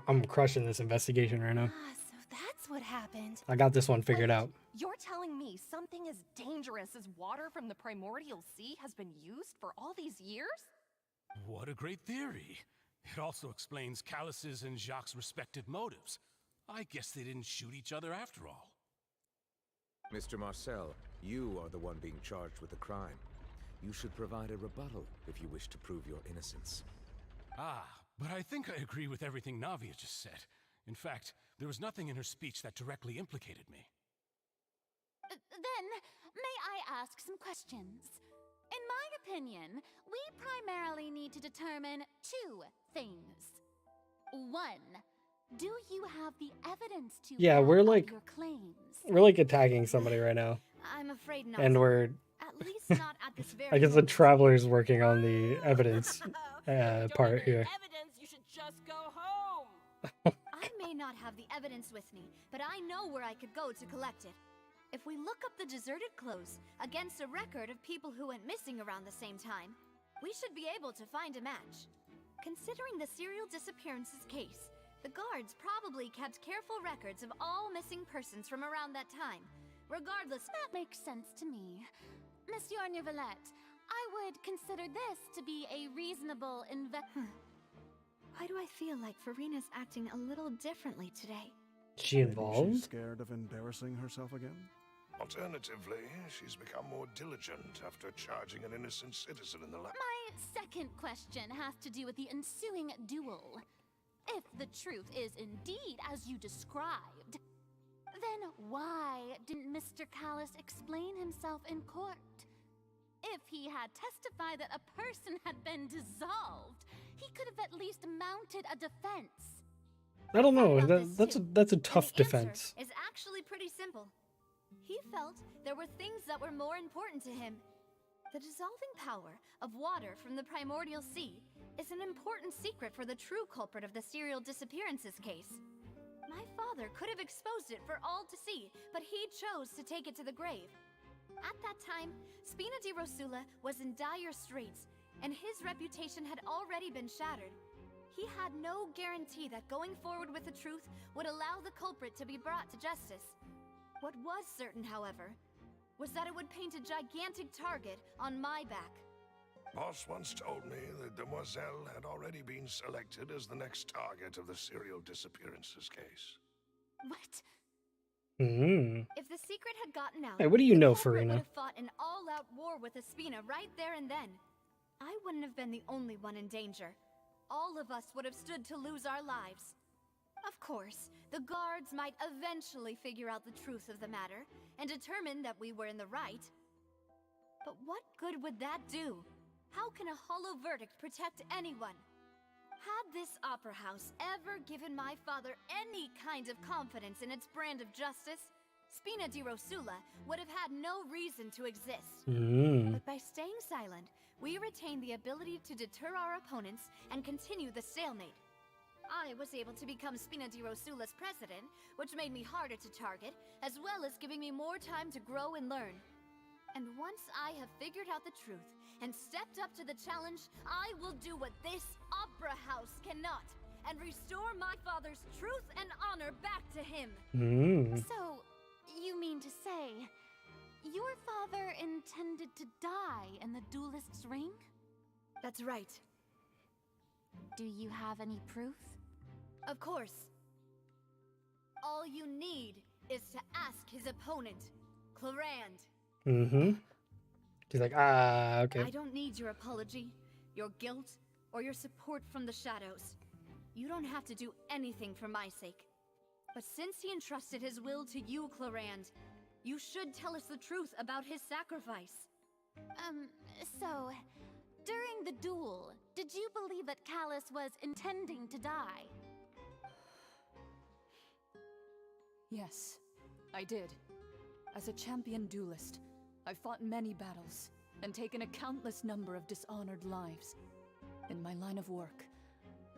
I'm crushing this investigation right now. So that's what happened. I got this one figured out. You're telling me something as dangerous as water from the primordial sea has been used for all these years? What a great theory. It also explains Callus's and Jacques' respective motives. I guess they didn't shoot each other after all. Mr. Marcel, you are the one being charged with the crime. You should provide a rebuttal if you wish to prove your innocence. Ah, but I think I agree with everything Navia just said. In fact, there was nothing in her speech that directly implicated me. Then, may I ask some questions? In my opinion, we primarily need to determine two things. One, do you have the evidence to Yeah, back we're up like your claims? attacking somebody right now. I'm afraid not. And we're At least not at this very I guess the moment. traveler's working on the evidence part here. Evidence, you should just go home. I may not have the evidence with me, but I know where I could go to collect it. If we look up the deserted clothes against a record of people who went missing around the same time, we should be able to find a match. Considering the serial disappearances case, the guards probably kept careful records of all missing persons from around that time. Regardless, That makes sense to me. Monsieur Neuvillette, I would consider this to be a reasonable why do I feel like Farina's acting a little differently today? She Maybe involved? she's scared of embarrassing herself again? Alternatively, she's become more diligent after charging an innocent citizen in the lab. My second question has to do with the ensuing duel. If the truth is indeed as you described, then why didn't Mr. Callus explain himself in court? If he had testified that a person had been dissolved, he could have at least mounted a defense. I don't know. about this That's a And tough the defense. answer is actually pretty simple. He felt there were things that were more important to him. The dissolving power of water from the primordial sea is an important secret for the true culprit of the serial disappearances case. My father could have exposed it for all to see, but he chose to take it to the grave. At that time, Spina di Rosula was in dire straits, and his reputation had already been shattered. He had no guarantee that going forward with the truth would allow the culprit to be brought to justice. What was certain, however, was that it would paint a gigantic target on my back. Boss once told me that Demoiselle had already been selected as the next target of the serial disappearances case. What? Mm. If the secret had gotten out, Hey, what do you the know, culprit Farina? would have fought an all-out war with Espina right there and then. I wouldn't have been the only one in danger. All of us would have stood to lose our lives. Of course, the guards might eventually figure out the truth of the matter and determine that we were in the right. But what good would that do? How can a hollow verdict protect anyone? Had this opera house ever given my father any kind of confidence in its brand of justice, Spina di Rosula would have had no reason to exist. But by staying silent, we retained the ability to deter our opponents and continue the stalemate. I was able to become Spina di Rosula's president, which made me harder to target, as well as giving me more time to grow and learn. And once I have figured out the truth and stepped up to the challenge, I will do what this opera house cannot, and restore my father's truth and honor back to him. So, you mean to say, your father intended to die in the duelist's ring? That's right. Do you have any proof? Of course. All you need is to ask his opponent, Clarand. Mm-hmm. She's like, okay. I don't need your apology. your guilt, or your support from the shadows. You don't have to do anything for my sake. But since he entrusted his will to you, Clorand, you should tell us the truth about his sacrifice. So, during the duel, did you believe that Callus was intending to die? Yes, I did. As a champion duelist, I've fought many battles and taken a countless number of dishonored lives. In my line of work,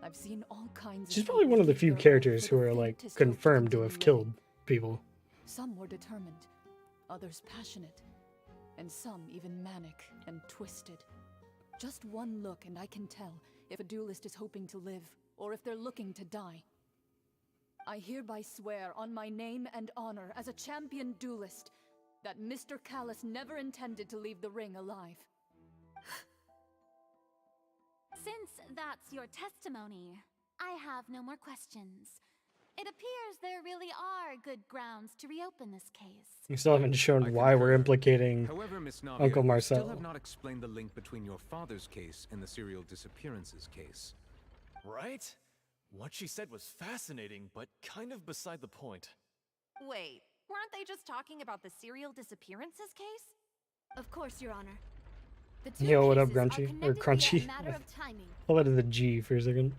I've seen all kinds She's of probably one of the few characters who are like confirmed to have killed people. Some were determined, others passionate, and some even manic and twisted. Just one look and I can tell if a duelist is hoping to live or if they're looking to die. I hereby swear on my name and honor as a champion duelist that Mr. Callus never intended to leave the ring alive. Since that's your testimony, I have no more questions. It appears there really are good grounds to reopen this case. We still haven't shown why we're implicating However, Miss Navia, Uncle you Marcel. still have not explained the link between your father's case and the serial disappearances case. Right? What she said was fascinating, but kind of beside the point. Wait, weren't they just talking about the serial disappearances case? Of course, Your Honor. The two Yo, what up, cases are Grunchy? Or connected Crunchy? via a matter of timing. I'll let it the G for a second.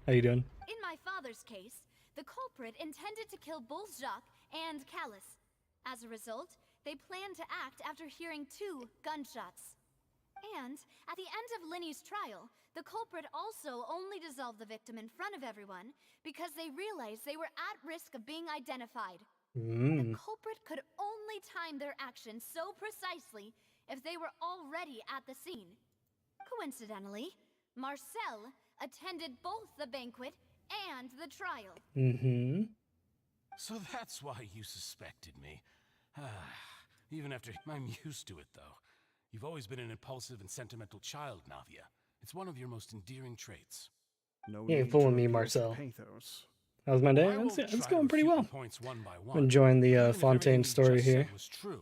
How you doing? In my father's case, the culprit intended to kill both Jacques and Callus. As a result, they planned to act after hearing 2 gunshots. And at the end of Linny's trial, the culprit also only dissolved the victim in front of everyone because they realized they were at risk of being identified. The culprit could only time their actions so precisely if they were already at the scene. Coincidentally, Marcel attended both the banquet and the trial. So that's why you suspected me. Even after I'm used to it, though. You've always been an impulsive and sentimental child, Navia. It's one of your most endearing traits. No You ain't need fooling to me, appeal to Marcel. pathos. How was my day? I will It's try going to pretty refute well. the points one by one. I'm enjoying the Even if Fontaine everything you story just here. said was true.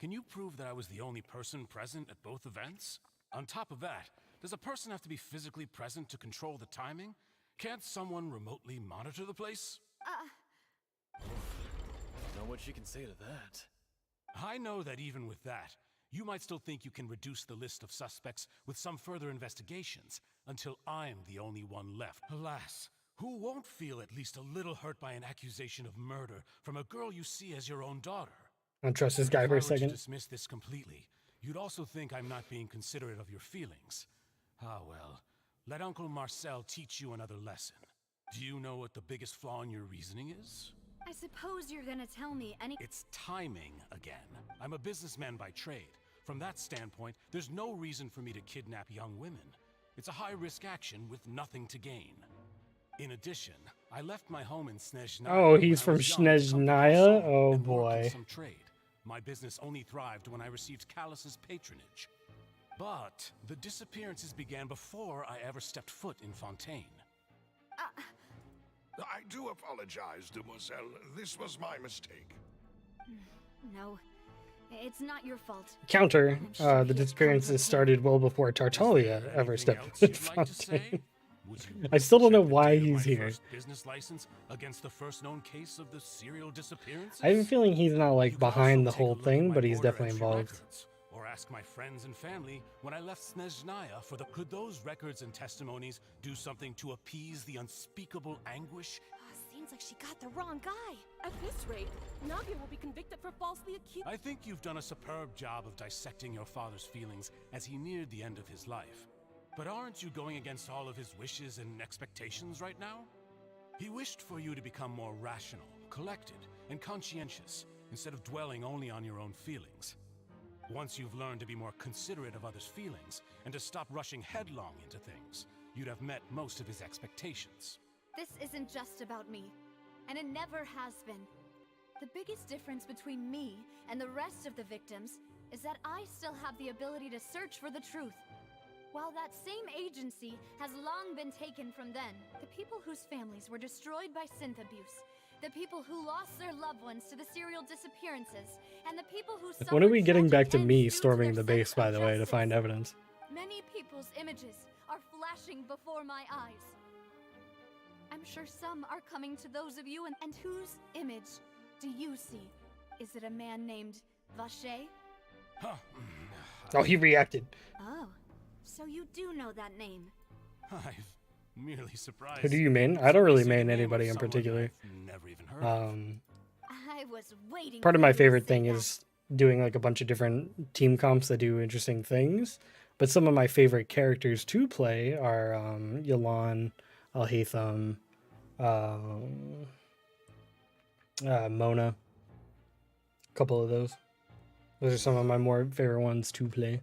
Can you prove that I was the only person present at both events? On top of that, does a person have to be physically present to control the timing? Can't someone remotely monitor the place? Know what she can say to that. I know that even with that, you might still think you can reduce the list of suspects with some further investigations until I'm the only one left. Alas, who won't feel at least a little hurt by an accusation of murder from a girl you see as your own daughter? I don't trust this guy for a If I were to second. dismiss this completely, you'd also think I'm not being considerate of your feelings. Ah well, let Uncle Marcel teach you another lesson. Do you know what the biggest flaw in your reasoning is? I suppose you're gonna tell me any- It's timing again. I'm a businessman by trade. From that standpoint, there's no reason for me to kidnap young women. It's a high-risk action with nothing to gain. In addition, I left my home in Snezhnaya. Oh, he's when I from was young to come to Snezhnaya? Blossums Oh, and work on boy. some trade. My business only thrived when I received Callus's patronage. But the disappearances began before I ever stepped foot in Fontaine. I do apologize, Demoiselle. This was my mistake. No, it's not your fault. Counter, the disappearances started well before Tartaglia ever stepped foot in Fontaine. I still don't know why he's here. First business license against the first known case of the serial disappearances? I have a feeling he's not like behind the Also take a whole look at thing, my but he's border definitely entry involved. records, or ask my friends and family when I left Snezhnaya for the... Could those records and testimonies do something to appease the unspeakable anguish? Seems like she got the wrong guy. At this rate, Navia will be convicted for falsely accused. I think you've done a superb job of dissecting your father's feelings as he neared the end of his life. But aren't you going against all of his wishes and expectations right now? He wished for you to become more rational, collected, and conscientious, instead of dwelling only on your own feelings. Once you've learned to be more considerate of others' feelings, and to stop rushing headlong into things, you'd have met most of his expectations. This isn't just about me, and it never has been. The biggest difference between me and the rest of the victims is that I still have the ability to search for the truth. While that same agency has long been taken from them, the people whose families were destroyed by synth abuse, the people who lost their loved ones to the serial disappearances, and the people who When are we suffered getting back tragic to me ends due to storming their the base, sense by of the way, to justice. find evidence? Many people's images are flashing before my eyes. I'm sure some are coming to those of you, and whose image do you see? Is it a man named Vache? Huh. Oh, he reacted. Oh, so you do know that name. I've merely surprised. Who do you main? I don't really main anybody in particular. Never even heard of. I was waiting. Part of for my you to favorite say thing that. is doing like a bunch of different team comps that do interesting things. But some of my favorite characters to play are Yalan, Alhaitham, Mona. A couple of those. Those are some of my more favorite ones to play.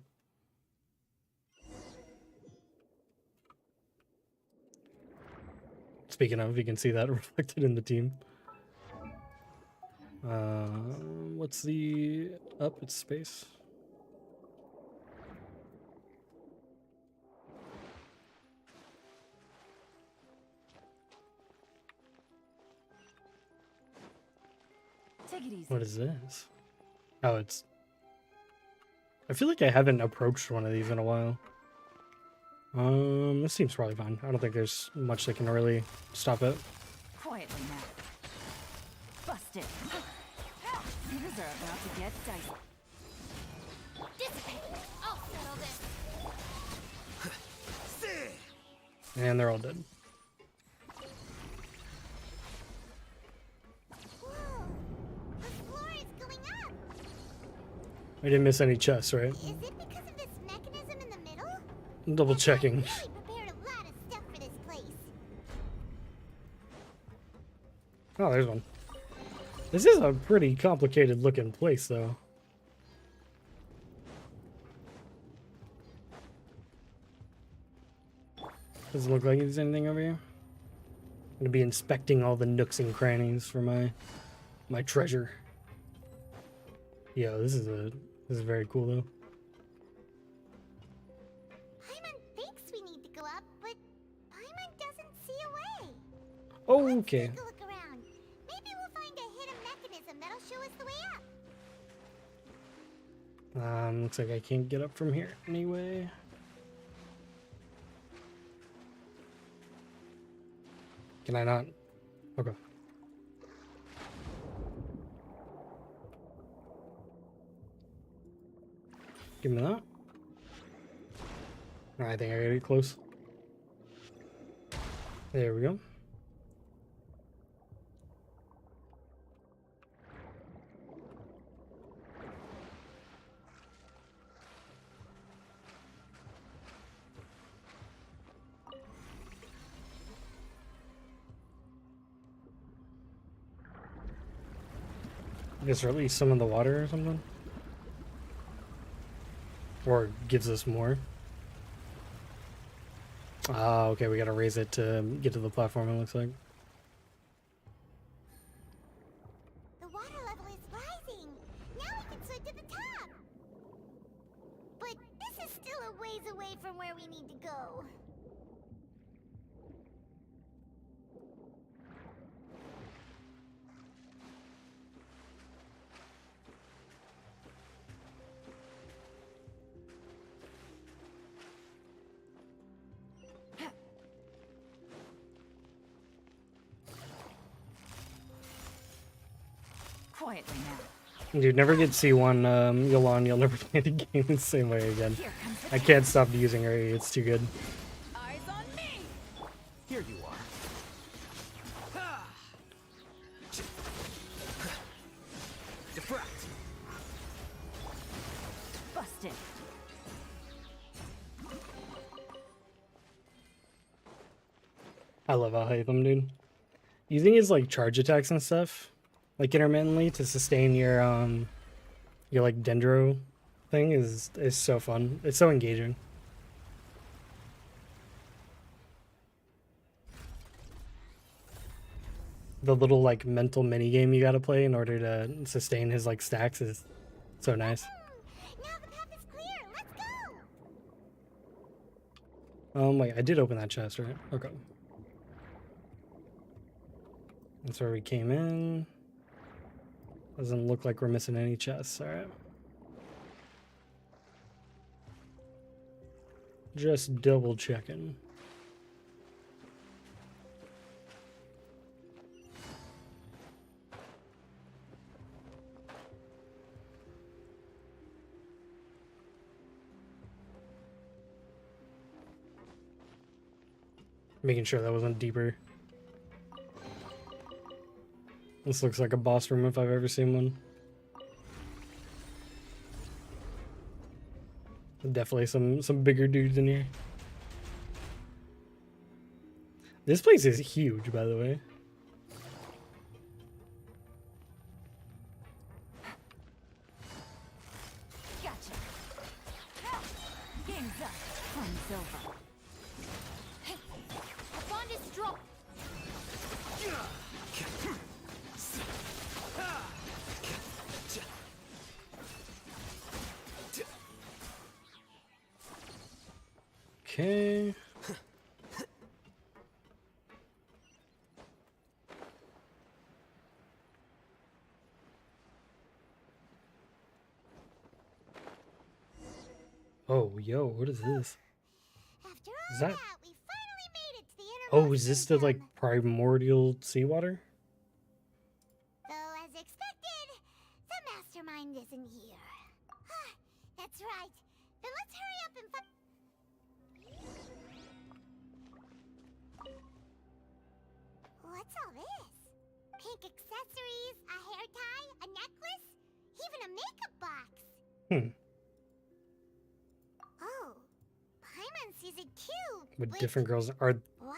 Speaking of, you can see that reflected in the team. What's the up? It's space. Take it easy. What is this? Oh, it's... I feel like I haven't approached one of these in a while. This seems probably fine. I don't think there's much that can really stop it. Quietly now. Busted. Things are about to get dicey. Dissipate. I'll settle this. And they're all dead. Whoa. The floor is going up. I didn't miss any chests, right? Is it because of this mechanism in the middle? I'm double checking. Really prepared a lot of stuff for this place. Oh, there's one. This is a pretty complicated looking place, though. Doesn't look like there's anything over here. I'm gonna be inspecting all the nooks and crannies for my treasure. Yeah, this is very cool though. Paimon thinks we need to go up, but Paimon doesn't see a way. Oh, okay. Take a look around. Maybe we'll find a hidden mechanism that'll show us the way up. Looks like I can't get up from here anyway. Can I not? Okay. Give me that. I think I gotta get close. There we go. Just release some of the water or something? Or gives us more? Ah, okay, we gotta raise it to get to the platform, it looks like. The water level is rising. Now we can swim to the top. But this is still a ways away from where we need to go. Quietly now. Dude, never get C1, Yolan, you'll never play the game the same way again. I can't stop using her, it's too good. Eyes on me. Here you are. Defract. Busted. I love Alhaitham, dude. Using his like charge attacks and stuff, like intermittently to sustain your like dendro thing is so fun. It's so engaging. The little like mental mini game you gotta play in order to sustain his like stacks is so nice. Now the path is clear. Let's go. Wait, I did open that chest, right? Okay. That's where we came in. Doesn't look like we're missing any chests, alright. Just double checking. Making sure that wasn't deeper. This looks like a boss room if I've ever seen one. Definitely some bigger dudes in here. This place is huge, by the way. Gotcha. Game's up. Fun's over. Hey, a bond is strong. Okay. Oh, yo, what is this? Is that? Oh, is this the like primordial seawater? Though, as expected, the mastermind isn't here. That's right. Then let's hurry up and What's all this? Pink accessories, a hair tie, a necklace, even a makeup box. Oh, Paimon sees it too. With Wait, different girls are why are all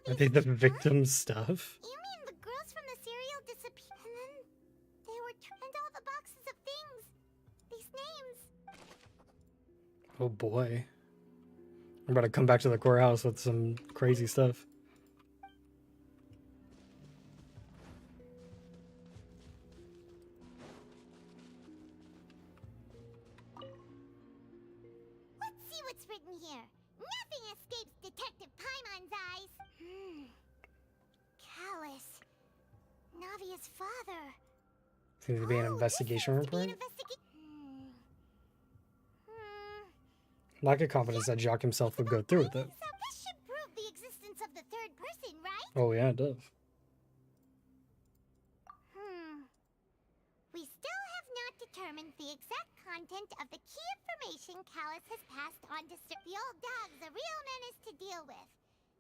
are these they the victim stuff? You mean the girls from the cereal disappeared and then they were and all the boxes of things. These names. Oh boy. I'm about to come back to the courthouse with some crazy stuff. Let's see what's written here. Nothing escapes Detective Paimon's eyes. Callus. Navia's father. Seems to be an investigation report. Lack of confidence that Jacques himself would go through with it. So this should prove the existence of the third person, right? Oh yeah, it does. We still have not determined the exact content of the key information Callus has passed on to The old dog's a real menace to deal with.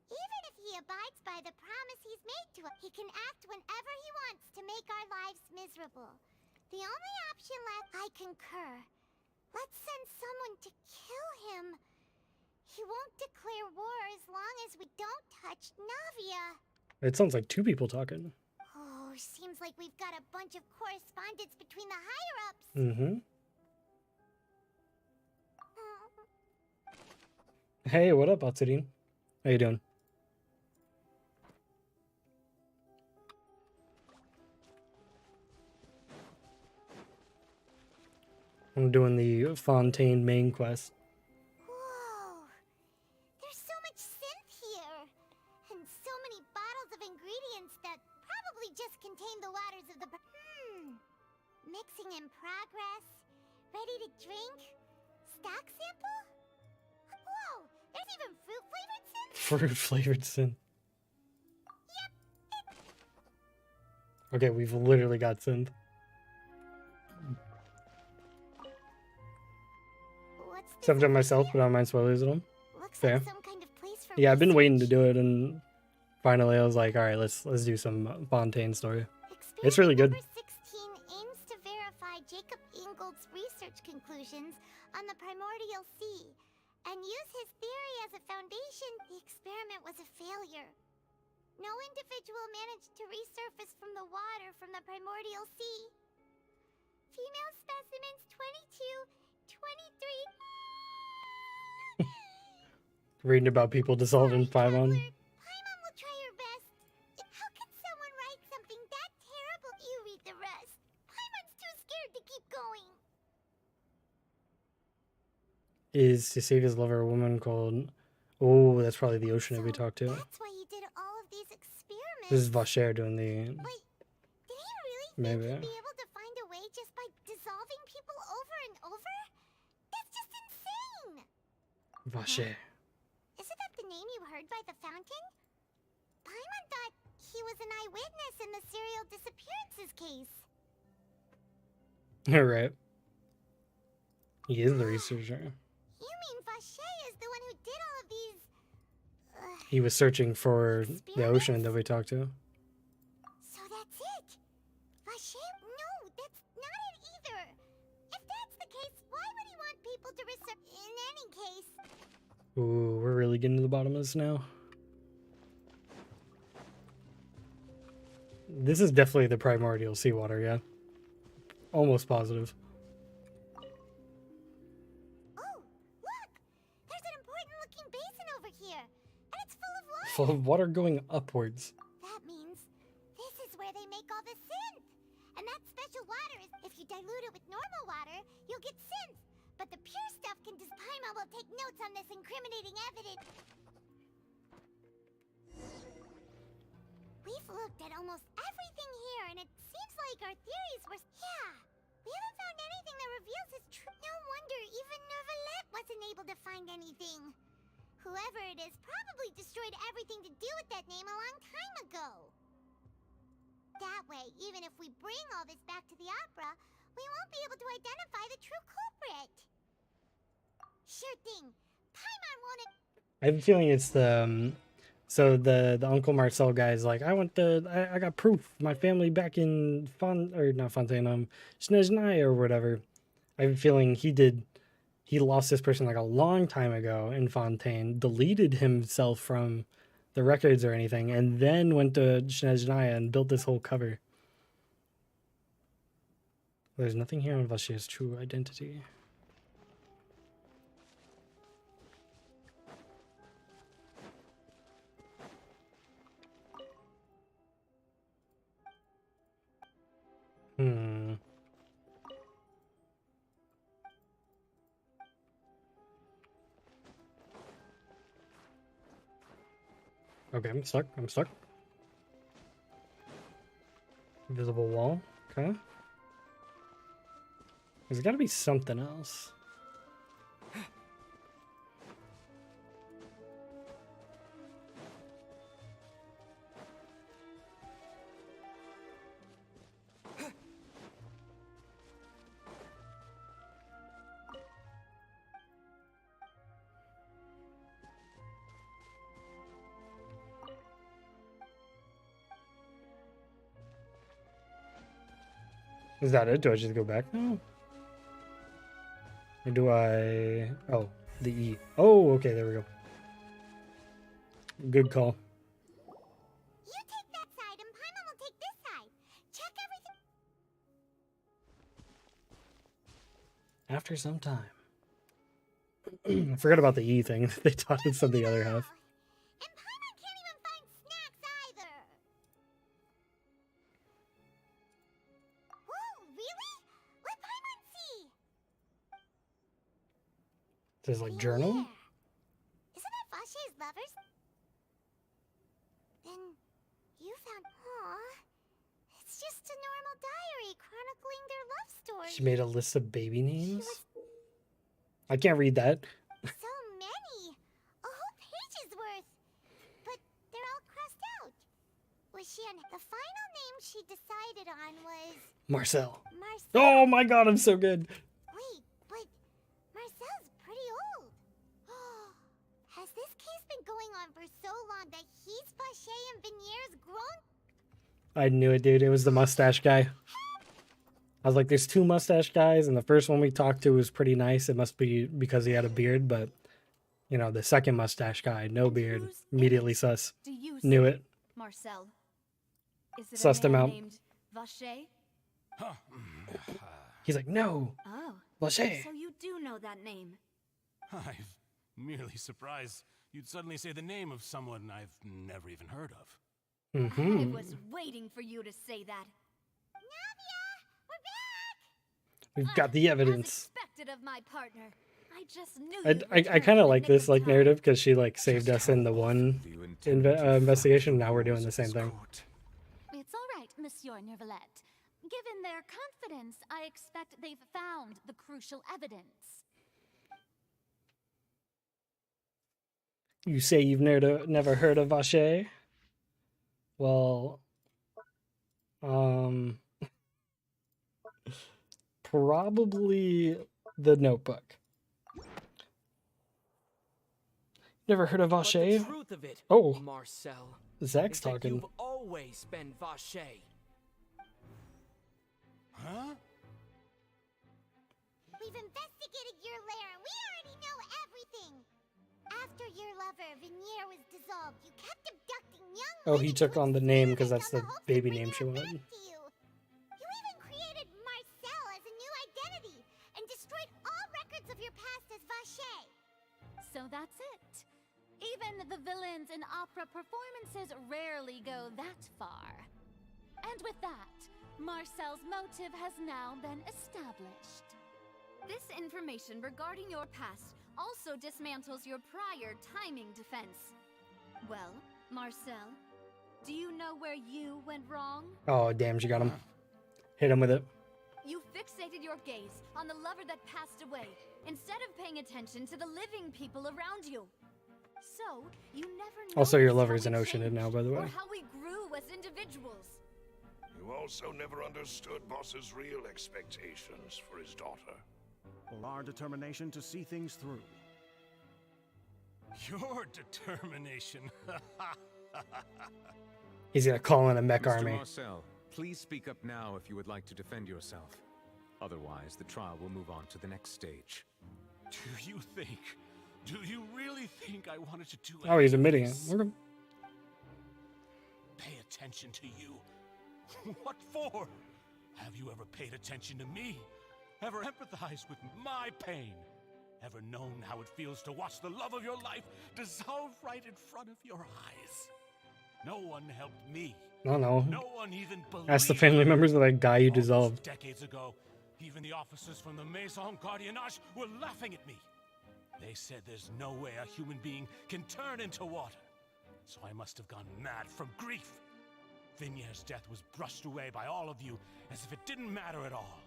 Even if he abides by the promise he's made to us, he can act whenever he wants to make our lives miserable. The only option left, I concur. Let's send someone to kill him. He won't declare war as long as we don't touch Navia. It sounds like two people talking. Oh, seems like we've got a bunch of correspondence between the higher-ups. Mm-hmm. Hey, what up, Atsurin? How you doing? I'm doing the Fontaine main quest. Whoa! There's so much synth here! And so many bottles of ingredients that probably just contain the waters of the... Mixing in progress. Ready to drink? Stock sample? Whoa! There's even fruit-flavored synth? Fruit-flavored synth. Okay, we've literally got synth. Except for myself, but I don't mind spoilers at all. Fair. Yeah, I've been waiting to do it, and finally I was like, all right, let's do some Fontaine story. It's really good. Number 16 aims to verify Jacob Ingold's research conclusions on the primordial sea, and use his theory as a foundation. The experiment was a failure. No individual managed to resurface from the water from the primordial sea. Female specimens 22, 23... Reading about people dissolving Paimon. Paimon will try her best. How can someone write something that terrible? You read the rest. Paimon's too scared to keep going. Is to save his lover a woman called... Oh, that's probably the ocean that we talked to. That's why he did all of these experiments. This is Vacher doing the... Wait, did he really Maybe. think he'd be able to find a way just by dissolving people over and over? That's just insane! Vacher. name you heard by the fountain? Paimon thought he was an eyewitness in the serial disappearances case. Alright. He is the researcher. You mean Vacher is the one who did all of these... He was searching for the ocean that we talked to. So that's it? Vacher? No, that's not it either. If that's the case, why would he want people to research? In any case... Ooh, we're really getting to the bottom of this now. This is definitely the primordial seawater, yeah. Almost positive. Oh, look! There's an important looking basin over here, and it's full of water. Full of water going upwards. That means this is where they make all the synth. And that special water is, if you dilute it with normal water, you'll get synth. But the pure stuff can just... Paimon will take notes on this incriminating evidence. We've looked at almost everything here, and it seems like our theories were... Yeah, we haven't found anything that reveals his true... No wonder even Neuvillette wasn't able to find anything. Whoever it is probably destroyed everything to do with that name a long time ago. That way, even if we bring all this back to the opera, we won't be able to identify the true culprit. Sure thing. Paimon won't... I have a feeling it's the... so the Uncle Marcel guy is like, I got proof. My family back in not Fontaine, Snezhnaya or whatever. I have a feeling he lost this person like a long time ago in Fontaine, deleted himself from the records or anything, and then went to Snezhnaya and built this whole cover. There's nothing here on Vacher's true identity. Okay, I'm stuck. Invisible wall. Okay. There's gotta be something else. Is that it? Do I just go back now? Or do I... Oh, the E. Oh, okay, there we go. Good call. You take that side and Paimon will take this side. Check everything... After some time. I forgot about the E thing. They taught us on the other half. And Paimon can't even find snacks either. Whoa, really? Let Paimon see. There's like journal? Isn't that Vacher's lovers? Then you found... Aw. It's just a normal diary chronicling their love story. She made a list of baby names? I can't read that. So many! A whole page's worth! But they're all crossed out. Was she on... The final name she decided on was... Marcel. Marcel. Oh my god, I'm so good. Wait, but Marcel's pretty old. Has this case been going on for so long that he's Vacher and Venier's grown? I knew it, dude. It was the mustache guy. I was like, there's two mustache guys, and the first one we talked to was pretty nice. It must be because he had a beard, but, you know, the second mustache guy, no beard, immediately sus. Do you Knew say, it. Marcel? Is it Sussed a him man out. named Vacher? He's like, no. Oh. Vacher. So you do know that name. I'm merely surprised you'd suddenly say the name of someone I've never even heard of. I was waiting for you to say that. We've got the evidence. Expected of my partner. I just knew I kind of like this like narrative because she like saved us in the one investigation. Now we're doing the same thing. It's all right, Monsieur Neuvillette. Given their confidence, I expect they've found the crucial evidence. You say you've never heard of Vache? Well, probably The Notebook. Never heard of But the Vache? truth of it, Oh, Marcel, Zach's is that talking. you've always been Vache. Huh? We've investigated your lair and we already know everything. After your lover, Venier, was dissolved, you kept abducting young Oh, he took on the name because that's the baby name she wanted. to you. You even created Marcel as a new identity and destroyed all records of your past as Vache. So that's it. Even the villains in opera performances rarely go that far. And with that, Marcel's motive has now been established. This information regarding your past also dismantles your prior timing defense. Well, Marcel, do you know where you went wrong? Oh, damn, she got him. Hit him with it. You fixated your gaze on the lover that passed away, instead of paying attention to the living people around you. So, you never Also, your noticed lover's how an we Oceanid changed, now, by the way. or how we grew as individuals. You also never understood Boss's real expectations for his daughter. Or our determination to see things through. Your determination. He's gonna call in a mech Mr. army. Marcel, please speak up now if you would like to defend yourself. Otherwise, the trial will move on to the next stage. Do you really think I wanted to do Oh, he's any of admitting it. this? Okay. Pay attention to you? What for? Have you ever paid attention to me? Ever empathized with my pain? Ever known how it feels to watch the love of your life dissolve right in front of your eyes? No one helped me. I don't know. No one even believed. Ask the family members of that guy you All those dissolved. decades ago, even the officers from the Maison Gardiennage were laughing at me. They said there's no way a human being can turn into water. So I must have gone mad from grief. Vinier's death was brushed away by all of you as if it didn't matter at all.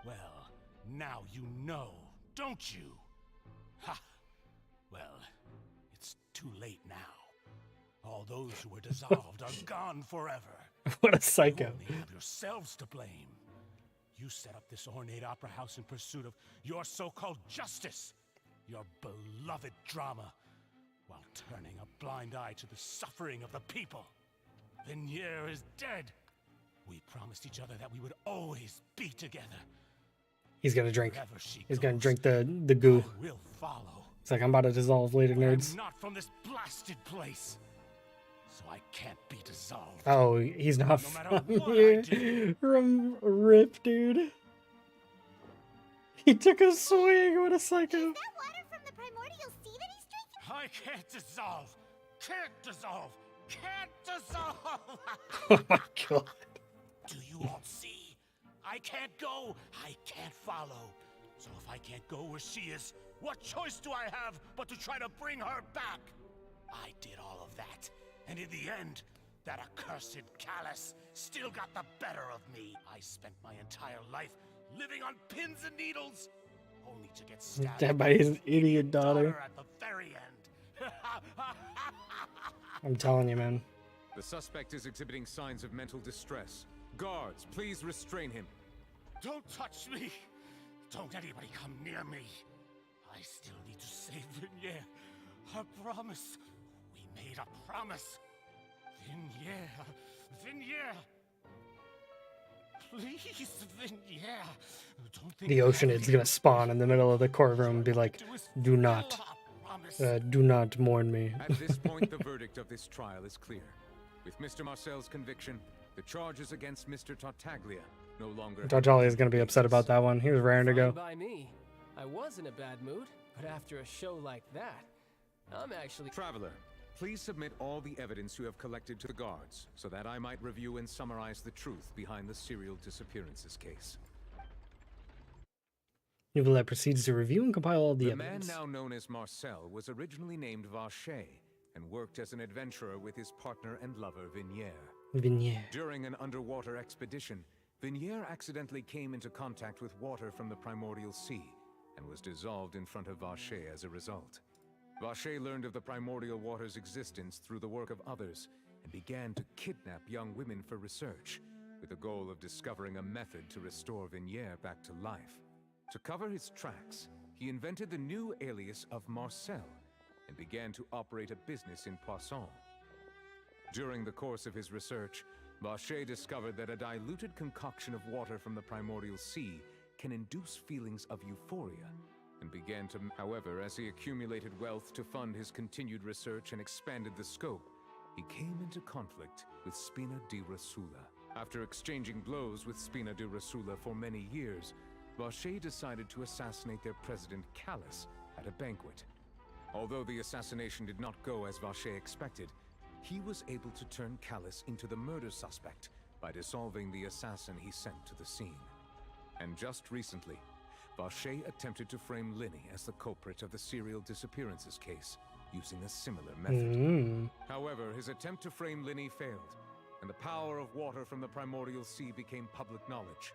Well, now you know, don't you? Ha! Well, it's too late now. All those who were dissolved are gone forever. What a psycho. You only have yourselves to blame. You set up this ornate opera house in pursuit of your so-called justice, your beloved drama, while turning a blind eye to the suffering of the people. Venier is dead. We promised each other that we would always be together. He's gonna drink. Wherever she He's gonna goes, drink the goo. I will follow. It's like, I'm about to dissolve later, I'm nerds. not from this blasted place, so I can't be dissolved. Oh, he's not No matter from what I here. do. Rip, dude. He took a swing. What a psycho. Is that water from the primordial sea that he's drinking? I can't dissolve. Can't dissolve. Can't dissolve. Oh my god. Do you all see? I can't go. I can't follow. So if I can't go where she is, what choice do I have but to try to bring her back? I did all of that. And in the end, that accursed Callus still got the better of me. I spent my entire life living on pins and needles, only to get stabbed By his idiot daughter. at the very end. I'm telling you, man. The suspect is exhibiting signs of mental distress. Guards, please restrain him. Don't touch me! Don't anybody come near me! I still need to save Venier. A promise. We made a promise. Venier! Please, Venier! Don't think The Oceanid's gonna spawn in the middle of the courtroom and be like, do not mourn me. At this point, the verdict of this trial is clear. With Mr. Marcel's conviction, the charges against Mr. Tartaglia no longer... Tartaglia is gonna be upset about that one. He was raring to go. Fine by me. I was in a bad mood, but after a show like that, I'm actually... Traveler, please submit all the evidence you have collected to the guards, so that I might review and summarize the truth behind the serial disappearances case. Nivelette proceeds to review and compile all the The evidence. man now known as Marcel was originally named Vache and worked as an adventurer with his partner and lover Venier. Venier. During an underwater expedition, Venier accidentally came into contact with water from the primordial sea and was dissolved in front of Vache as a result. Vache learned of the primordial water's existence through the work of others and began to kidnap young women for research, with the goal of discovering a method to restore Vignier back to life. To cover his tracks, he invented the new alias of Marcel and began to operate a business in Poisson. During the course of his research, Vache discovered that a diluted concoction of water from the primordial sea can induce feelings of euphoria, and began to... However, as he accumulated wealth to fund his continued research and expanded the scope, he came into conflict with Spina di Rosula. After exchanging blows with Spina di Rosula for many years, Vache decided to assassinate their president Callus at a banquet. Although the assassination did not go as Vache expected, he was able to turn Callus into the murder suspect by dissolving the assassin he sent to the scene. And just recently, Vache attempted to frame Linny as the culprit of the serial disappearances case, using a similar method. However, his attempt to frame Linny failed, and the power of water from the primordial sea became public knowledge.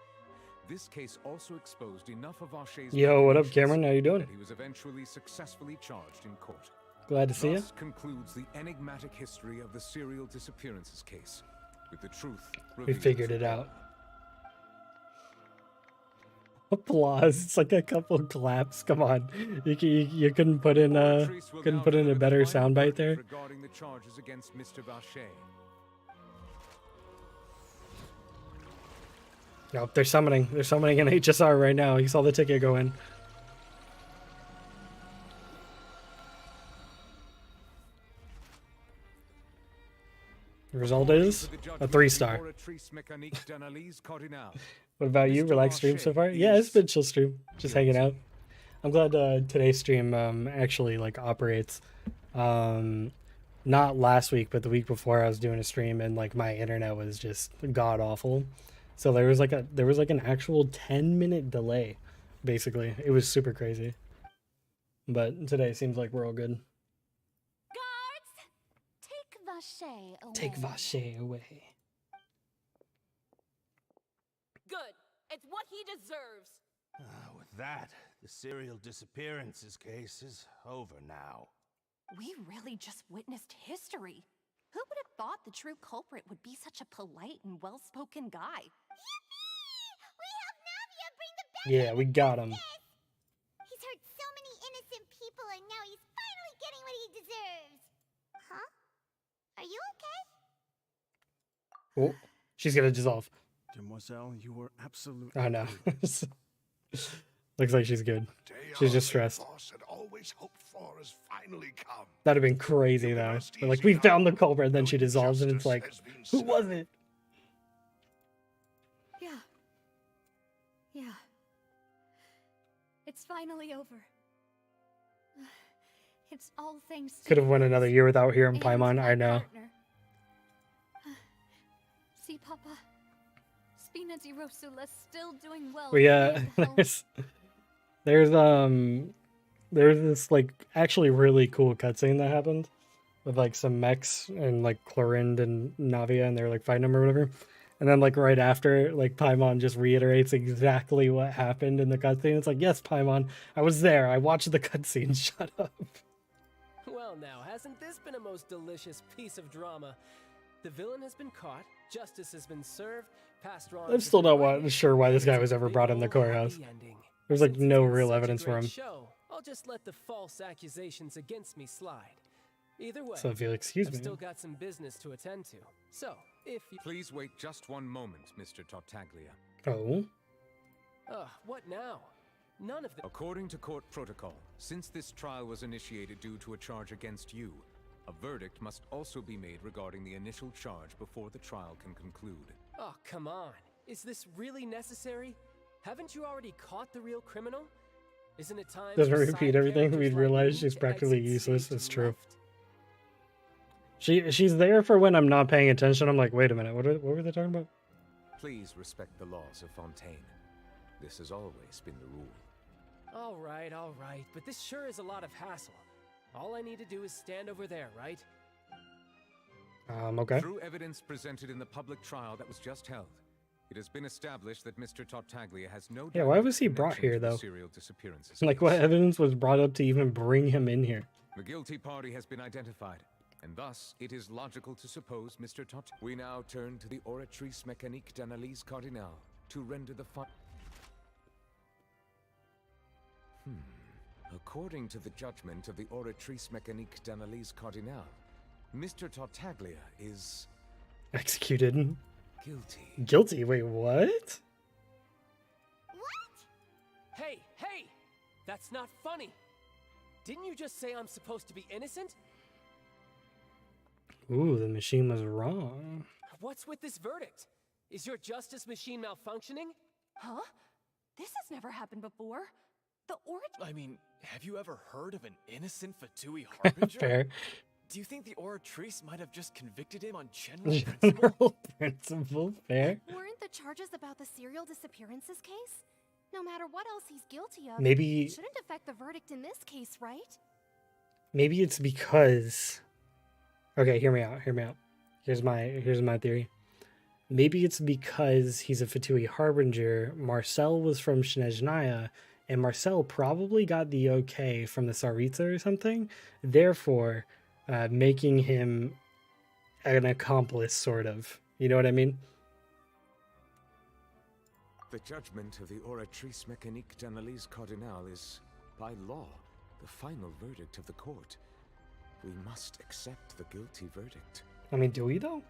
This case also exposed enough of Vache's... Yo, what up, Cameron? How you doing? ...that he was eventually successfully charged in court. Glad to see you. Thus concludes the enigmatic history of the serial disappearances case, with the truth We figured it out. Applause. It's like a couple claps. Come on, you couldn't put in a better soundbite there. Regarding the charges against Mr. Vache. Nope, they're summoning. They're summoning an HSR right now. You saw the ticket go in. The result is a 3-star. What about you? Relaxed stream so far? Yeah, it's been chill stream. Just hanging out. I'm glad today's stream actually like operates. Not last week, but the week before I was doing a stream and like my internet was just god awful. So there was like an actual 10-minute delay, basically. It was super crazy. But today seems like we're all good. Take Vache away. Take Vache away. Good. It's what he deserves. With that, the serial disappearances case is over now. We really just witnessed history. Who would have thought the true culprit would be such a polite and well-spoken guy? Yippee! We helped Navia bring the bad Yeah, we got him. He's hurt so many innocent people, and now he's finally getting what he deserves. Huh? Are you okay? Oh, she's gonna dissolve. Demoiselle, you were absolutely... I know. Looks like she's good. She's just stressed. Had always hoped for has finally come. That'd have been crazy though. But like we found the culprit, then she dissolves, and it's like, who was it? Yeah. Yeah. It's finally over. It's all thanks to Could have went another year without hearing Paimon. I know. partner. See, Papa? Spina di Rosula's still doing well. We there's this like actually really cool cutscene that happened with like some mechs and like Clorind and Navia, and they're like fighting them or whatever. And then like right after, like Paimon just reiterates exactly what happened in the cutscene. It's like, yes, Paimon, I was there. I watched the cutscene. Shut up. Well now, hasn't this been a most delicious piece of drama? The villain has been caught, justice has been served, past wrongs... I'm still not sure why this guy was ever brought in the courthouse. There's like no real evidence for him. I'll just let the false accusations against me slide. Either way, So if you'll excuse I've me. still got some business to attend to. So, if you... Please wait just one moment, Mr. Tartaglia. Oh? What now? None of the... According to court protocol, since this trial was initiated due to a charge against you, a verdict must also be made regarding the initial charge before the trial can conclude. Oh, come on. Is this really necessary? Haven't you already caught the real criminal? Isn't it time... Doesn't for repeat side everything. characters We'd like realize you she's to practically exit useless. stage It's and true. left? She's there for when I'm not paying attention. I'm like, wait a minute, what were they talking about? Please respect the laws of Fontaine. This has always been the rule. All right, but this sure is a lot of hassle. All I need to do is stand over there, right? Okay. Through evidence presented in the public trial that was just held, It has been established that Mr. Tartaglia has no Yeah, why direct was he brought connection here, to the though? serial disappearances Like, case. what evidence was brought up to even bring him in here? The guilty party has been identified, and thus it is logical to suppose Mr. Tot. We now turn to the Oratrice Mécanique d'Analyse Cardinale to render the According to the judgment of the Oratrice Mécanique d'Analyse Cardinale, Mr. Tartaglia is Executed. guilty. Guilty? Wait, what? Hey, hey! That's not funny! Didn't you just say I'm supposed to be innocent? Ooh, the machine was wrong. What's with this verdict? Is your justice machine malfunctioning? Huh? This has never happened before. The I mean, have you ever heard of an innocent Fatui Harbinger? Fair. Do you think the Oratrice might have just convicted him on general principle? General principle, fair. Weren't the charges about the serial disappearances case? No matter what else he's guilty of, Maybe- it shouldn't affect the verdict in this case, right? Maybe it's because... Okay, hear me out, hear me out. Here's my theory. Maybe it's because he's a Fatui Harbinger, Marcel was from Snezhnaya, and Marcel probably got the okay from the Tsaritsa or something, therefore making him an accomplice, sort of. You know what I mean? The judgment of the Oratrice Mécanique d'Analyse Cardinale is, by law, the final verdict of the court. We must accept the guilty verdict. I mean, do we though?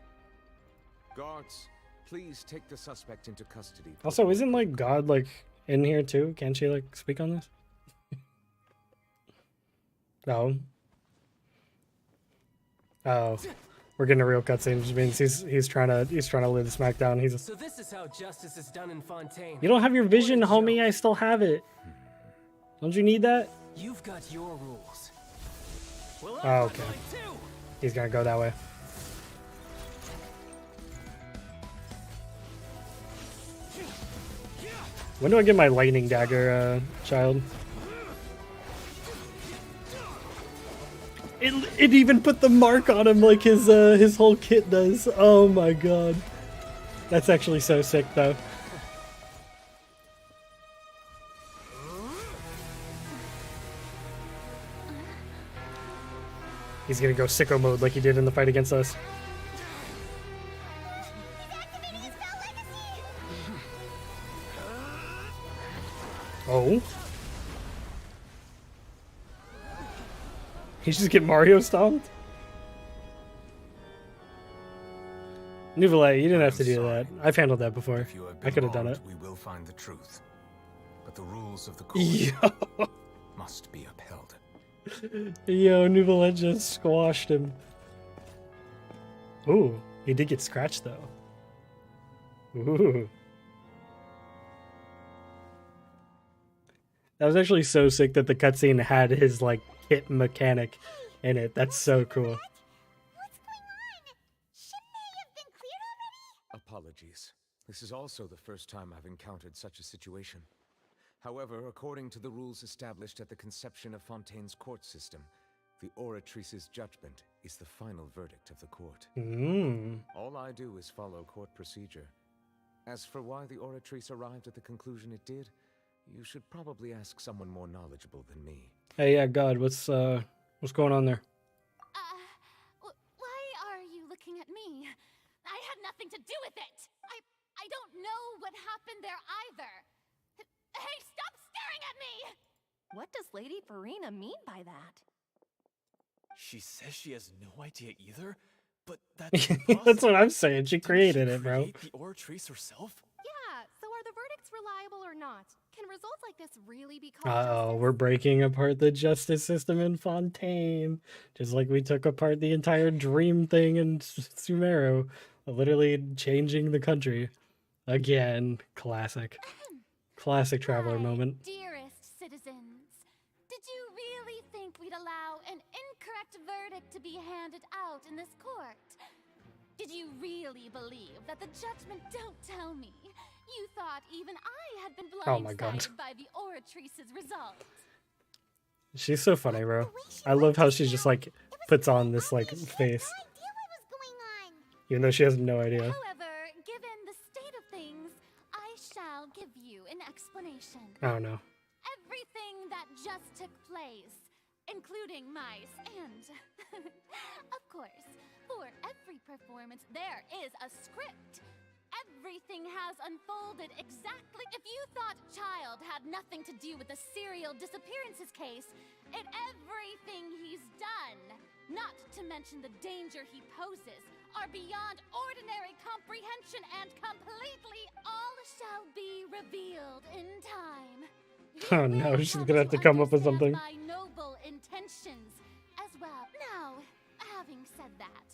Guards, please take the suspect into custody. Also, isn't like God like in here too? Can't she like speak on this? No. Oh, we're getting a real cutscene, which means he's trying to lay the smack down. He's So this is how justice is done in Fontaine. You don't have your vision, homie. I still have it. Don't you need that? You've got your rules. Well, Oh, okay. He's gonna go that way. When do I get my lightning dagger, child? It even put the mark on him like his whole kit does. Oh my god. That's actually so sick though. He's gonna go sicko mode like he did in the fight against us. Oh. He just get Mario stomped? Nouvelle, you didn't have to do that. I've handled that before. I could have done it. We will find the truth, but the rules of the court Yo, must be upheld. Yo, Nouvelle just squashed him. Ooh, he did get scratched though. Ooh. That was actually so sick that the cutscene had his like kit mechanic in it. That's so cool. Apologies. This is also the first time I've encountered such a situation. However, according to the rules established at the conception of Fontaine's court system, the Oratrice's judgment is the final verdict of the court. All I do is follow court procedure. As for why the Oratrice arrived at the conclusion it did, you should probably ask someone more knowledgeable than me. Hey, yeah, God, what's going on there? Why are you looking at me? I had nothing to do with it. I don't know what happened there either. Hey, stop staring at me! What does Lady Farina mean by that? She says she has no idea either, but that's That's what I'm saying. She created it, bro. the Oratrice herself? Yeah, so are the verdicts reliable or not? Can results like this really be called Uh-oh, we're breaking apart the justice system in Fontaine. Just like we took apart the entire dream thing in Sumeru. Literally changing the country. Again. Classic. Classic traveler moment. Dearest citizens, did you really think we'd allow an incorrect verdict to be handed out in this court? Did you really believe that the judgment don't tell me? You thought even I had been Oh my God. blindsided by the Oratrice's result. She's so funny, bro. I love how she just like puts on this like face. Even though she has no idea. However, given the state of things, I don't know. Everything that just took place, including my stand. Of course, for every performance, there is a script. Everything has unfolded exactly. If you thought Child had nothing to do with the serial disappearances case, everything he's done, not to mention the danger he poses, are beyond ordinary comprehension and completely all shall be revealed in time. Oh no, she's gonna have to come up with something. My noble intentions as well. Now, having said that,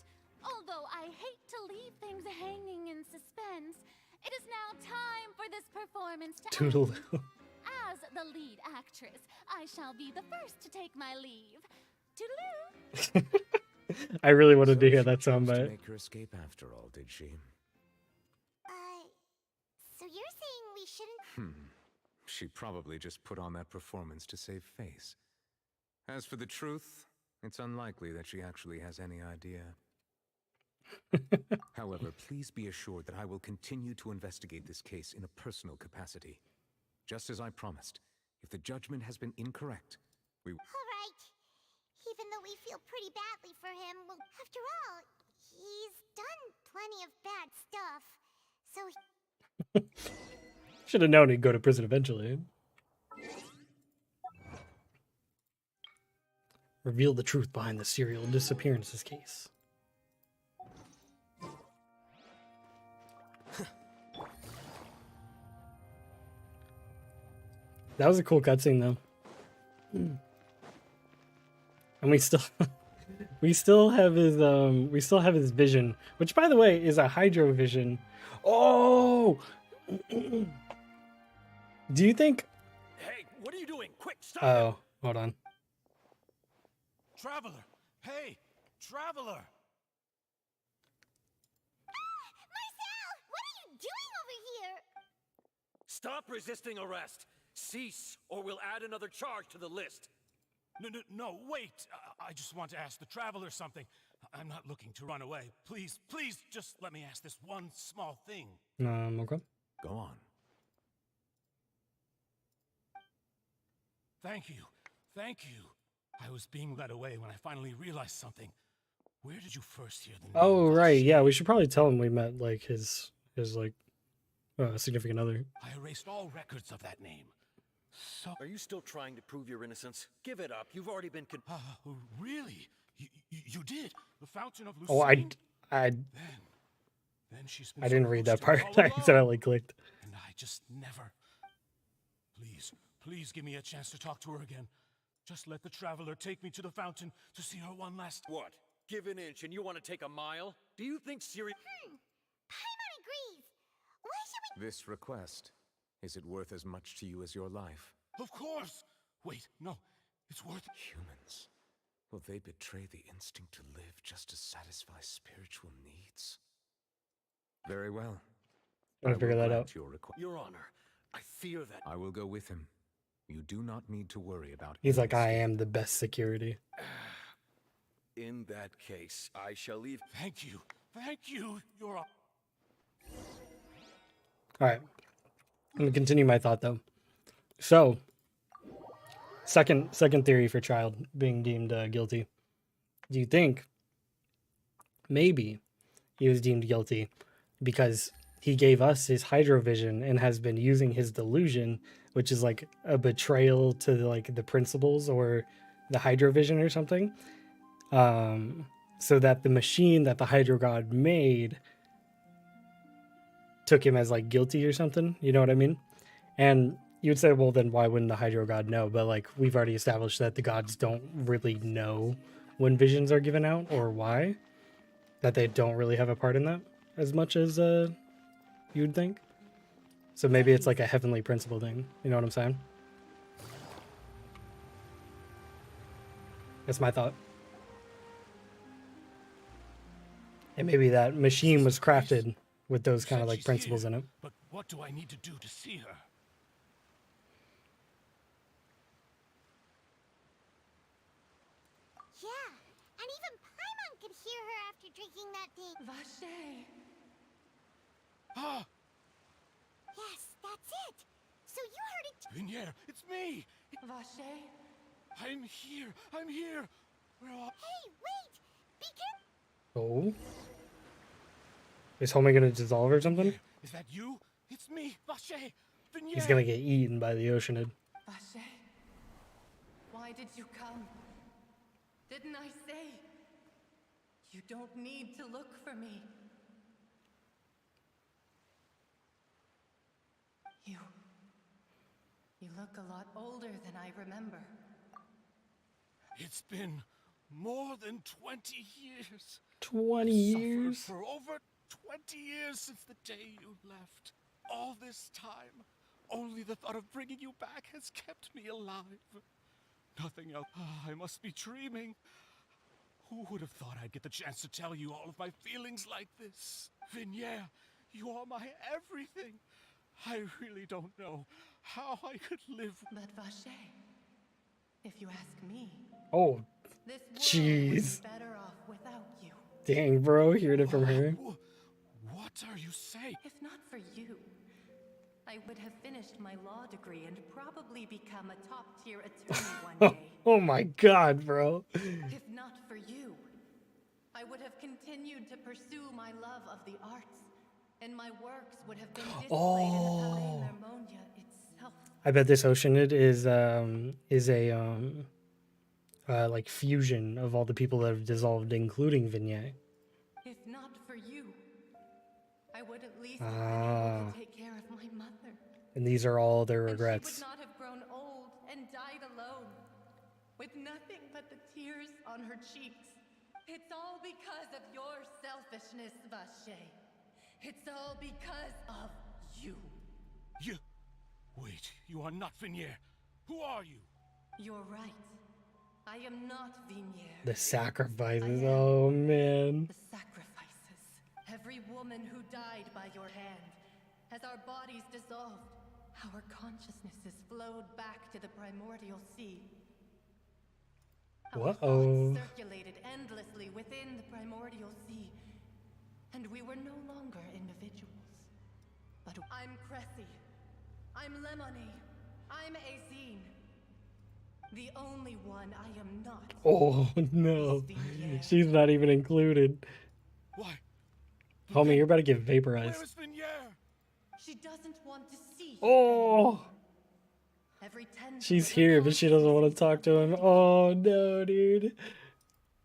although I hate to leave things hanging in suspense, it is now time for this performance to Toodle. end. As the lead actress, I shall be the first to take my leave. Toodaloo! I really wanted to hear that To soundbite. make her escape after all, did she? So you're saying we shouldn't... She probably just put on that performance to save face. As for the truth, it's unlikely that she actually has any idea. However, please be assured that I will continue to investigate this case in a personal capacity. Just as I promised, if the judgment has been incorrect, we... All right. Even though we feel pretty badly for him, well, after all, he's done plenty of bad stuff. So Should have known he'd go to prison eventually. Reveal the truth behind the serial disappearances case. That was a cool cutscene, though. And we still have his vision, which, by the way, is a hydro vision. Oh, do you think? Hey, what are you doing? Quick, stop! Oh, hold on. Traveler! Hey, Traveler! Marcel, what are you doing over here? Stop resisting arrest. Cease, or we'll add another charge to the list. No, wait. I just want to ask the Traveler something. I'm not looking to run away. Please, just let me ask this one small thing. Okay. Go on. Thank you. I was being led away when I finally realized something. Where did you first hear the name? Oh, right. Yeah, we should probably tell him we met, like, his significant other. I erased all records of that name. So... Are you still trying to prove your innocence? Give it up. You've already been really? You did? The Fountain of Oh, Lucine? Then she's been I so didn't read close that to me part. all I along. accidentally clicked. And I just never... Please give me a chance to talk to her again. Just let the Traveler take me to the fountain to see her one last... What? Give an inch and you want to take a mile? Do you think Siri... Paimon agrees. Why should we... This request, is it worth as much to you as your life? Of course! Wait, no. It's worth... Humans. Will they betray the instinct to live just to satisfy spiritual needs? Very well. Gotta figure that out. Your Honor, I fear that... I will go with him. You do not need to worry about... He's like, I am the best security. In that case, I shall leave... Thank you, Your Honor. Alright. I'm gonna continue my thought, though. So, second theory for Child being deemed guilty. Do you think maybe he was deemed guilty because he gave us his hydrovision and has been using his delusion, which is like a betrayal to like the principles or the hydrovision or something, so that the machine that the Hydro God made took him as like guilty or something, you know what I mean? And you would say, well, then why wouldn't the Hydro God know? But like, we've already established that the gods don't really know when visions are given out or why, that they don't really have a part in that as much as you'd think. So maybe it's like a heavenly principle thing, you know what I'm saying? That's my thought. And maybe that machine was crafted with those kind of like principles in it. But what do I need to do to see her? Yeah, and even Paimon could hear her after drinking that thing. Vache. Ah! Yes, that's it. So you heard it. It's me! Vache? I'm here! I'm here! Where are... Hey, wait! Be careful! Oh? Is Homie gonna dissolve or something? Is that you? It's me, Vache! He's gonna get eaten by the Oceanid. Vache? Why did you come? Didn't I say? You don't need to look for me. You look a lot older than I remember. It's been more than 20 years. 20 I've years? suffered for over 20 years since the day you left. All this time, only the thought of bringing you back has kept me alive. Nothing else. I must be dreaming. Who would have thought I'd get the chance to tell you all of my feelings like this? Vignier, you are my everything. I really don't know how I could live. But Vache, if you ask me, Oh, this world jeez. would be better off without you. Dang, bro, hearing it from her. What are you saying? If not for you, I would have finished my law degree and probably become a top-tier attorney one day. Oh my god, bro. If not for you, I would have continued to pursue my love of the arts, and my works would have been displayed in the Palais Mermonia itself. I bet this Oceanid is a like fusion of all the people that have dissolved, including Vignier. If not for you, I would at least have been able to take care of my mother. And these are all their And regrets. she would not have grown old and died alone, with nothing but the tears on her cheeks. It's all because of your selfishness, Vache. It's all because of you. You... Wait, you are not Vignier. Who are you? You're right. I am not Vignier. The sacrifices, oh man. The sacrifices. Every woman who died by your hand. As our bodies dissolved, our consciousnesses flowed back to the primordial sea. Our thoughts circulated endlessly within the primordial sea, and we were no longer individuals. But I'm Cressy. I'm Lemony. I'm Azine. The only one I am not. Oh no. She's not even included. Why? Homie, you're about to get vaporized. Where is Vignier? She doesn't want to see you. Oh! She's here, but she doesn't want to talk to him. Oh no, dude.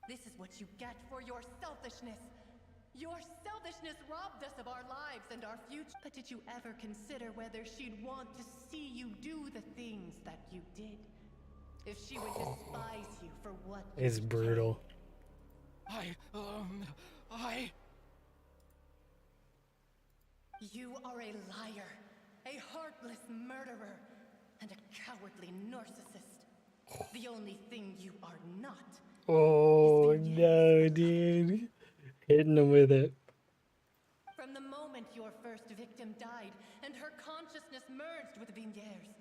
This is what you get for your selfishness. Your selfishness robbed us of our lives and our future. But did you ever consider whether she'd want to see you do the things that you did? If she would despise you for what you It's brutal. You are a liar, a heartless murderer, and a cowardly narcissist. The only thing you are not. Oh no, dude. Hitting him with it. From the moment your first victim died and her consciousness merged with Vignier's,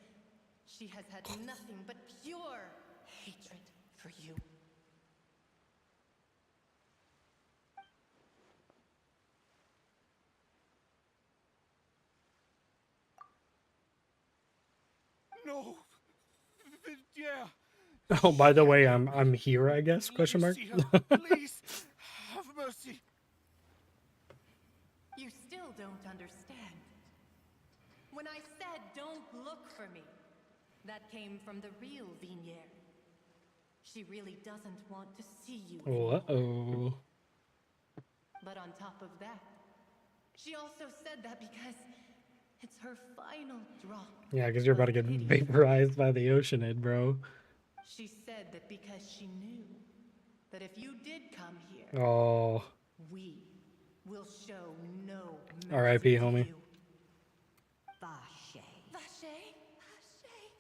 she has had nothing but pure hatred for you. No. Vignier. Oh, by the way, I'm here, I guess? Question mark. Please, have mercy. You still don't understand. When I said don't look for me, that came from the real Vignier. She really doesn't want to see you anymore. Uh-oh. But on top of that, she also said that because it's her final drop. Yeah, because you're about to get vaporized by the Oceanid, bro. She said that because she knew that if you did come here, Oh. we will show no mercy. R.I.P., homie. Vache. Vache.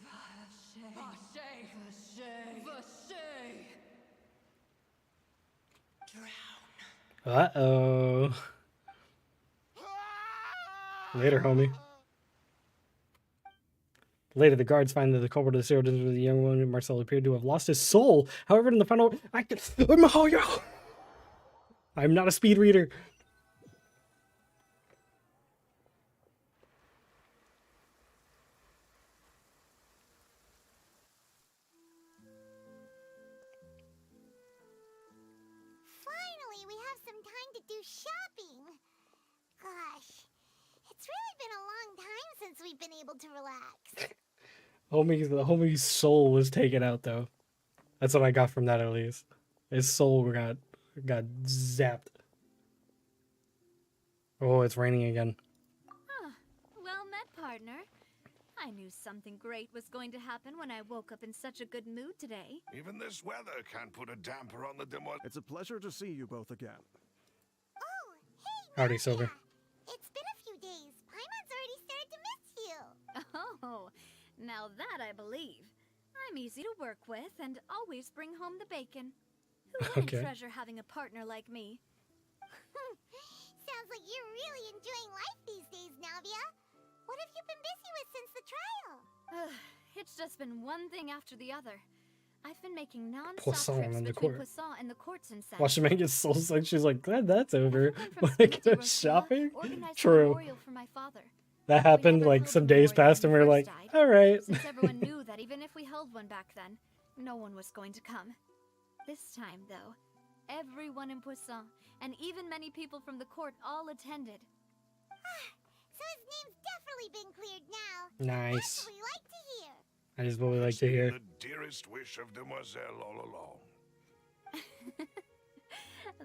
Vache. Vache. Vache. Drown. Uh-oh. Later, homie. Later, the guards find that the culprit of the serial incident with the young woman, Marcel, appeared to have lost his soul. However, in the final act, I'm not a speed reader. finally we have some time to do shopping. Gosh, it's really been a long time since we've been able to relax. The homie's soul was taken out though. That's what I got from that at least. His soul got zapped. Oh, it's raining again. Huh. Well met, partner. I knew something great was going to happen when I woke up in such a good mood today. Even this weather can't put a damper on the demo. It's a pleasure to see you both again. Oh, hey, Howdy, Silver. it's been a few days. Paimon's already started to miss you. Oh, now that I believe. I'm easy to work with and always bring home the bacon. Who wouldn't Okay. treasure having a partner like me? Sounds like you're really enjoying life these days, Navia. What have you been busy with since the trial? It's just been one thing after the other. I've been making non-stop Poisson trips in the between court. Poisson and the courts and such. Watch the man get soul sucked. She's like, glad that's over. From Wanna Spina go di shopping? Rosula organized a True. memorial for my father. That happened never like held some a days memorial passed, when and we he were first like, died, all right. Since everyone knew that even if we held one back then, no one was going to come. This time, though, everyone in Poisson, and even many people from the court, all attended. So his name's definitely been cleared now. Nice. That's what we like to hear. That is what we like It's to been hear. the dearest wish of Demoiselle all along.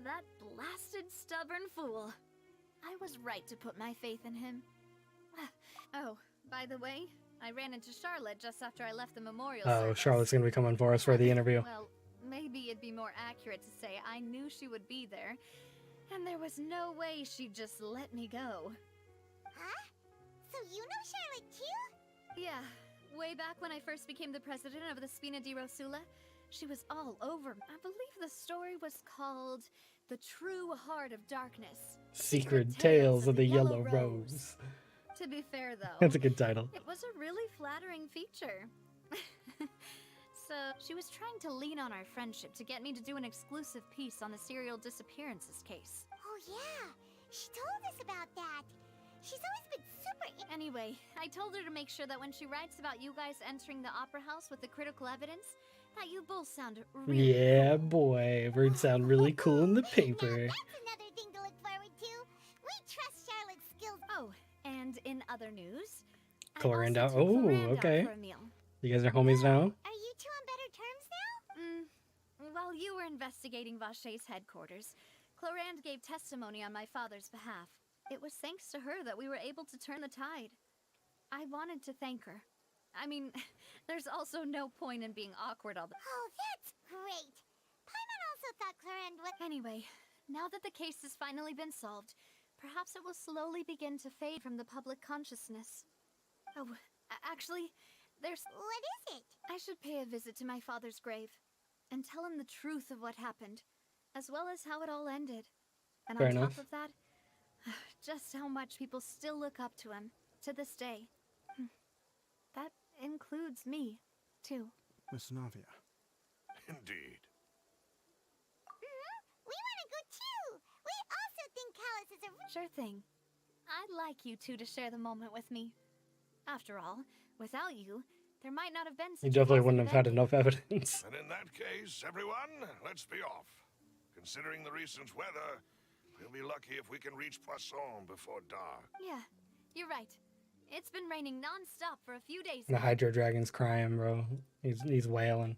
That blasted stubborn fool. I was right to put my faith in him. Oh, by the way, I ran into Charlotte just after I left the memorial Oh, service. Charlotte's gonna be coming for us for the interview. Well, maybe it'd be more accurate to say I knew she would be there, and there was no way she'd just let me go. Huh? So you know Charlotte too? Yeah, way back when I first became the president of the Spina di Rosula, she was all over. I believe the story was called The True Heart of Darkness. Secret Tales of the Yellow Rose. To be fair, though, That's a good title. it was a really flattering feature. So, she was trying to lean on our friendship to get me to do an exclusive piece on the serial disappearances case. Oh yeah, she told us about that. She's always been super... Anyway, I told her to make sure that when she writes about you guys entering the opera house with the critical evidence, that you both sound really Yeah, boy. Words sound really cool in the paper. That's another thing to look forward to. We trust Charlotte's skills. Oh, and in other news, Clorinda. I also took Oh, Clorinda out okay. for a meal. You guys are homies now? Are you two on better terms now? While you were investigating Vaché's headquarters, Clorinde gave testimony on my father's behalf. It was thanks to her that we were able to turn the tide. I wanted to thank her. I mean, there's also no point in being awkward all the... Oh, that's great. Paimon also thought Clorinde was... Anyway, now that the case has finally been solved, perhaps it will slowly begin to fade from the public consciousness. Oh, actually, there's... What is it? I should pay a visit to my father's grave and tell him the truth of what happened, as well as how it all ended. And Fair on enough. top of that, just how much people still look up to him to this day. That includes me, too. Miss Navia. Indeed. We want to go too. We also think Callus is a... Sure thing. I'd like you two to share the moment with me. After all, without you, there might not have been such You a definitely positive wouldn't have had ending. enough evidence. And in that case, everyone, let's be off. Considering the recent weather, we'll be lucky if we can reach Poisson before dark. Yeah, you're right. It's been raining non-stop for a few days The now. Hydro Dragon's crying, bro. He's wailing.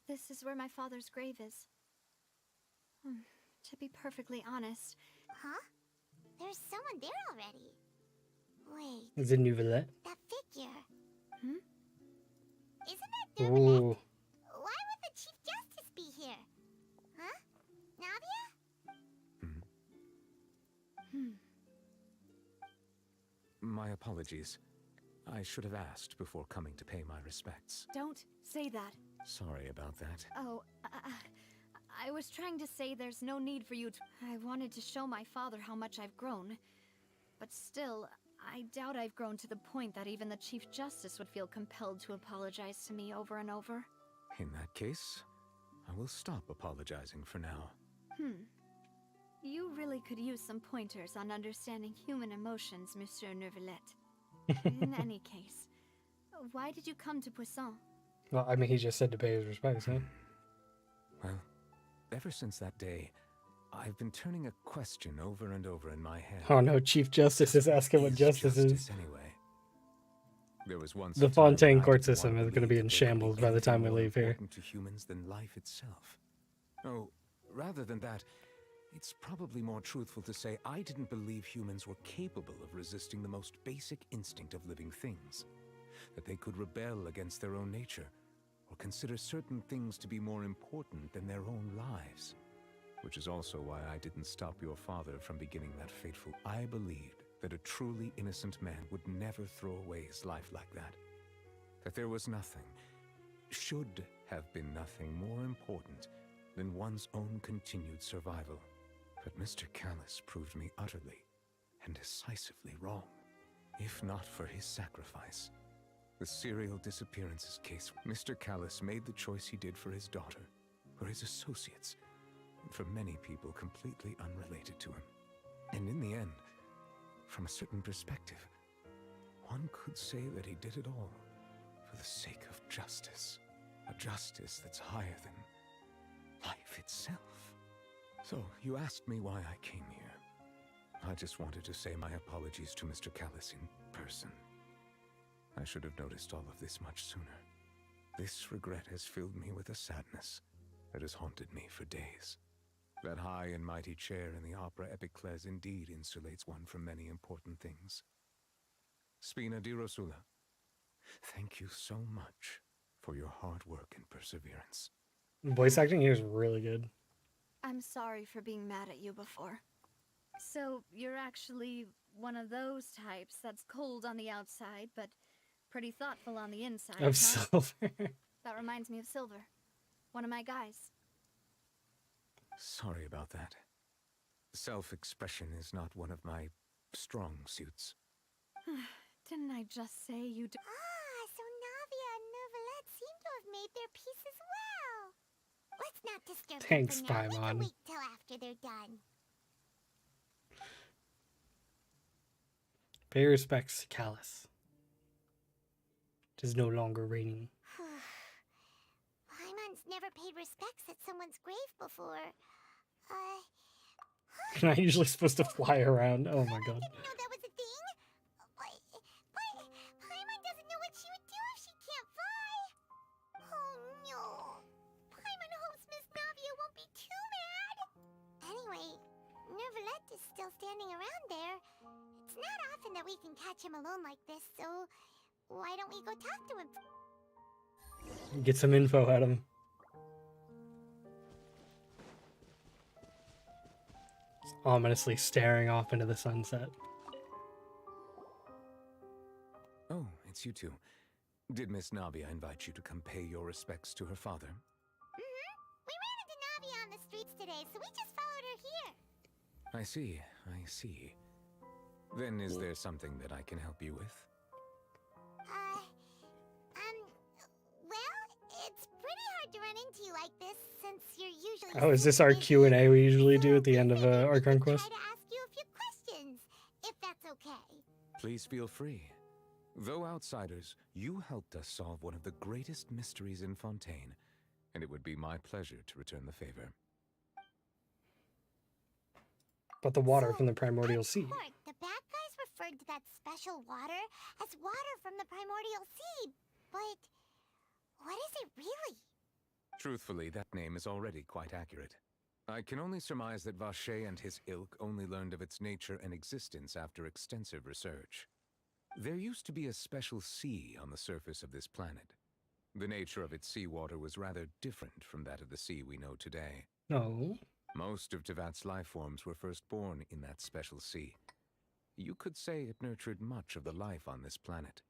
This is where my father's grave is. To be perfectly honest, Huh? There's someone there already. Wait, Is it Nouvellette? that figure. Hmm? Isn't that Nouvellette? Ooh. Why would the Chief Justice be here? Huh? Navia? My apologies. I should have asked before coming to pay my respects. Don't say that. Sorry about that. Oh, I was trying to say there's no need for you to... I wanted to show my father how much I've grown. But still, I doubt I've grown to the point that even the Chief Justice would feel compelled to apologize to me over and over. In that case, I will stop apologizing for now. You really could use some pointers on understanding human emotions, Monsieur Neuvillette. In any case, Why did you come to Poisson? Well, I mean, he just said to pay his respects, huh? Well, ever since that day, I've been turning a question over and over in my head. Oh no, Chief Justice is asking what justice is. Anyway, there was once The a time when Fontaine I court didn't system want is going to be believe in that there could shambles by the anything time we more leave here. important to humans than life itself. Oh, rather than that, it's probably more truthful to say I didn't believe humans were capable of resisting the most basic instinct of living things. That they could rebel against their own nature, or consider certain things to be more important than their own lives. Which is also why I didn't stop your father from beginning that fateful. I believed that a truly innocent man would never throw away his life like that. That there was nothing, should have been nothing more important than one's own continued survival. But Mr. Callus proved me utterly and decisively wrong. If not for his sacrifice, the serial disappearances case, Mr. Callus made the choice he did for his daughter, for his associates, and for many people completely unrelated to him. And in the end, from a certain perspective, one could say that he did it all for the sake of justice. A justice that's higher than life itself. So, you asked me why I came here. I just wanted to say my apologies to Mr. Callus in person. I should have noticed all of this much sooner. This regret has filled me with a sadness that has haunted me for days. That high and mighty chair in the opera Epiclese indeed insulates one from many important things. Spina di Rosula, thank you so much for your hard work and perseverance. Voice acting here is really good. I'm sorry for being mad at you before. So, you're actually one of those types that's cold on the outside, but pretty thoughtful on the inside, Of huh? Silver. That reminds me of Silver. One of my guys. Sorry about that. Self-expression is not one of my strong suits. Didn't I just say you do? Ah, so Navia and Neuvillette seem to have made their peace as well. Let's not disturb Thanks, them for now. We Paimon. can wait till after they're done. Pay respects to Callus. It is no longer raining. Paimon's never paid respects at someone's grave before. Am I usually supposed to fly around? Oh my god. I didn't know that was a thing. But Paimon doesn't know what she would do if she can't fly. Oh no. Paimon hopes Miss Navia won't be too mad. Anyway, Neuvillette is still standing around there. It's not often that we can catch him alone like this, so why don't we go talk to him? Get some info out of him. Ominously staring off into the sunset. Oh, it's you two. Did Miss Navia invite you to come pay your respects to her father? Mm-hmm. We ran into Navia on the streets today, so we just followed her here. I see, I see. Then is there something that I can help you with? Well, it's pretty hard to run into you like this, since you're usually... Oh, is this our Q&A we usually do at the end of Archon Quest? Try to ask you a few questions, if that's okay. Please feel free. Though outsiders, you helped us solve one of the greatest mysteries in Fontaine, and it would be my pleasure to return the favor. But the water from the primordial sea. The bad guys referred to that special water as water from the primordial sea, but what is it really? Truthfully, that name is already quite accurate. I can only surmise that Vacher and his ilk only learned of its nature and existence after extensive research. There used to be a special sea on the surface of this planet. The nature of its seawater was rather different from that of the sea we know today. No. Most of Tevat's life forms were first born in that special sea. You could say it nurtured much of the life on this planet.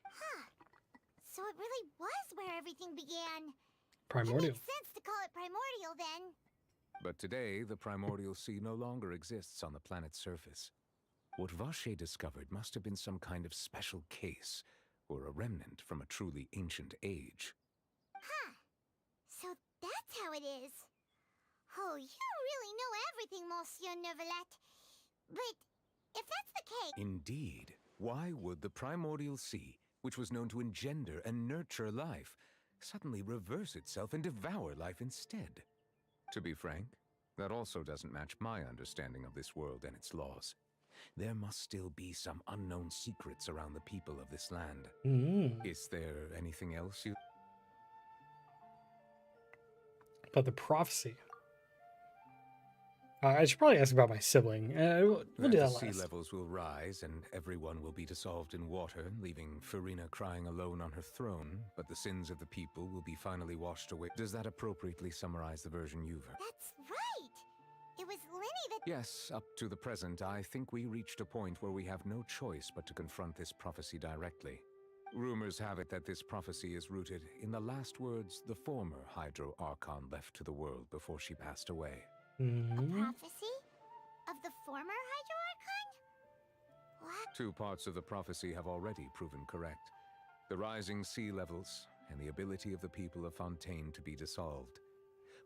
Huh. So it really was where everything began. Primordial. It makes sense to call it primordial then. But today, the primordial sea no longer exists on the planet's surface. What Vacher discovered must have been some kind of special case, or a remnant from a truly ancient age. Huh. So that's how it is. Oh, you really know everything, Monsieur Neuvillette. But if that's the case... Indeed. Why would the primordial sea which was known to engender and nurture life, suddenly reverse itself and devour life instead. To be frank, that also doesn't match my understanding of this world and its laws. There must still be some unknown secrets around the people of this land. Is there anything else you... About the prophecy. I should probably ask about my sibling. We'll do that the last. sea levels will rise and everyone will be dissolved in water, leaving Farina crying alone on her throne, but the sins of the people will be finally washed away. Does that appropriately summarize the version you've heard? That's right! It was Lyney that— Yes, up to the present, I think we reached a point where we have no choice but to confront this prophecy directly. Rumors have it that this prophecy is rooted in the last words the former Hydro Archon left to the world before she passed away. A prophecy? Of the former Hydro Archon? What? 2 parts of the prophecy have already proven correct. The rising sea levels and the ability of the people of Fontaine to be dissolved.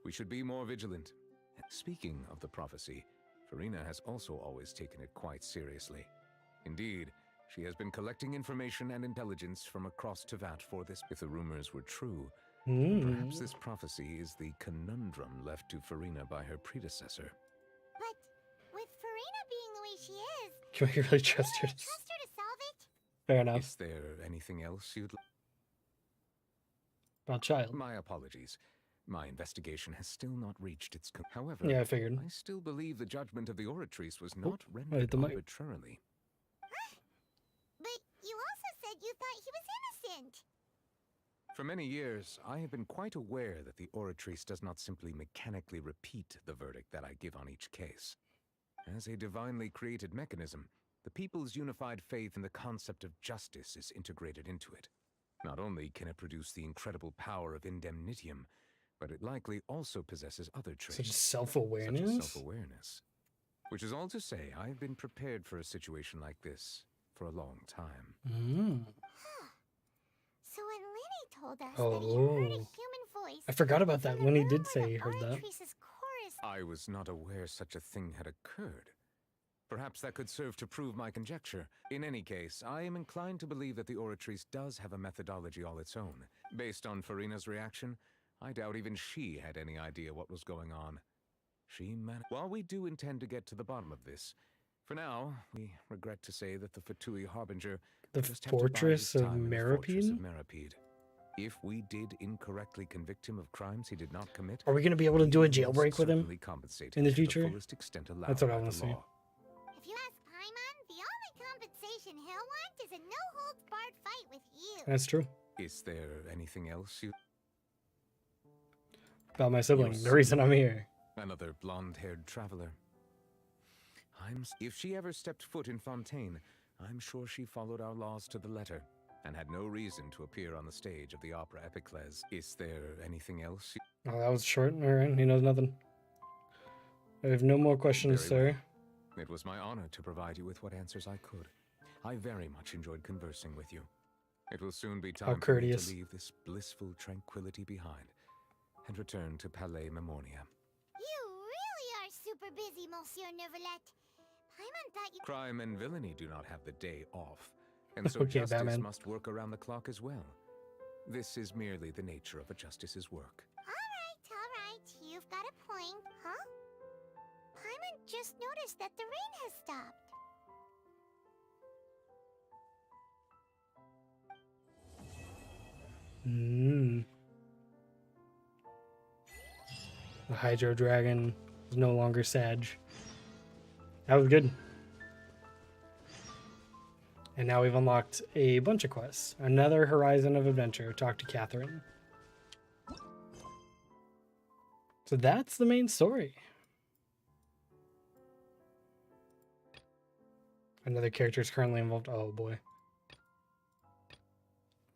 We should be more vigilant. Speaking of the prophecy, Farina has also always taken it quite seriously. Indeed, she has been collecting information and intelligence from across Tevat for this. If the rumors were true, perhaps this prophecy is the conundrum left to Farina by her predecessor. But with Farina being the way she is, Can we really trust her? trust her to solve it? Fair enough. Is there anything else you'd like? About child. My apologies. My investigation has still not reached its however, Yeah, I figured. I still believe the judgment of the Oratrice was not right, rendered the mic. arbitrarily. But you also said you thought he was innocent. For many years, I have been quite aware that the Oratrice does not simply mechanically repeat the verdict that I give on each case. As a divinely created mechanism, the people's unified faith in the concept of justice is integrated into it. Not only can it produce the incredible power of indemnitium, but it likely also possesses other traits. Such as self-awareness? Such as self-awareness. Which is all to say, I've been prepared for a situation like this for a long time. So when Lyney told us that he heard a human voice... I forgot about that. Lyney did say he heard that. Chorus... I was not aware such a thing had occurred. Perhaps that could serve to prove my conjecture. In any case, I am inclined to believe that the Oratrice does have a methodology all its own. Based on Farina's reaction, I doubt even she had any idea what was going on. While we do intend to get to the bottom of this, for now, we regret to say that the Fatui Harbinger The just have to bide Fortress his of time in the Fortress of Meripede? Meripede. If we did incorrectly convict him of crimes he did not commit, Are we going to be able to do a he will jailbreak with him certainly compensate in the to future? fullest extent allowed That's what I by want the to see. law. If you ask Paimon, the only compensation he'll want is a no-holds-barred fight with you. That's true. Is there anything else you... About my sibling. The reason I'm here. Another blonde-haired traveler. If she ever stepped foot in Fontaine, I'm sure she followed our laws to the letter, and had no reason to appear on the stage of the opera Epiclese. Is there anything else you... Oh, that was short. All right. He knows nothing. I have no more questions, Very sir. well. It was my honor to provide you with what answers I could. I very much enjoyed conversing with you. It will soon be How time for me courteous. to leave this blissful tranquility behind and return to Palais Memoria. You really are super busy, Monsieur Neuvillette. Paimon thought you... Crime and villainy do not have the day off, and so Okay, justice Batman. must work around the clock as well. This is merely the nature of a justice's work. All right. You've got a point, huh? Paimon just noticed that the rain has stopped. The Hydro Dragon is no longer Sag. That was good. And now we've unlocked a bunch of quests. Another horizon of adventure. Talk to Catherine. So that's the main story. Another character is currently involved. Oh boy.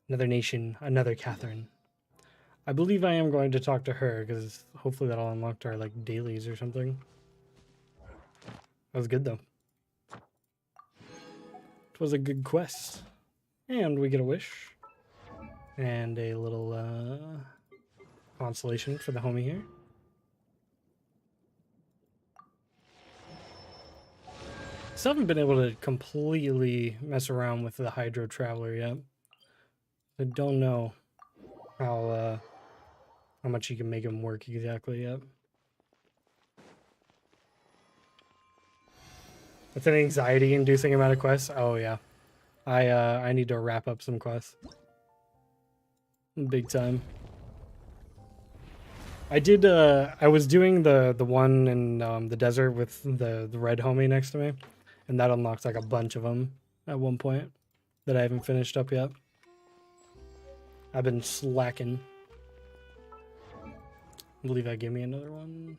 Another nation, another Catherine. I believe I am going to talk to her because hopefully that'll unlock our like dailies or something. That was good though. It was a good quest. And we get a wish. And a little consolation for the homie here. Still haven't been able to completely mess around with the Hydro Traveler yet. I don't know how much you can make him work exactly yet. It's an anxiety-inducing amount of quests. Oh yeah, I need to wrap up some quests. Big time. I did. I was doing the one in the desert with the red homie next to me, and that unlocked like a bunch of them at one point that I haven't finished up yet. I've been slacking. I believe that gave me another one.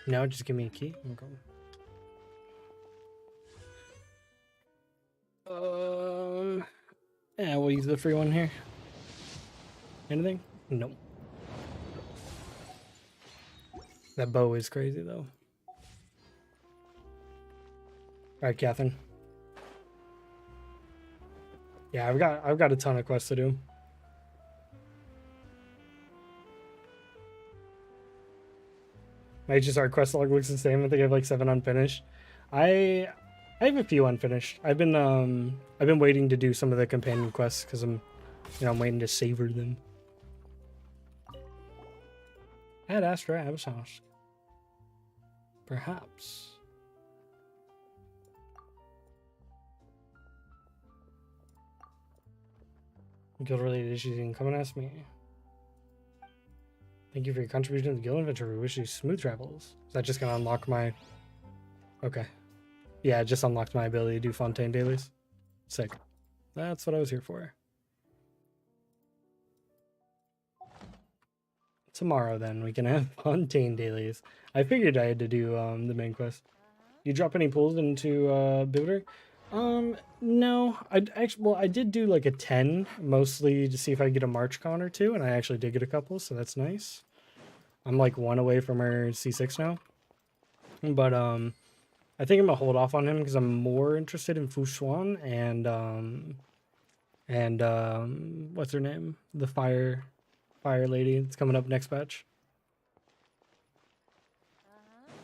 No, just give me a key. Okay. Yeah, we'll use the free one here. Anything? Nope. That bow is crazy though. Alright, Catherine. Yeah, I've got a ton of quests to do. My HSR quest log looks the same. I think I have like 7 unfinished. I have a few unfinished. I've been waiting to do some of the companion quests because I'm waiting to savor them. At Astra Abshosh. Perhaps. Guild related issues, you can come and ask me. Thank you for your contribution to the guild adventure. We wish you smooth travels. Is that just gonna unlock my... Okay. Yeah, it just unlocked my ability to do Fontaine dailies. Sick. That's what I was here for. Tomorrow then we can have Fontaine dailies. I figured I had to do the main quest. You drop any pulls into Bitter? No. I did do like a 10 mostly to see if I could get a March con or two, and I actually did get a couple, so that's nice. I'm like 1 away from our C6 now. But I think I'm gonna hold off on him because I'm more interested in Fushuan and what's her name? The fire lady that's coming up next batch.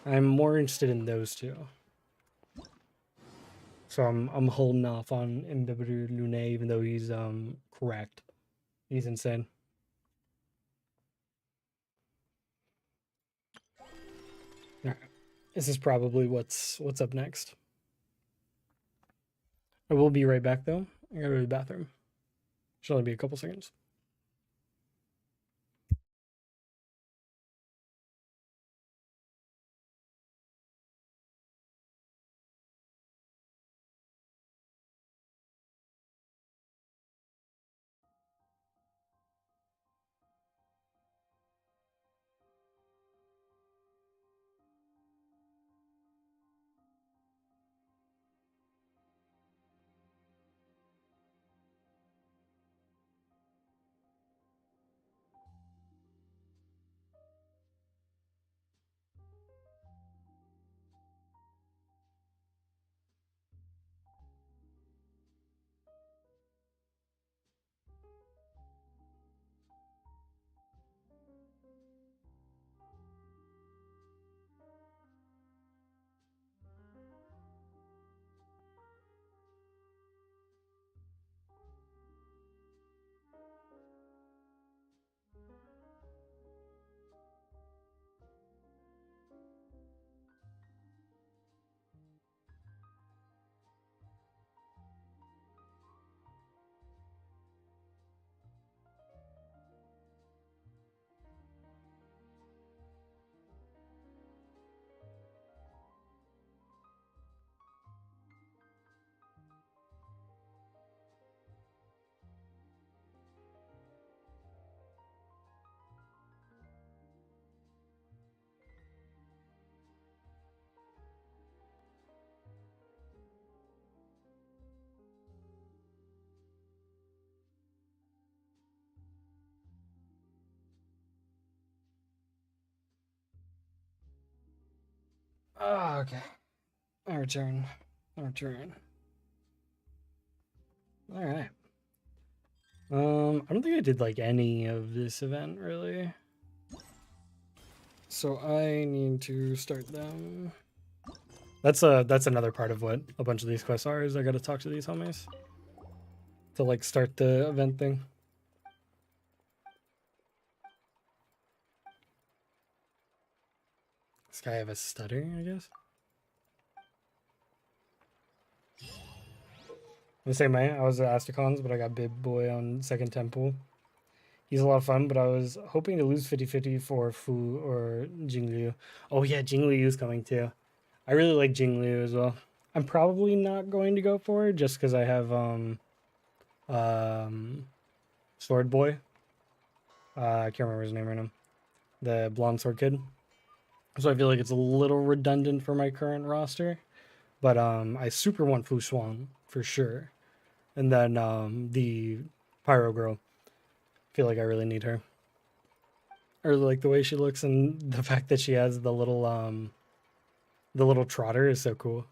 I'm more interested in those two. So I'm holding off on Imbibitor Lune even though he's correct. He's insane. Alright. This is probably what's up next. I will be right back though. I gotta go to the bathroom. Should only be a couple seconds. Oh, okay. I return. Alright. I don't think I did like any of this event really. So I need to start them. That's another part of what a bunch of these quests are, is I gotta talk to these homies. to like start the event thing. This guy have a stutter, I guess. The same way, I was at Astacons, but I got Big Boy on second temple. He's a lot of fun, but I was hoping to lose 50-50 for Fu or Jingliu. Oh yeah, Jingliu's coming too. I really like Jingliu as well. I'm probably not going to go for it just because I have Sword Boy. I can't remember his name right now. The blonde sword kid. So I feel like it's a little redundant for my current roster. But I super want Fu Xuan for sure. And then the Pyro Girl. I feel like I really need her. I really like the way she looks, and the fact that she has the little trotter is so cool.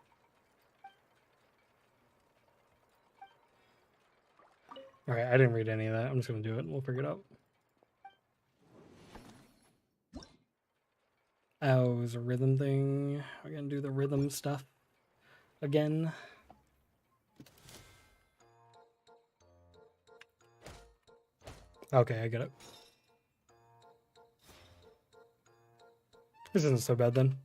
Alright, I didn't read any of that. I'm just gonna do it and we'll figure it out. Oh, it was a rhythm thing. We're gonna do the rhythm stuff again. Okay, I get it. This isn't so bad then.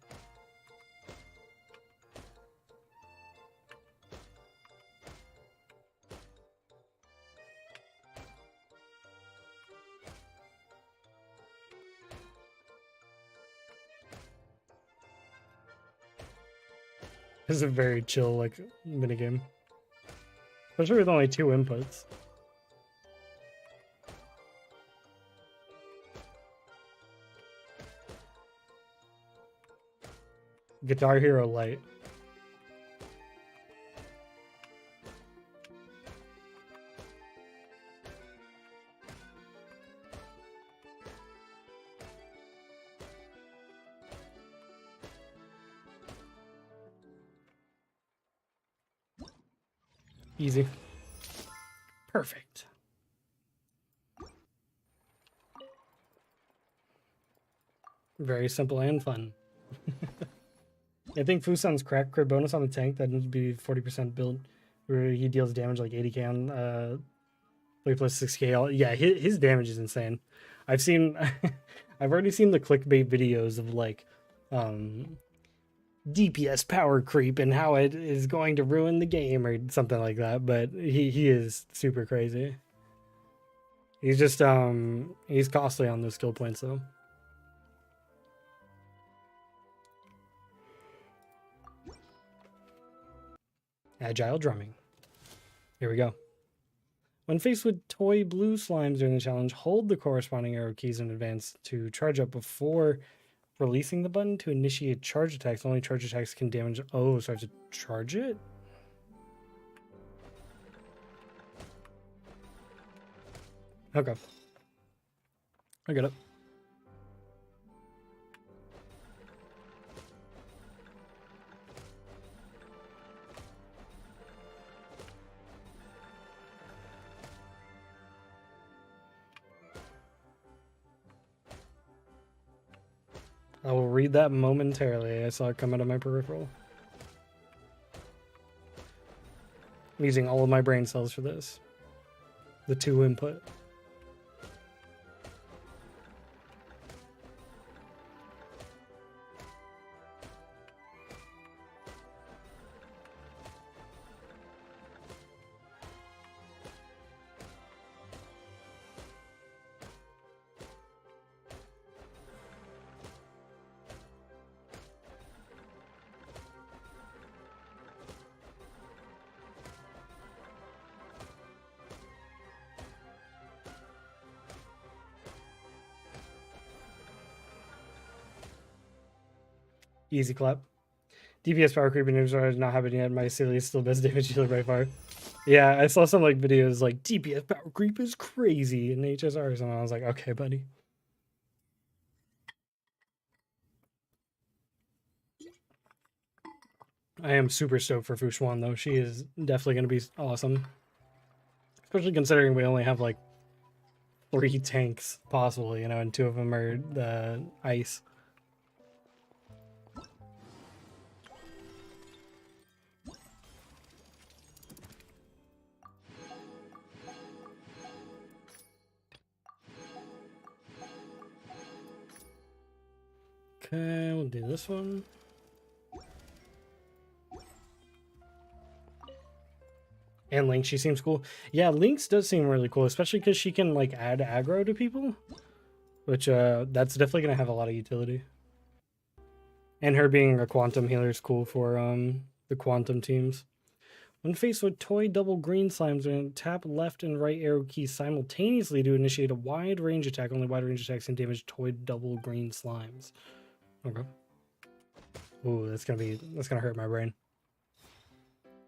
This is a very chill, like, minigame. Especially with only 2 inputs. Guitar Hero Light. Easy. Perfect. Very simple and fun. I think Fusan's crack crit bonus on the tank, that would be 40% build, where he deals damage like 80k on plus 6k. Yeah, his damage is insane. I've seen, I've already seen the clickbait videos of like DPS power creep and how it is going to ruin the game or something like that, but he is super crazy. He's just he's costly on those skill points though. Agile drumming. Here we go. When faced with toy blue slimes during the challenge, hold the corresponding arrow keys in advance to charge up before releasing the button to initiate charge attacks. Only charge attacks can damage. Oh, so I have to charge it? Okay. I get it. I will read that momentarily. I saw it come out of my peripheral. I'm using all of my brain cells for this. The 2 input. Easy clap. DPS power creep in is not happening yet. My Celia still does damage dealer by far. Yeah, I saw some like videos like DPS power creep is crazy in HSRs, and I was like, okay, buddy. I am super stoked for Fu Xuan though. She is definitely going to be awesome. Especially considering we only have like 3 tanks possible, you know, and 2 of them are the ice. Okay, we'll do this one. And Link, she seems cool. Yeah, Lynx does seem really cool, especially because she can like add aggro to people, which that's definitely gonna have a lot of utility. And her being a quantum healer is cool for the quantum teams. When faced with toy double green slimes, and tap left and right arrow keys simultaneously to initiate a wide range attack. Only wide range attacks can damage toy double green slimes. Okay. Ooh, that's gonna hurt my brain.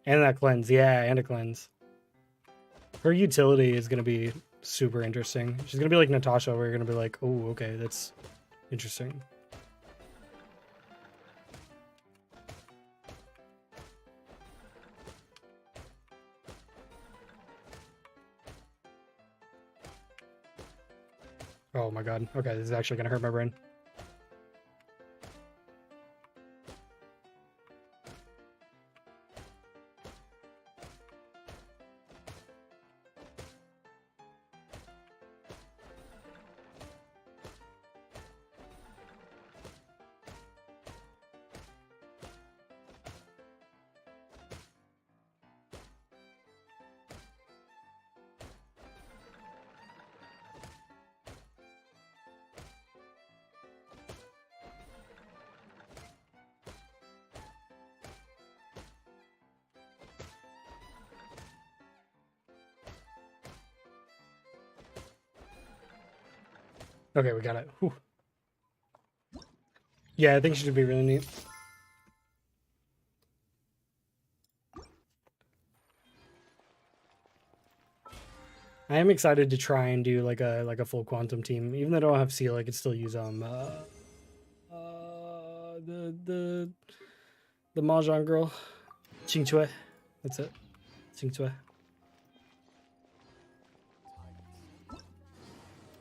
And that cleanse, yeah, and a cleanse. Her utility is gonna be super interesting. She's gonna be like Natasha, where you're gonna be like, oh, okay, that's interesting. Oh my god. Okay, this is actually gonna hurt my brain. Okay, we got it. Whew. Yeah, I think she should be really neat. I am excited to try and do like a full quantum team. Even though I don't have Seal, I could still use the Mahjong girl. Qingcue. That's it. Qingcue.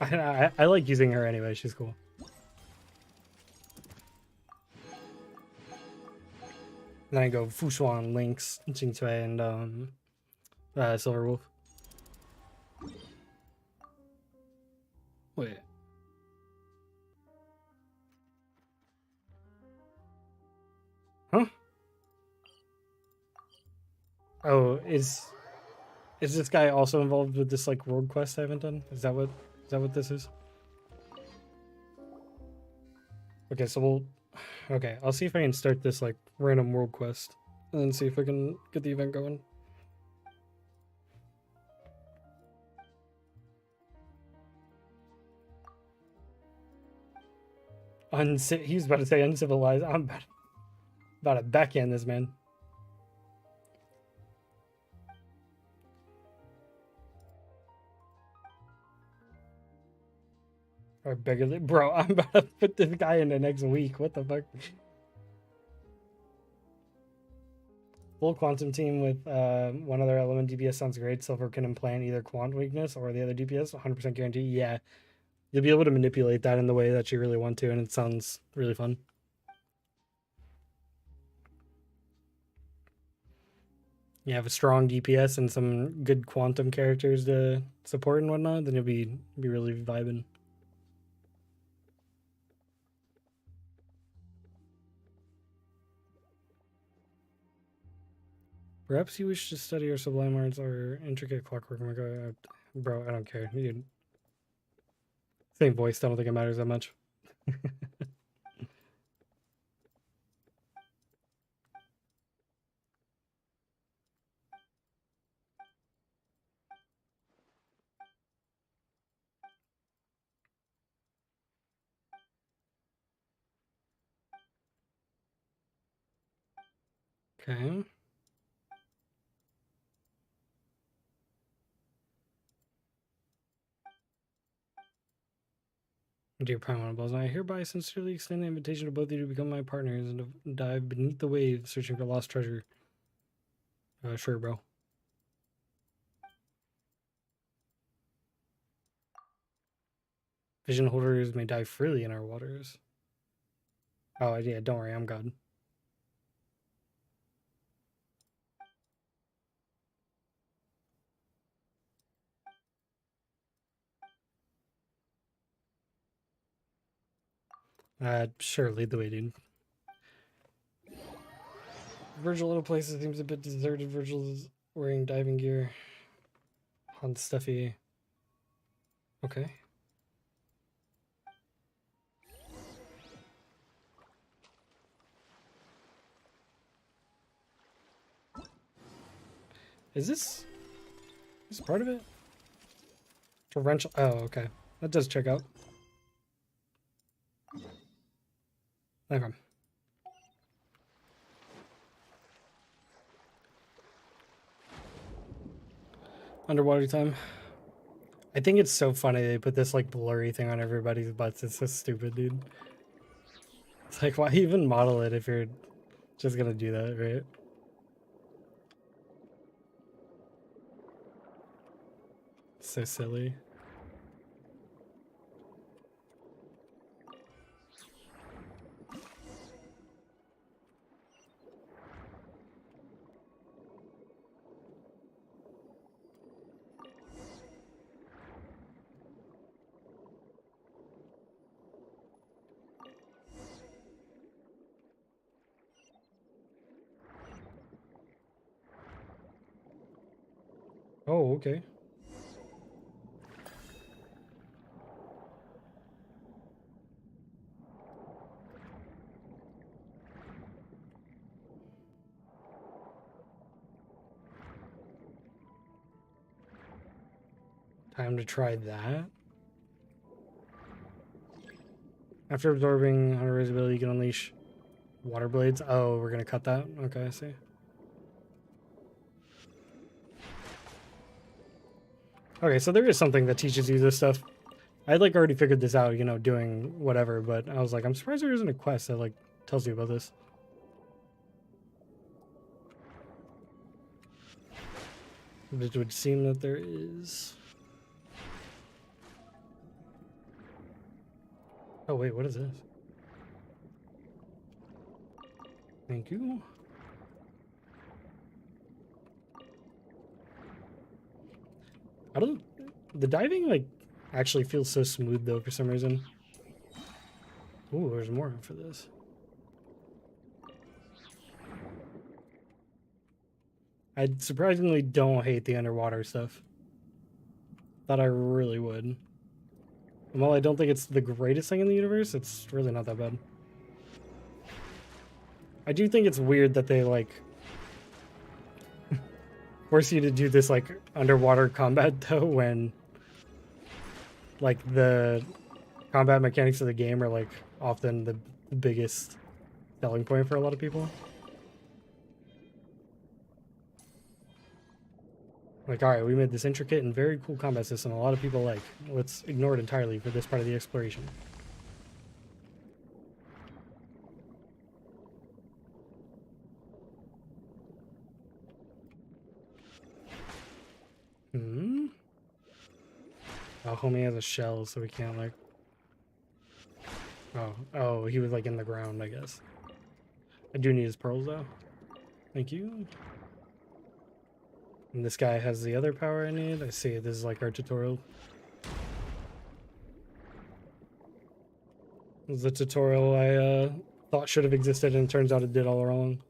I like using her anyway, she's cool. Then I go Fushuan, Lynx, Qingcue, and Silver Wolf. Wait. Huh? Oh, is this guy also involved with this like world quest I haven't done? Is that what this is? Okay, so okay, I'll see if I can start this like random world quest and then see if I can get the event going. He's about to say uncivilized. I'm about to backhand this man. Or bigger, bro. I'm about to put this guy in the next week. What the fuck? Full quantum team with one other element DPS sounds great. Silver can implant either quant weakness or the other DPS. 100% guarantee. Yeah, you'll be able to manipulate that in the way that you really want to, and it sounds really fun. You have a strong DPS and some good quantum characters to support and whatnot, then you'll be really vibing. Perhaps you wish to study our sublime arts or intricate clockwork. Oh my god, bro, I don't care. Dude. Same voice. I don't think it matters that much. Okay. Dear Prime Balls, I hereby sincerely extend the invitation to both of you to become my partners and to dive beneath the waves searching for lost treasure. Sure, bro. Vision holders may dive freely in our waters. Oh, yeah, don't worry, I'm God. Sure, lead the way, dude. Virgil Little Places seems a bit deserted. Virgil is wearing diving gear. On stuffy. Okay. Is this part of it? Torrential. Oh, okay. That does check out. Okay. Underwater time. I think it's so funny they put this like blurry thing on everybody's butts. It's so stupid, dude. It's like, why even model it if you're just gonna do that, right? So silly. Oh, okay. Time to try that. After absorbing Hunter's ability, you can unleash water blades. Oh, we're gonna cut that? Okay, I see. Okay, so there is something that teaches you this stuff. I like already figured this out, you know, doing whatever, but I was like, I'm surprised there isn't a quest that like tells you about this. It would seem that there is. Oh wait, what is this? Thank you. I don't. The diving like actually feels so smooth though for some reason. Ooh, there's more for this. I surprisingly don't hate the underwater stuff. Thought I really would. And while I don't think it's the greatest thing in the universe, it's really not that bad. I do think it's weird that they like force you to do this like underwater combat though when like the combat mechanics of the game are like often the biggest selling point for a lot of people. Like, all right, we made this intricate and very cool combat system a lot of people like. Let's ignore it entirely for this part of the exploration. Hmm? Oh, homie has a shell, so we can't, like... Oh, he was, like, in the ground, I guess. I do need his pearls, though. Thank you. And this guy has the other power I need. I see, this is, like, our tutorial. This is the tutorial I, thought should have existed, and it turns out it did all along.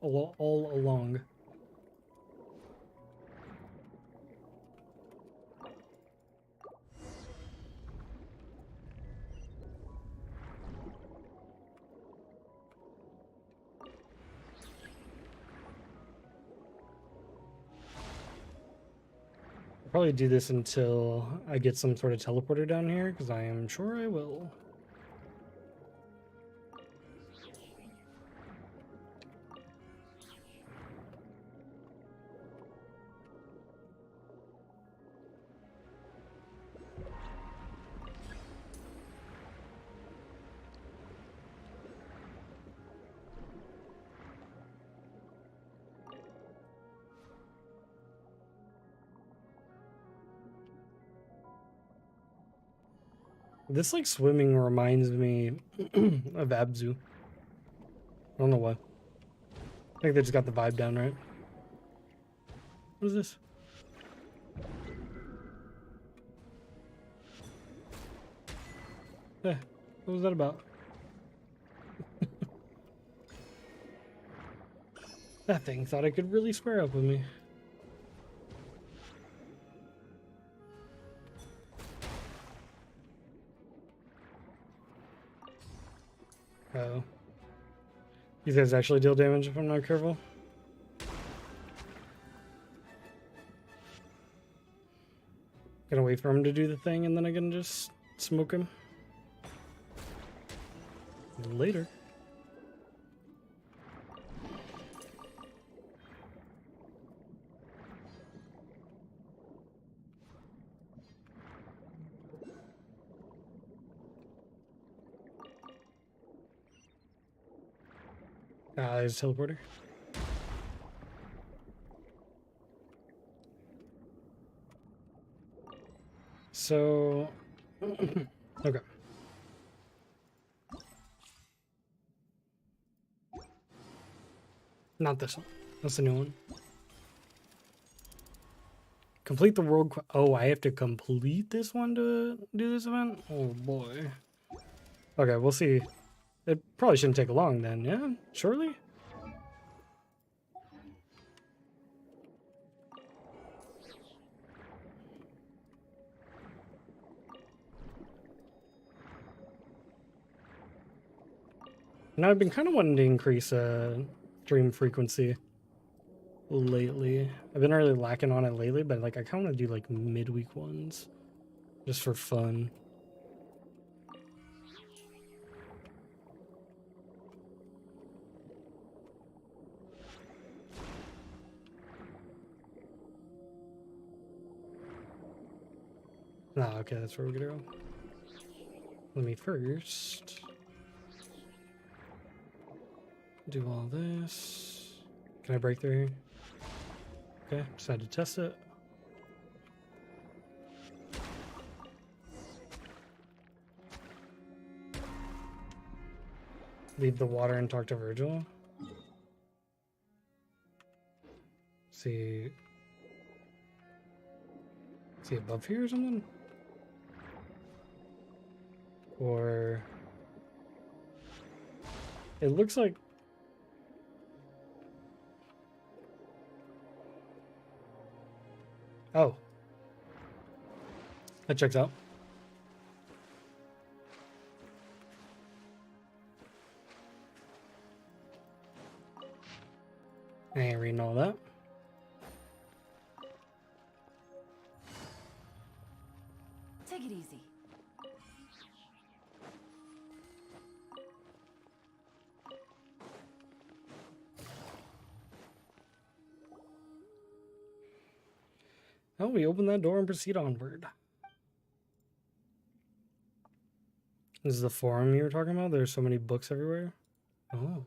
I'll probably do this until I get some sort of teleporter down here, because I am sure I will. This, like, swimming reminds me of Abzu. I don't know why. I think they just got the vibe down, right? What is this? Eh, what was that about? That thing thought it could really square up with me. Oh. These guys actually deal damage if I'm not careful. Gonna wait for him to do the thing and then I can just smoke him. Later. There's a teleporter. So, okay. Not this one. That's the new one. Complete the world. Oh, I have to complete this one to do this event? Oh boy. Okay, we'll see. It probably shouldn't take long then, yeah? Surely? Now I've been kind of wanting to increase stream frequency lately. I've been really lacking on it lately, but like I kind of want to do like midweek ones just for fun. Okay, that's where we're gonna go. Let me first do all this. Can I break through here? Okay, decided to test it. Leave the water and talk to Virgil. See above here or something? Or it looks like oh, that checks out. I ain't reading all that. Take it easy. Oh, we open that door and proceed onward. This is the forum you were talking about? There's so many books everywhere? Oh.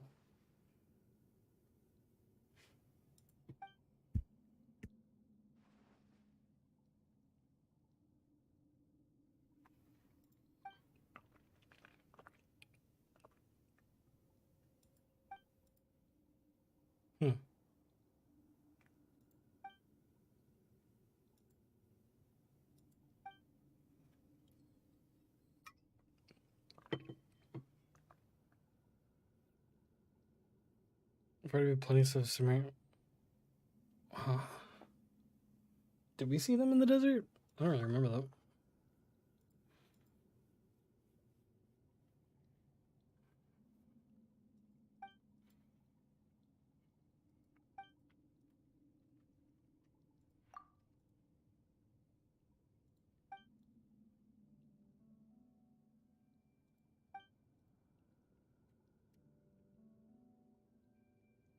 Probably plenty of stuff. Huh? Did we see them in the desert? I don't really remember that.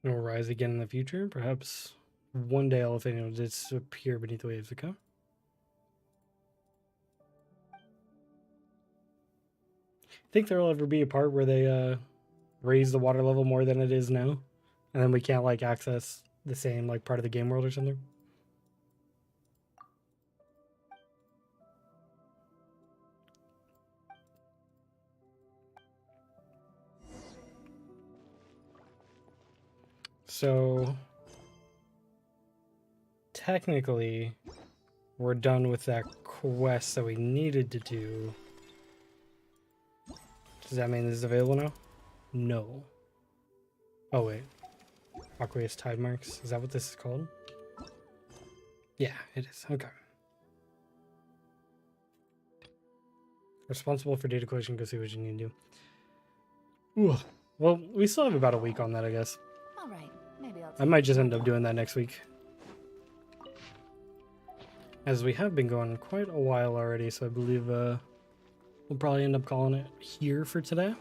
It will rise again in the future. Perhaps one day Elephant will disappear beneath the waves. Okay. Think there will ever be a part where they raise the water level more than it is now, and then we can't like access the same like part of the game world or something? So technically we're done with that quest that we needed to do. Does that mean this is available now? No. Oh wait. Aqueous Tide Marks. Is that what this is called? Yeah, it is. Okay. Responsible for data collection. Go see what you need to do. Ooh. Well, we still have about a week on that, I guess. All right, maybe I'll. I might just end up doing that next week. As we have been going quite a while already, so I believe we'll probably end up calling it here for today.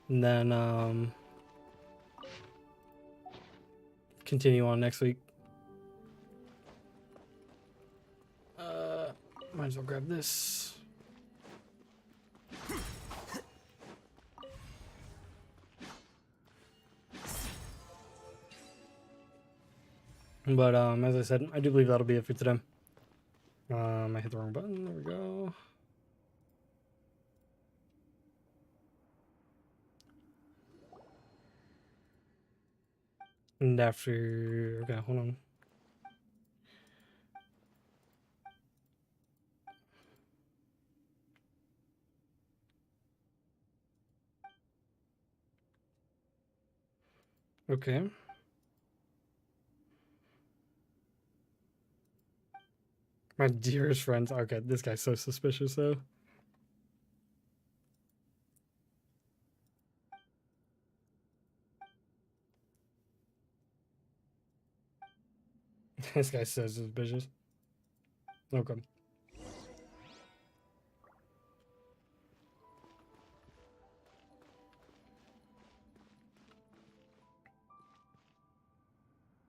And then continue on next week. Might as well grab this. But as I said, I do believe that'll be it for today. I hit the wrong button. There we go. And after, okay, hold on. Okay. My dearest friends. Okay, this guy's so suspicious though. This guy's so suspicious. Okay.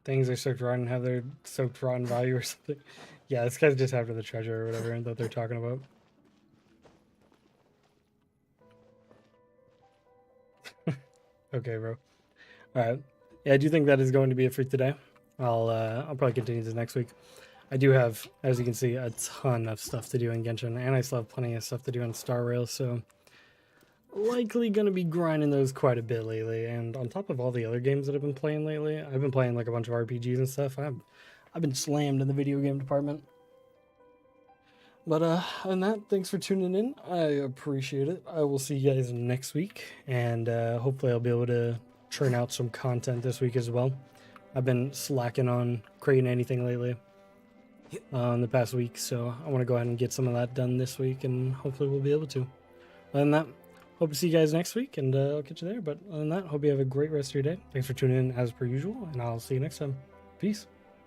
Things are soaked rotten and have their soaked rotten value or something. Yeah, this guy's just after the treasure or whatever that they're talking about. Okay, bro. Alright. Yeah, I do think that is going to be it for today. I'll probably continue this next week. I do have, as you can see, a ton of stuff to do in Genshin, and I still have plenty of stuff to do on Star Rail, so likely gonna be grinding those quite a bit lately. And on top of all the other games that I've been playing lately, I've been playing like a bunch of RPGs and stuff. I've been slammed in the video game department. But other than that, thanks for tuning in. I appreciate it. I will see you guys next week, and hopefully I'll be able to churn out some content this week as well. I've been slacking on creating anything lately in the past week, so I want to go ahead and get some of that done this week, and hopefully we'll be able to. Other than that, hope to see you guys next week, and I'll catch you there. But other than that, hope you have a great rest of your day. Thanks for tuning in as per usual, and I'll see you next time. Peace.